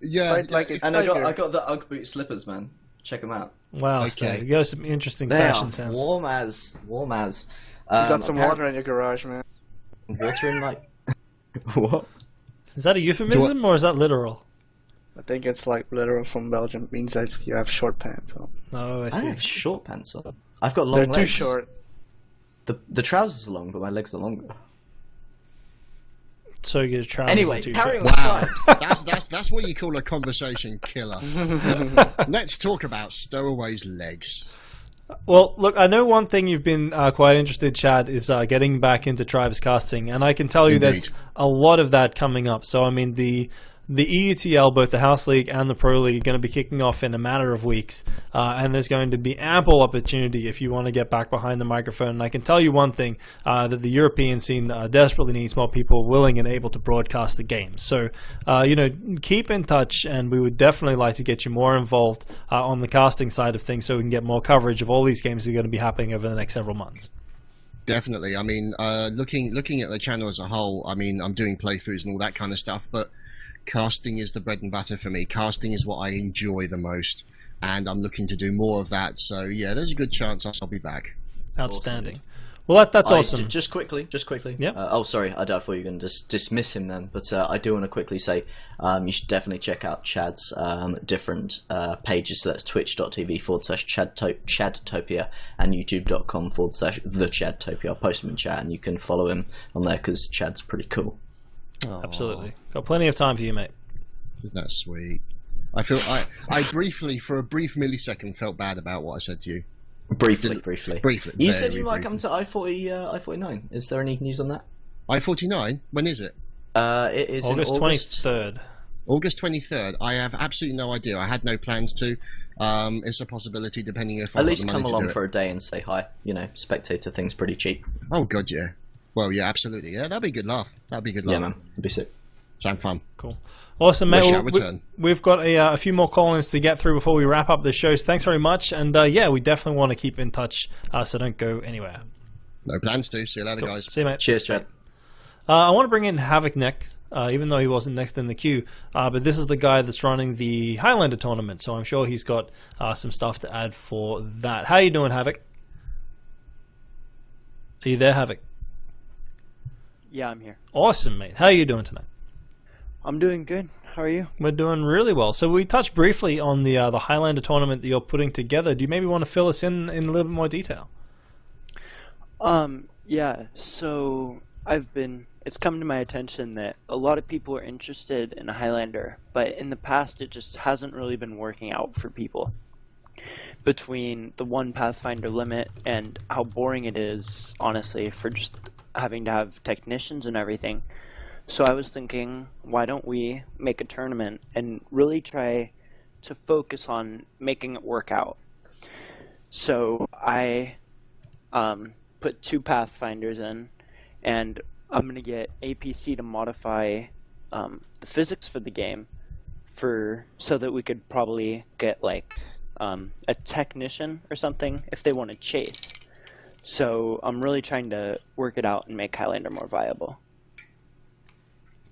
Yeah, and I got the UGG boot slippers, man. Check them out. Wow, okay. So you got some interesting They fashion are sense. warm as. You got some water in your garage, man. Water in like. What? Is that a euphemism or is that literal? I think it's like literal from Belgium. It means that you have short pants on. Oh, I I see. have short pants on. I've got long They're legs. too short. The trousers are long, but my legs are longer. So your trousers Anyway, are too carry short. on. Wow, that's what you call a conversation killer. Let's talk about Stowaway's legs. Well, look, I know one thing you've been quite interested, Chad, is getting back into Tribes casting, and I can tell you there's a lot of that coming up. So, I mean, the EUTL, both the House League and the Pro League, are going to be kicking off in a matter of weeks, and there's going to be ample opportunity if you want to get back behind the microphone. And I can tell you one thing, that the European scene desperately needs more people willing and able to broadcast the game. So, keep in touch, and we would definitely like to get you more involved on the casting side of things so we can get more coverage of all these games that are going to be happening over the next several months. Definitely. I mean, looking at the channel as a whole, I mean, I'm doing playthroughs and all that kind of stuff, but casting is the bread and butter for me. Casting is what I enjoy the most, and I'm looking to do more of that. So yeah, there's a good chance I'll be back. Outstanding. Well, that's awesome. Just quickly. Yep. Sorry, I thought you were going to just dismiss him then, but I do want to quickly say you should definitely check out Chad's different pages. So that's twitch.tv/Chadtopia and youtube.com/TheChadtopia. I'll post them in chat, and you can follow him on there because Chad's pretty cool. Absolutely. Got plenty of time for you, mate. Isn't that sweet? I feel I briefly, for a brief millisecond, felt bad about what I said to you. Briefly. You said you might come to I-49. Is there any news on that? I-49? When is it? It is August in August 23rd. August 23rd. I have absolutely no idea. I had no plans to. It's a possibility, depending if I at least come along for a day and say hi. You know, spectator thing's pretty cheap. Oh god, yeah. Well, yeah, absolutely. Yeah, that'd be a good laugh. Yeah, man, it'd be sick. Sound fun. Cool. Awesome, mate. We've got a few more call-ins to get through before we wrap up the show. So thanks very much. And yeah, we definitely want to keep in touch, so don't go anywhere. No plans to. See you later, guys. See you, mate. Cheers, Chad. I want to bring in Havoc next, even though he wasn't next in the queue. But this is the guy that's running the Highlander tournament, so I'm sure he's got some stuff to add for that. How you doing, Havoc? Are you there, Havoc? Yeah, I'm here. Awesome, mate. How are you doing tonight? I'm doing good. How are you? We're doing really well. So we touched briefly on the Highlander tournament that you're putting together. Do you maybe want to fill us in a little bit more detail? Yeah. So it's come to my attention that a lot of people are interested in a Highlander, but in the past it just hasn't really been working out for people. Between the one Pathfinder limit and how boring it is, honestly, for just having to have technicians and everything. So I was thinking, why don't we make a tournament and really try to focus on making it work out? So I put 2 Pathfinders in, and I'm going to get APC to modify the physics for the game so that we could probably get like a technician or something if they want to chase. So I'm really trying to work it out and make Highlander more viable.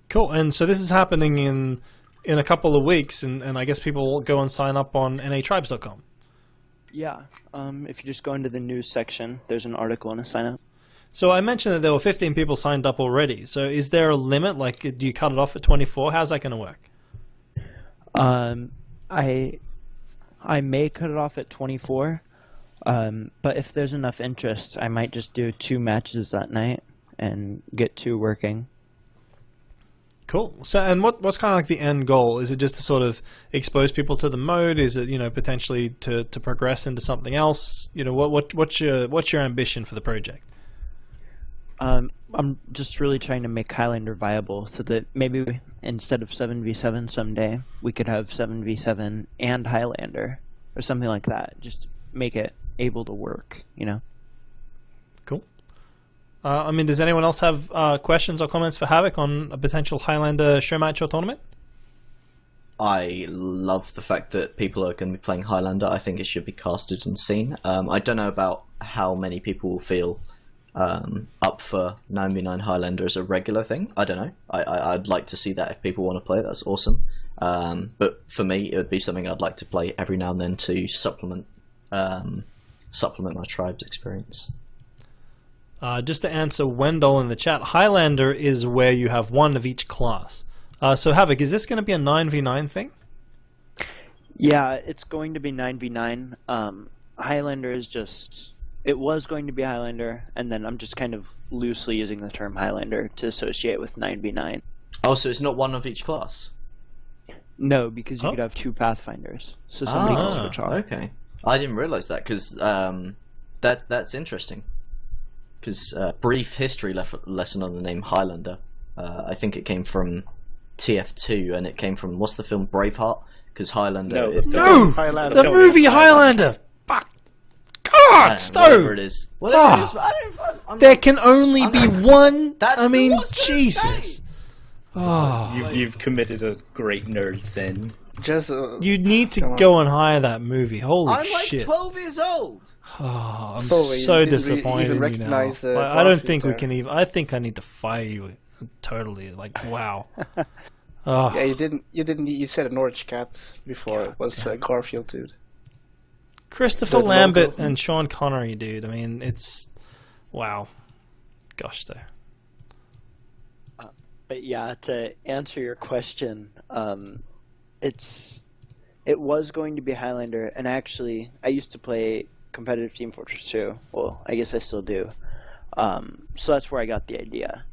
Cool. And so this is happening in a couple of weeks, and I guess people will go and sign up on natribes.com. Yeah. If you just go into the news section, there's an article and a sign up. So I mentioned that there were 15 people signed up already. So is there a limit? Like, do you cut it off at 24? How's that going to work? I may cut it off at 24, but if there's enough interest, I might just do 2 matches that night and get 2 working. Cool. So, and what's kind of like the end goal? Is it just to sort of expose people to the mode? Is it, potentially to progress into something else? What's your ambition for the project? I'm just really trying to make Highlander viable so that maybe instead of 7v7 someday, we could have 7v7 and Highlander or something like that. Just make it able to work, Cool. Does anyone else have questions or comments for Havoc on a potential Highlander show match or tournament? I love the fact that people are going to be playing Highlander. I think it should be casted and seen. I don't know about how many people will feel up for 9v9 Highlander as a regular thing. I don't know. I'd like to see that if people want to play. That's awesome. But for me, it would be something I'd like to play every now and then to supplement my tribe's experience. Just to answer Wendell in the chat, Highlander is where you have one of each class. So Havoc, is this going to be a 9v9 thing? Yeah, it's going to be 9v9. Highlander is just... It was going to be Highlander, and then I'm just kind of loosely using the term Highlander to associate with 9v9. Oh, so it's not one of each class? No, because you could have 2 Pathfinders. So somebody can switch off. Okay. I didn't realize that, because that's interesting. Because brief history lesson on the name Highlander. I think it came from TF2, and it came from, what's the film, Braveheart? Because Highlander... No! The movie Highlander! Fuck! God, Stowe! Whatever it is. Whatever it is. There can only be one. That's Jesus. You've committed a great nerd sin. Just you need to go and hire that movie. Holy I'm like shit! 12 years old. Oh, I'm Sorry, so disappointed even in you recognize, now. I don't think we can even. I think I need to fire you. Totally. Like, wow. Yeah, you didn't. You said a Norwich cat before. It was Garfield, dude. Christopher Lambert and Sean Connery, dude. I mean, it's Wow. Gosh, though. But yeah, to answer your question, it was going to be Highlander, and actually, I used to play competitive Team Fortress 2. Well, I guess I still do. So that's where I got the idea.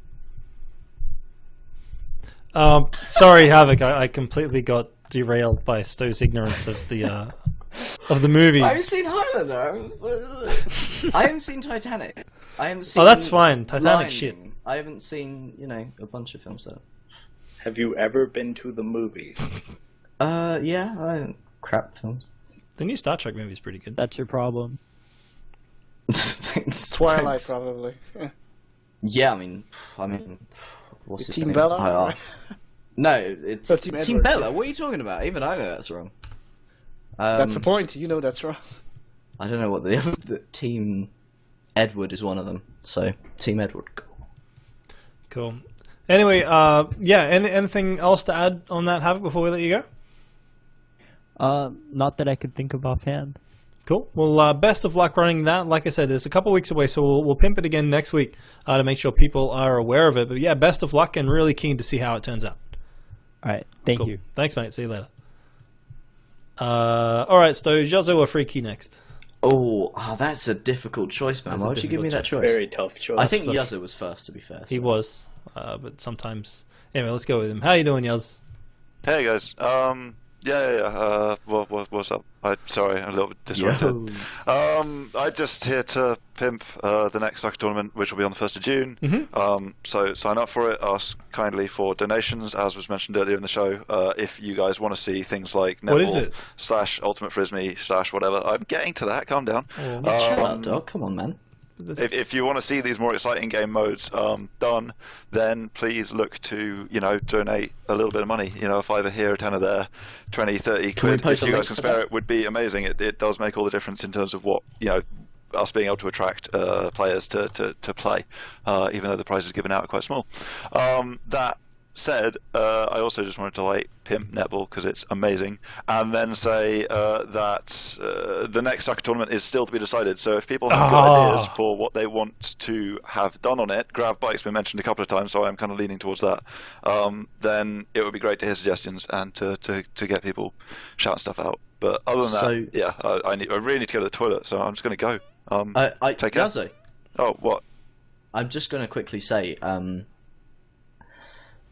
Sorry, Havoc. I completely got derailed by Stowe's ignorance of the movie. I haven't seen Highlander. I haven't seen Titanic. I haven't seen. Oh, that's fine. Titanic Lion shit. King. I haven't seen, a bunch of films though. Have you ever been to the movies? Yeah, crap films. The new Star Trek movie is pretty good. That's your problem. Thanks. Twilight, thanks. probably. Yeah, I mean, what's his Team name? Bella? No, it's Oh, Team Team Edward. Bella. What are you talking about? Even I know that's wrong. That's the point. You know that's wrong. I don't know what the Team Edward is one of them. So Team Edward. Cool. Anyway, yeah. Anything else to add on that, Havoc, before we let you go? Not that I could think of offhand. Cool. Well, best of luck running that. Like I said, it's a couple weeks away, so we'll pimp it again next week to make sure people are aware of it. But yeah, best of luck, and really keen to see how it turns out. All right. Thank Cool. you. Thanks, mate. See you later. All right, so Jazo or Freaky next? Oh, that's a difficult choice, man. That's a Why would you give me that difficult choice? Very tough choice. I think Yazo was first, to be fair. He so. was, but sometimes. Anyway, let's go with him. How you doing, Yaz? Hey guys. Yeah. What's up? Sorry, I'm a little bit disrupted. I'm just here to pimp the next soccer tournament, which will be on the 1st of June. Mm-hmm. So sign up for it. Ask kindly for donations, as was mentioned earlier in the show. If you guys want to see things like What is netball it? / Ultimate Frisbee / whatever, I'm getting to that. Calm down. Chill out, dog. Come on, man. If you want to see these more exciting game modes done, then please look to donate a little bit of money. A $5 here, a $10 there, 20, 30 Can we quid. post If a you link guys can for spare that? it, would be amazing. It does make all the difference in terms of what us being able to attract players to play, even though the prizes given out are quite small. That said, I also just wanted to pimp netball because it's amazing, and then say that the next soccer tournament is still to be decided. So if people have good ideas for what they want to have done on it, grab bike's been mentioned a couple of times, so I'm kind of leaning towards that. Then it would be great to hear suggestions and to get people shouting stuff out. But other than that, I really need to go to the toilet, so I'm just going to go. Take care. Yazo, Oh, what? I'm just going to quickly say,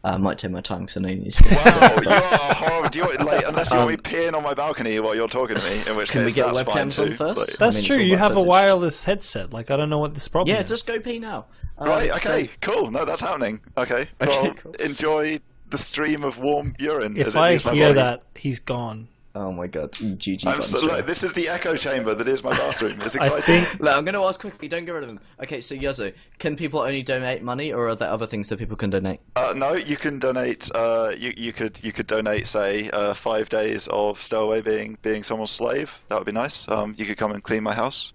I might take my time because I know you need to. Wow, you are horrible. Do you unless you want me peeing on my balcony while you're talking to me, in which Can case we get that's fine webcams on too, first? That's I mean, true. it's all You have a footage. wireless headset. I don't know what this problem Yeah, is. just go pee now. Right, okay, so- cool. No, that's happening. Okay, Okay, well, cool. enjoy the stream of warm urine. as If it I leaves my hear body. that, he's gone. Oh my god, GG. I'm buttons so, for look, it. this is the echo chamber that is my bathroom. It's I exciting. think Look, I'm going to ask quickly, don't get rid of them. Okay, so Yazo, can people only donate money, or are there other things that people can donate? No, you can donate. You could donate, say, 5 days of stowaway being someone's slave. That would be nice. You could come and clean my house.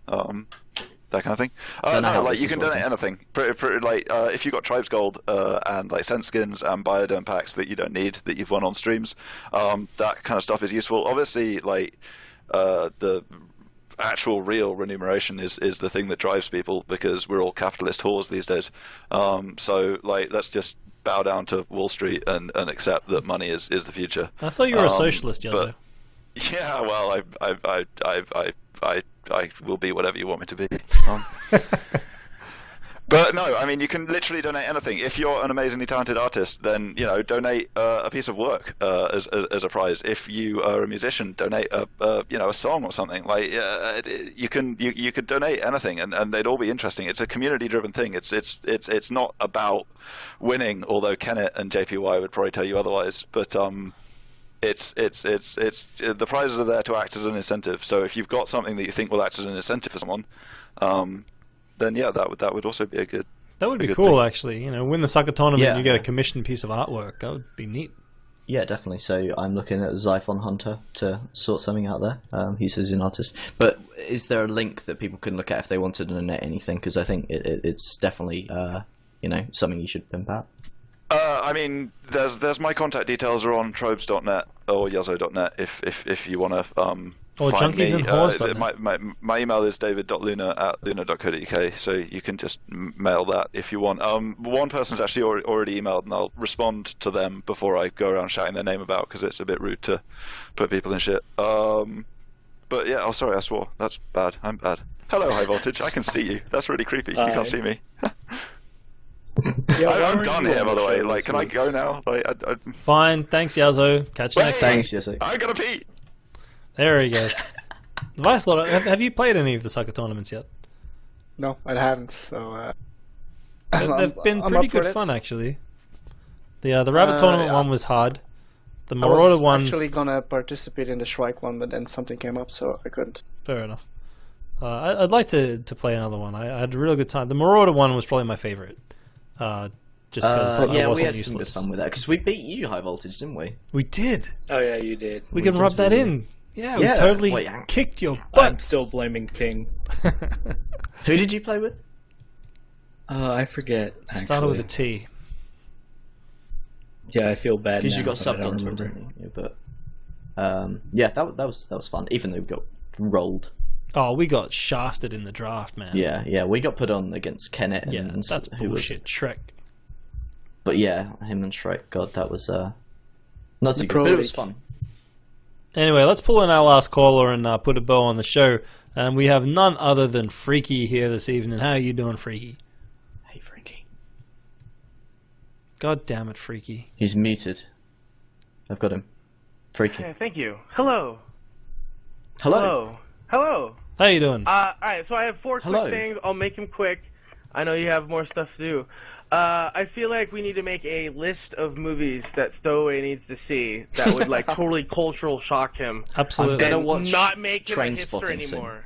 That kind of thing. Don't know how No, this you is can donate working. anything. If you got Tribes Gold and scent skins and bioderm packs that you don't need that you've won on streams, that kind of stuff is useful. Obviously, the actual real remuneration is the thing that drives people, because we're all capitalist whores these days. So let's just bow down to Wall Street and accept that money is the future. I thought you were a socialist, Yazo. But, yeah, well, I will be whatever you want me to be. But no, I mean, you can literally donate anything. If you're an amazingly talented artist, then donate a piece of work as a prize. If you are a musician, donate a song or something. You could donate anything, and they'd all be interesting. It's a community-driven thing. It's not about winning, although Kenneth and JPY would probably tell you otherwise. But it's the prizes are there to act as an incentive. So if you've got something that you think will act as an incentive for someone, then yeah, that would also be a good. That would be good cool, thing. actually. Win the soccer tournament, Yeah. you get a commissioned piece of artwork. That would be neat. Yeah, definitely. So I'm looking at Zyphon Hunter to sort something out there. He says he's an artist. But is there a link that people can look at if they want to donate anything? Because I think it's definitely something you should pimp out. I mean, there's my contact details are on trobes.net or yazo.net if you want to Or find junkies me. and whores. My email is david.luna@luna.co.uk, so you can just mail that if you want. One person's actually already emailed, and I'll respond to them before I go around shouting their name about, because it's a bit rude to put people in shit. But yeah, sorry, I swore. That's bad. I'm bad. Hello, Highvoltage. I can see you. That's really creepy. You can't see me. I'm done here, by the way. Like, can I go now? Fine. Thanks, Yazo. Catch you next time. Thanks, Yazo. I gotta pee. There he goes. Vicelord, have you played any of the soccer tournaments yet? No, I haven't. So they've been I'm pretty up for good it. fun, actually. The Rabbit tournament one was hard. The I Marauder was one. actually gonna participate in the Shrike one, but then something came up, so I couldn't. Fair enough. I'd like to play another one. I had a real good time. The Marauder one was probably my favorite. Just because yeah, I we wasn't had some good useless. fun with that because we beat you, High-Voltage, didn't we? We did. Oh yeah, you did. We can rub that in. Yeah, we totally kicked your butt. I'm still blaming King. Who did you play with? I forget. Started with a actually. T. Yeah, I feel bad Because now, you got but I subbed don't onto it, remember. didn't you? But yeah, that was fun. Even though we got rolled. Oh, we got shafted in the draft, man. Yeah, we got put on against Kennett. And, Yeah, and that's who was bullshit. Shrek. But yeah, him and Shrek. God, that was not too good, Pro but it was League. fun. Anyway, let's pull in our last caller and put a bow on the show. And we have none other than Freaky here this evening. How are you doing, Freaky? Hey, Freaky. God damn it, Freaky. He's muted. I've got him. Freaky. Okay, thank you. Hello. Hello. Hello. How you doing? Alright, so I have 4 Hello. quick things. I'll make them quick. I know you have more stuff to do. I feel like we need to make a list of movies that Stowaway needs to see that would like totally cultural shock him. Absolutely. I'm gonna And watch not make him a hipster Trainspotting soon. anymore.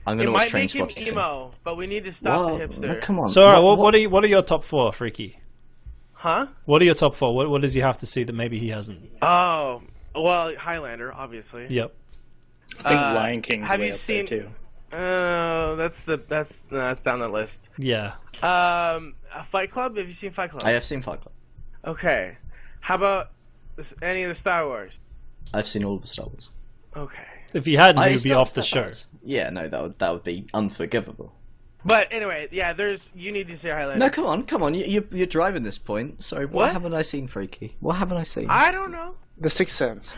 I'm It gonna watch might make him Trainspotting soon. emo, but we need to stop Whoa, the hipster. come on. So, alright, what are your top 4, Freaky? Huh? What are your top 4? What does he have to see that maybe he hasn't? Oh, well, Highlander, obviously. Yep. I think Lion King's have way you up seen? there too. That's down that list. Yeah. Fight Club. Have you seen Fight Club? I have seen Fight Club. Okay. How about any of the Star Wars? I've seen all of the Star Wars. Okay. If you hadn't, It's you'd be not off the that show. bad. Yeah, no, that would be unforgivable. But anyway, yeah. You need to see Highlander. No, come on. You're driving this point. Sorry, what haven't I seen, Freaky? What haven't I seen? I don't know. The Sixth Sense.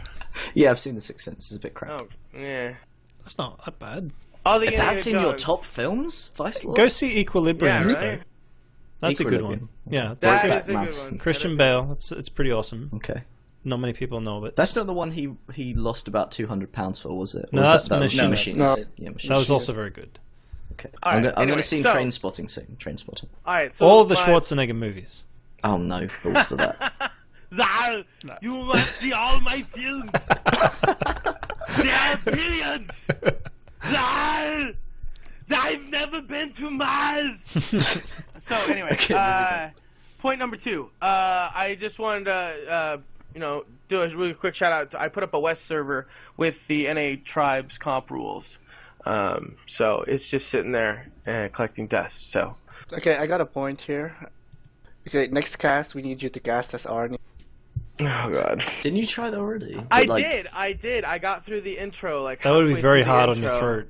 Yeah, I've seen The Sixth Sense. It's a bit crap. Oh, yeah. That's not that bad. All the If that's in Indiana your Jones. top films, Vicelord? Go see Equilibrium, Yeah, Stowe. right? That's a good Equilibrium. one. Yeah. That Brokeback is a good Mountain. one. Christian Bale. It's pretty awesome. Okay. Not many people know it. That's not the one he lost about £200 for, was it? Or No, was that's that Machinist. Machinist? No. Yeah, Machinist. That was also very good. Okay. All I'm right, going anyway, to see so- Trainspotting soon. Trainspotting. All right. So All of the my- Schwarzenegger movies. Oh no, balls to that. Zal, you must see all my films. There are billions. Zal, I've never been to Mars. So anyway, Okay, point number 2. I just wanted to, do a really quick shout out. I put up a West server with the NA Tribes comp rules. So it's just sitting there and collecting dust. So Okay, I got a point here. Okay, next cast, we need you to cast as Arnie. oh god. Didn't you try that already? I But, like, did. I got through the intro like That would be halfway very through the hard on your intro. throat.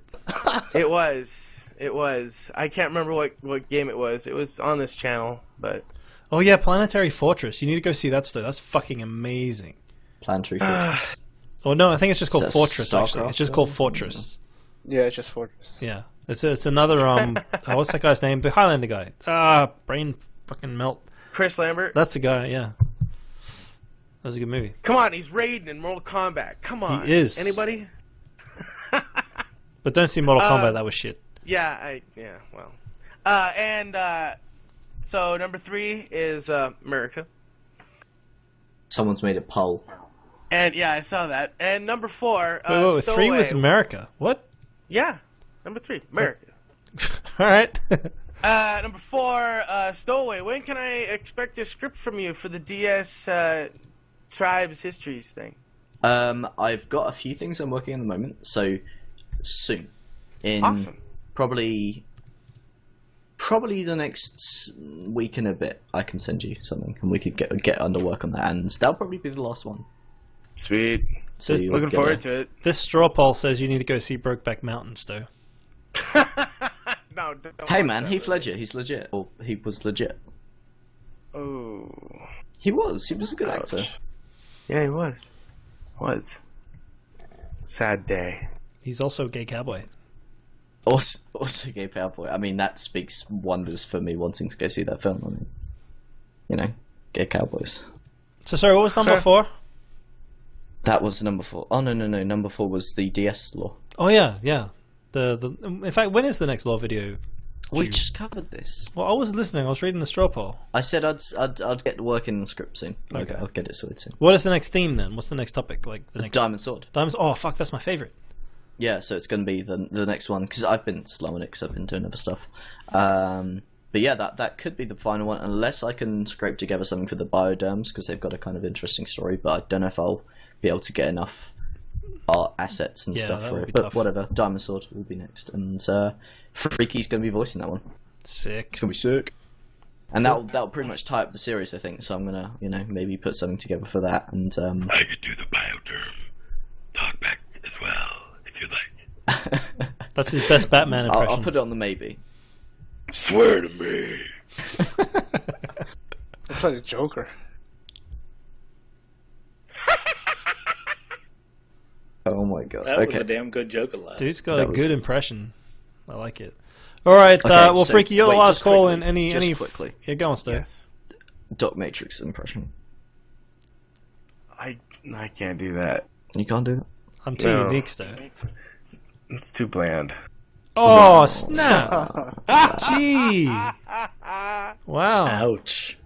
It was. I can't remember what game it was. It was on this channel, but Oh yeah, Planetary Fortress. You need to go see that stuff. That's fucking amazing. Planetary Fortress. Oh no, I think it's just called Is that Fortress. Actually, StarCraft it's just or called something? Fortress. Yeah, it's just Fortress. Yeah, it's another what's that guy's name? The Highlander guy. Brain fucking melt. Chris Lambert. That's the guy. Yeah, that was a good movie. Come on, he's Raiden in Mortal Kombat. Come on. He is. Anybody? But don't see Mortal Kombat. That was shit. Yeah, well. So number 3 is America. Someone's made a poll. And yeah, I saw that. And number 4, Wait, 3 was Stowaway. America. What? Yeah, number 3, America. All right. Number 4, Stowaway. When can I expect a script from you for the DS Tribes Histories thing? I've got a few things I'm working on at the moment, so soon. In Awesome. probably the next week and a bit, I can send you something, and we could get under work on that, and that'll probably be the last one. Sweet. So you Looking get forward a- to it. This straw poll says you need to go see Brokeback Mountain, Sto. No, don't Hey watch man, that Heath movie. Ledger, he's legit. Or he was legit. Oh. He was a good actor. Yeah, he was. Sad day. He's also a gay cowboy. Also gay cowboy. I mean, that speaks wonders for me wanting to go see that film. I mean, you know, gay cowboys. So sorry, what was number 4? That was number 4. Oh no, number 4 was the DS law. Oh yeah. In fact, when is the next law video? We just covered this. Well, I was listening. I was reading the straw poll. I said I'd get working on the script soon. Okay. I'll get it sorted soon. What is the next theme then? What's the next topic? Like the next Diamond Sword. Diamonds. Oh fuck, that's my favorite. Yeah, so it's going to be the next one because I've been slowing it because I've been doing other stuff. But yeah, that could be the final one unless I can scrape together something for the Bioderms because they've got a kind of interesting story. But I don't know if I'll be able to get enough art assets and stuff that for would it. be But tough. whatever, Diamond Sword will be next, and Freaky's going to be voicing that one. Sick. It's going to be sick. And that'll pretty much tie up the series, I think. So I'm gonna, maybe put something together for that. And I could do the Bioderm talkback as well, if you like. That's his best Batman impression. I'll put it on the maybe. Swear to me. That's like a Joker. Oh my god. That was Okay. a damn good joke, alive. Dude's got That a was- good impression. I like it. All right, Okay, well, so- Freaky, you're wait, the last just call. quickly, In any quickly. Yeah, go on, Sto. Yes. Doc Matrix impression. I can't do that. You can't do that. I'm too No. unique, Sto. It's too bland. Oh snap! Gee! Wow. Ouch.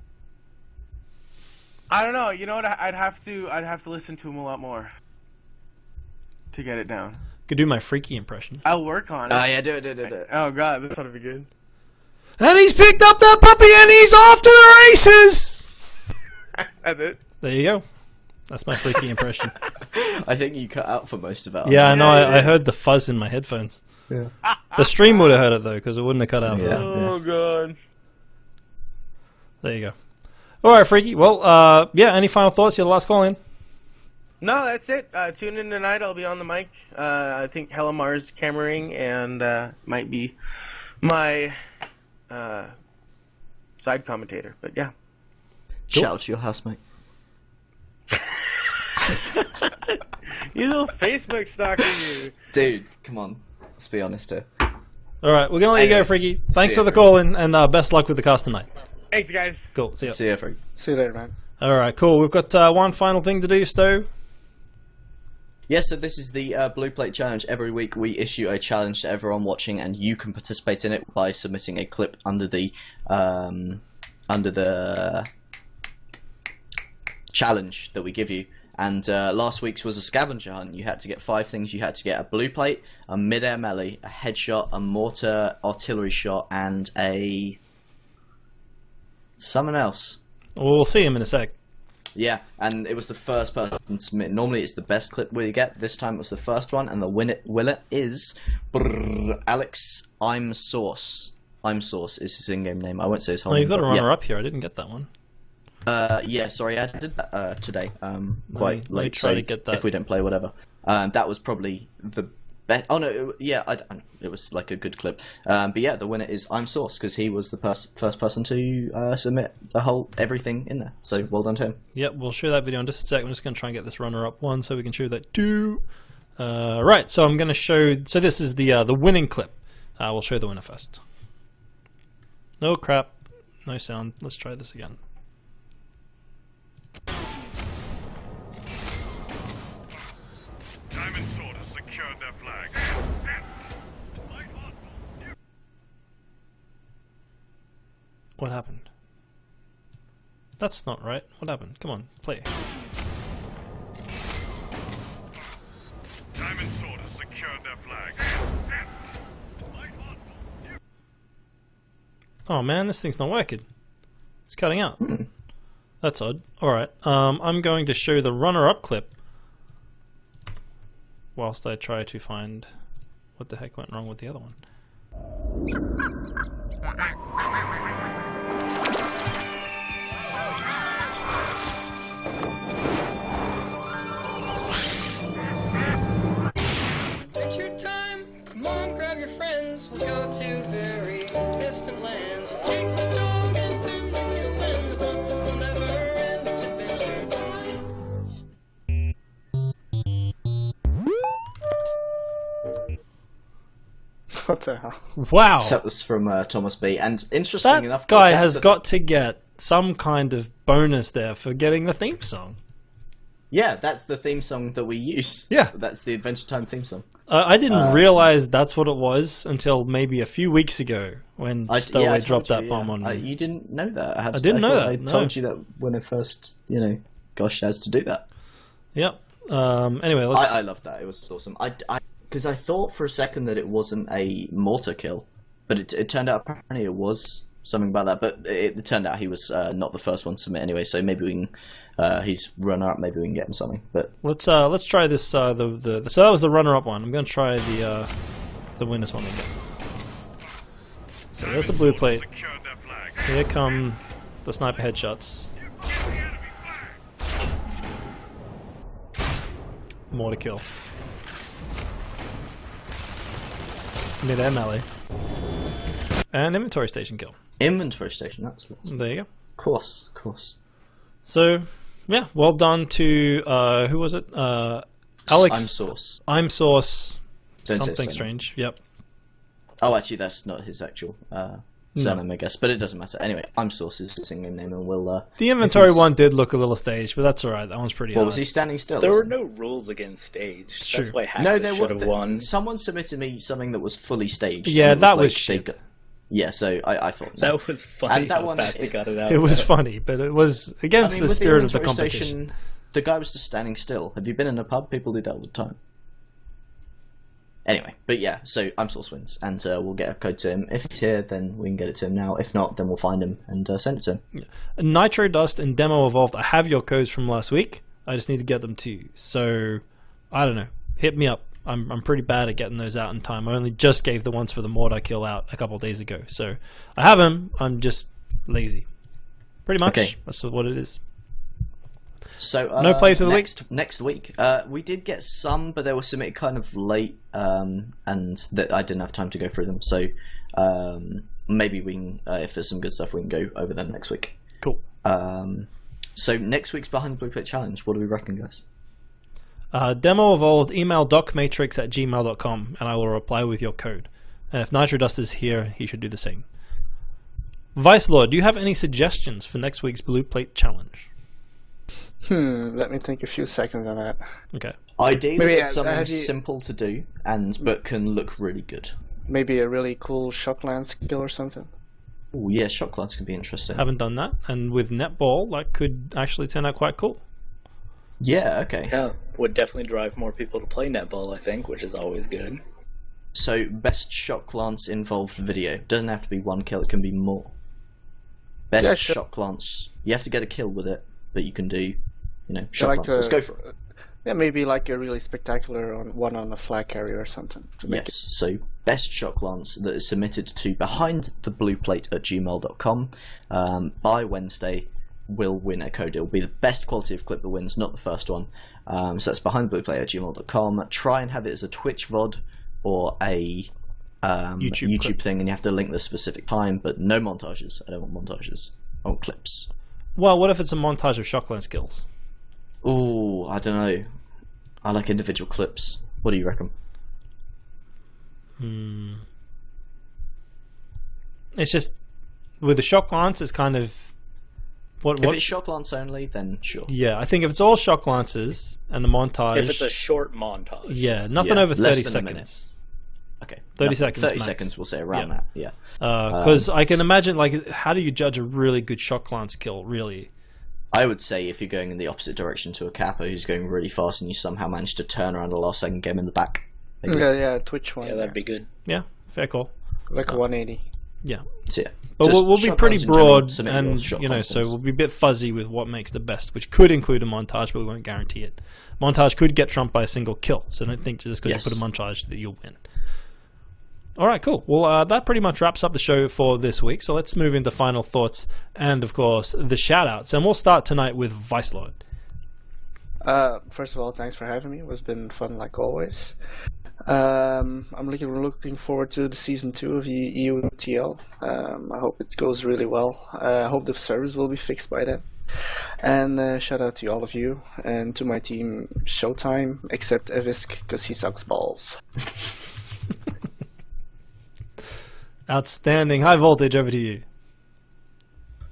I don't know. You know what? I'd have to listen to him a lot more to get it down. Could do my Freaky impression. I'll work on it. Oh yeah, do it. Oh god, that's gonna be good. And he's picked up that puppy and he's off to the races. That's it. There you go. That's my Freaky impression. I think you cut out for most of it. Yeah, I know. I heard the fuzz in my headphones. Yeah. The stream would have heard it though, because it wouldn't have cut out. For Yeah. that. Oh god. There you go. All right, Freaky. Well, yeah. Any final thoughts? You're the last call in. No, that's it. Tune in tonight. I'll be on the mic. I think Helamar's cameraing and might be my side commentator. But yeah. Shout out to your housemate. You little Facebook stalker, you. Dude, come on. Let's be honest here. All right, we're gonna let you go, Anyway, Freaky. Thanks see for ya, the call in, and best luck with the cast tonight. Thanks, guys. Cool. See ya. See ya, Freak. See you later, man. All right, cool. We've got one final thing to do, Sto. Yes, so this is the Blue Plate Challenge. Every week we issue a challenge to everyone watching, and you can participate in it by submitting a clip under the challenge that we give you. And last week's was a scavenger hunt. You had to get 5 things. You had to get a blue plate, a mid-air melee, a headshot, a mortar artillery shot, and a someone else. Well, we'll see him in a sec. Yeah, and it was the first person to submit. Normally it's the best clip we get. This time it was the first one, and the winner is Alex I'm Sauce. I'm Sauce is his in-game name. I won't say his whole Oh, name. you've got a but runner up here. I didn't get that one. Yeah, sorry, I did that today. let Quite me late. try So to get that. if we didn't play, whatever. That was probably the best. Oh no, it was like a good clip. But yeah, the winner is I'm Sauce because he was the first person to submit the whole everything in there. So well done to him. Yep, we'll show that video in just a sec. I'm just going to try and get this runner up one so we can show that too. Right, so I'm going to show. So this is the winning clip. We'll show the winner first. No crap, no sound. Let's try this again. Diamond Sword has secured their flag. What happened? That's not right. What happened? Come on, play. Diamond Sword has secured their flag. Oh man, this thing's not working. It's cutting out. That's odd. Alright, I'm going to show the runner-up clip whilst I try to find what the heck went wrong with the other one. adventure time. Come on, grab your friends. We'll go to very distant lands. We'll take the dog and then the human. The fun will never end. It's adventure time. What the hell? Wow. So that was from Thomas B. And interesting That enough, guy that's has the- got to get some kind of bonus there for getting the theme song. Yeah, that's the theme song that we use. Yeah. That's the Adventure Time theme song. I didn't realize that's what it was until maybe a few weeks ago when Stowaway I dropped told that you, bomb on me. You didn't know that. I didn't know thought that, I no. told you that when I first, got Shaz to do that. Yep. Anyway, let's... I loved that. It was awesome. Because I thought for a second that it wasn't a mortar kill, but it turned out apparently it was something about that. But it turned out he was not the first one to submit anyway. So maybe we can. He's runner up. Maybe we can get him something. But Let's try this. So that was the runner-up one. I'm going to try the winners one again. So there's the blue plate. Here come the sniper headshots. More to kill. Mid-air melee. And inventory station kill. inventory station. Absolutely. There you go. Of course. So, yeah, well done to who was it? Alex. I'm Sauce. Don't say Something surname. strange. Yep. Oh, actually, that's not his actual surname, I guess, but it doesn't matter. Anyway, I'm Sauce is his singing name, and we'll. The inventory one did look a little staged, but that's all right. That one's pretty. Well, hard. was he standing still? There were wasn't no rules against stage. True. That's why Hackett No, there should have were. won. Someone submitted me something that was fully staged. Yeah, and it that was like shit. Yeah, so I thought That was funny. And that how one, fast he got it out. It was funny, but it was against the with spirit of the inventory competition. station, the guy was just standing still. Have you been in a pub? People do that all the time. Anyway, but yeah, so I'm Sauce wins, and we'll get a code to him. If he's here, then we can get it to him now. If not, then we'll find him and send it to him. Nitro Dust and Demo Evolved. I have your codes from last week. I just need to get them to you. So I don't know. Hit me up. I'm pretty bad at getting those out in time. I only just gave the ones for the Mortar kill out a couple of days ago. So I have them. I'm just lazy. Pretty much. Okay. That's what it is. So no plays of the week. Next week, we did get some, but they were submitted kind of late, and that I didn't have time to go through them. So maybe we can, if there's some good stuff, we can go over them next week. Cool. So next week's Behind the Blue Plate Challenge. What do we reckon, guys? Demo Evolved. Email docmatrix@gmail.com, and I will reply with your code. And if Nitro Dust is here, he should do the same. Vicelord, do you have any suggestions for next week's Blue Plate Challenge? Let me think a few seconds on that. Okay. Ideally, Maybe, it's something have you- simple to do, but can look really good. Maybe a really cool shock lance skill or something. Oh yeah, shot glance could be interesting. Haven't done that, and with netball, that could actually turn out quite cool. Yeah, okay. Yeah, would definitely drive more people to play netball, I think, which is always good. So, best shot glance involved video. Doesn't have to be one kill, it can be more. Best Yeah, sure. shot glance. You have to get a kill with it, but you can do, shot like glance. Let's go for it. Yeah, maybe like a really spectacular one on a flag carrier or something. To make Yes, so best shot glance that is submitted to behindtheblueplate@gmail.com by Wednesday will win a code. It will be the best quality of clip that wins, not the first one. So that's behindtheblueplate@gmail.com. Try and have it as a Twitch VOD or a YouTube clip. thing, and you have to link the specific time, but no montages. I don't want montages. I want clips. Well, what if it's a montage of shotgun skills? Oh, I don't know. I like individual clips. What do you reckon? It's just with the shot glance, it's kind of what. If it's shot glance only, then sure. Yeah, I think if it's all shot glances and the montage, If it's a short montage. yeah, nothing over less 30 than a minute. seconds. Okay, 30 nothing. seconds 30 max. seconds, we'll say around Yeah. that. Yeah. Because I can imagine, like, how do you judge a really good shot glance kill? Really, I would say if you're going in the opposite direction to a capper who's going really fast and you somehow manage to turn around the last second, get him in the back. Maybe. Yeah, Twitch one. Yeah, that'd be good. yeah, fair call. Like a 180. Yeah, So, yeah. but Just we'll be shot pretty glance in general, broad, submit your and shot so glances. we'll be a bit fuzzy with what makes the best, which could include a montage, but we won't guarantee it. Montage could get trumped by a single kill, so don't think just because Yes. you put a montage that you'll win. All right, cool. Well, that pretty much wraps up the show for this week. So let's move into final thoughts and, of course, the shout-outs. And we'll start tonight with Vicelord. First of all, thanks for having me. It's been fun like always. I'm looking forward to the season 2 of EUTL. I hope it goes really well. I hope the servers will be fixed by then. And shout out to all of you and to my team Showtime, except Evisk because he sucks balls. Outstanding. Highvoltage, over to you.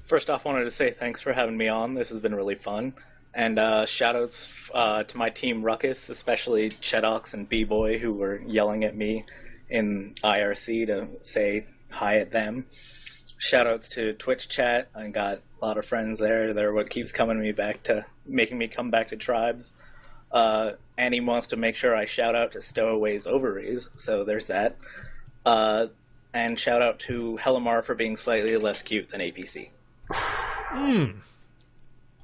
First off, wanted to say thanks for having me on. This has been really fun. And shoutouts to my team Ruckus, especially Chedox and B-Boy, who were yelling at me in IRC to say hi at them. Shoutouts to Twitch chat. I got a lot of friends there. They're what keeps making me come back to Tribes. Annie wants to make sure I shout out to Stowaway's Ovaries, so there's that. And shout out to Hellamar for being slightly less cute than APC.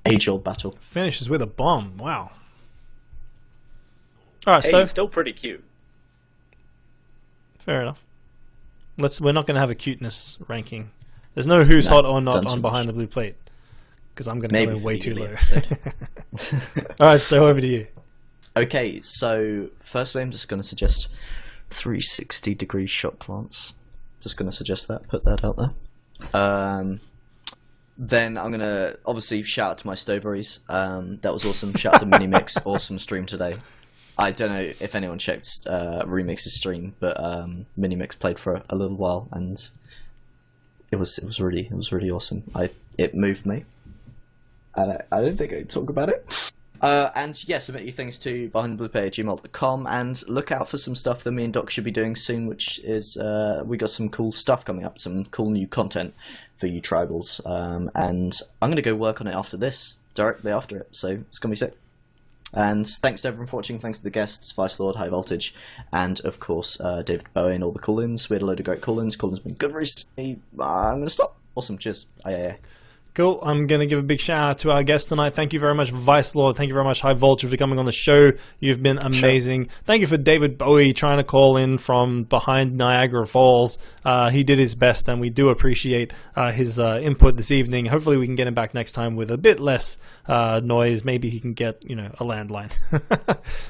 Age-old battle. Finishes with a bomb. Wow. All right, hey, Stowe. he's still pretty cute. Fair enough. We're not going to have a cuteness ranking. There's no who's hot or not on Behind the Blue Plate, because I'm going to go way too low. All right, Stowe, over to you. Okay, so firstly, I'm just going to suggest 360-degree shot glance. Just going to suggest that. Put that out there. Then I'm going to obviously shout out to my Stoveries. That was awesome. Shout out to Minimix. Awesome stream today. I don't know if anyone checked Remix's stream, but Minimix played for a little while, and it was really awesome. It moved me. I don't think I can talk about it. And yeah, submit your things to behindtheblueplay@gmail.com, and look out for some stuff that me and Doc should be doing soon, which is we got some cool stuff coming up, some cool new content for you tribals, and I'm going to go work on it after this, directly after it, so it's going to be sick. And thanks to everyone for watching, thanks to the guests, Vicelord, Highvoltage, and of course David Bowie and all the call-ins. We had a load of great call-ins. Call-ins been good recently. I'm going to stop. Awesome, cheers. Aye. Cool. I'm going to give a big shout out to our guest tonight. Thank you very much, Vicelord. Thank you very much, Highvoltage, for coming on the show. You've been amazing. Sure. Thank you for David Bowie trying to call in from behind Niagara Falls. He did his best, and we do appreciate his input this evening. Hopefully we can get him back next time with a bit less noise. Maybe he can get, a landline.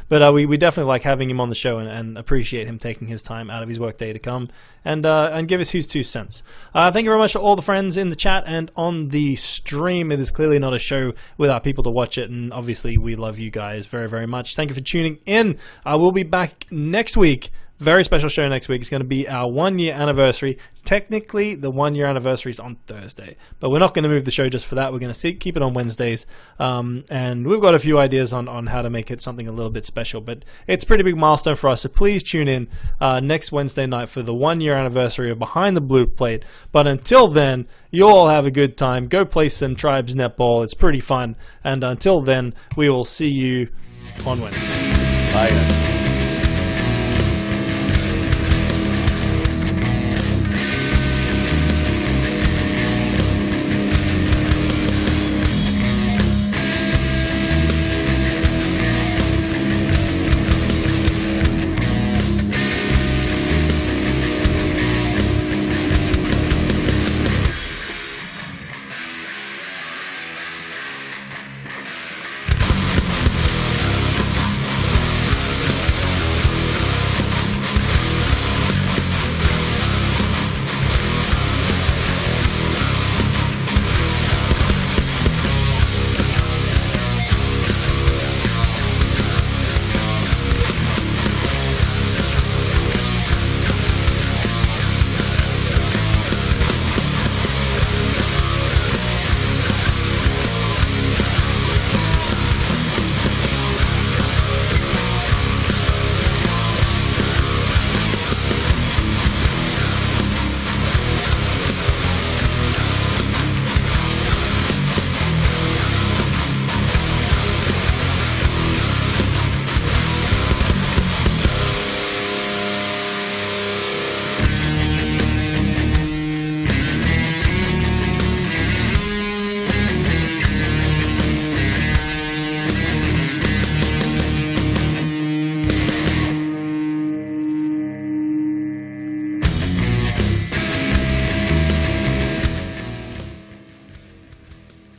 But we definitely like having him on the show, and appreciate him taking his time out of his workday to come and give us his 2 cents. Thank you very much to all the friends in the chat and on the stream. It is clearly not a show without people to watch it, and obviously we love you guys very, very much. Thank you for tuning in. We'll be back next week. Very special show next week. It's going to be our 1-year anniversary. Technically, the 1-year anniversary is on Thursday, but we're not going to move the show just for that. We're going to keep it on Wednesdays, and we've got a few ideas on how to make it something a little bit special, but it's a pretty big milestone for us, so please tune in next Wednesday night for the 1-year anniversary of Behind the Blue Plate. But until then, you all have a good time. Go play some Tribes netball. It's pretty fun, and until then, we will see you on Wednesday. Bye, guys.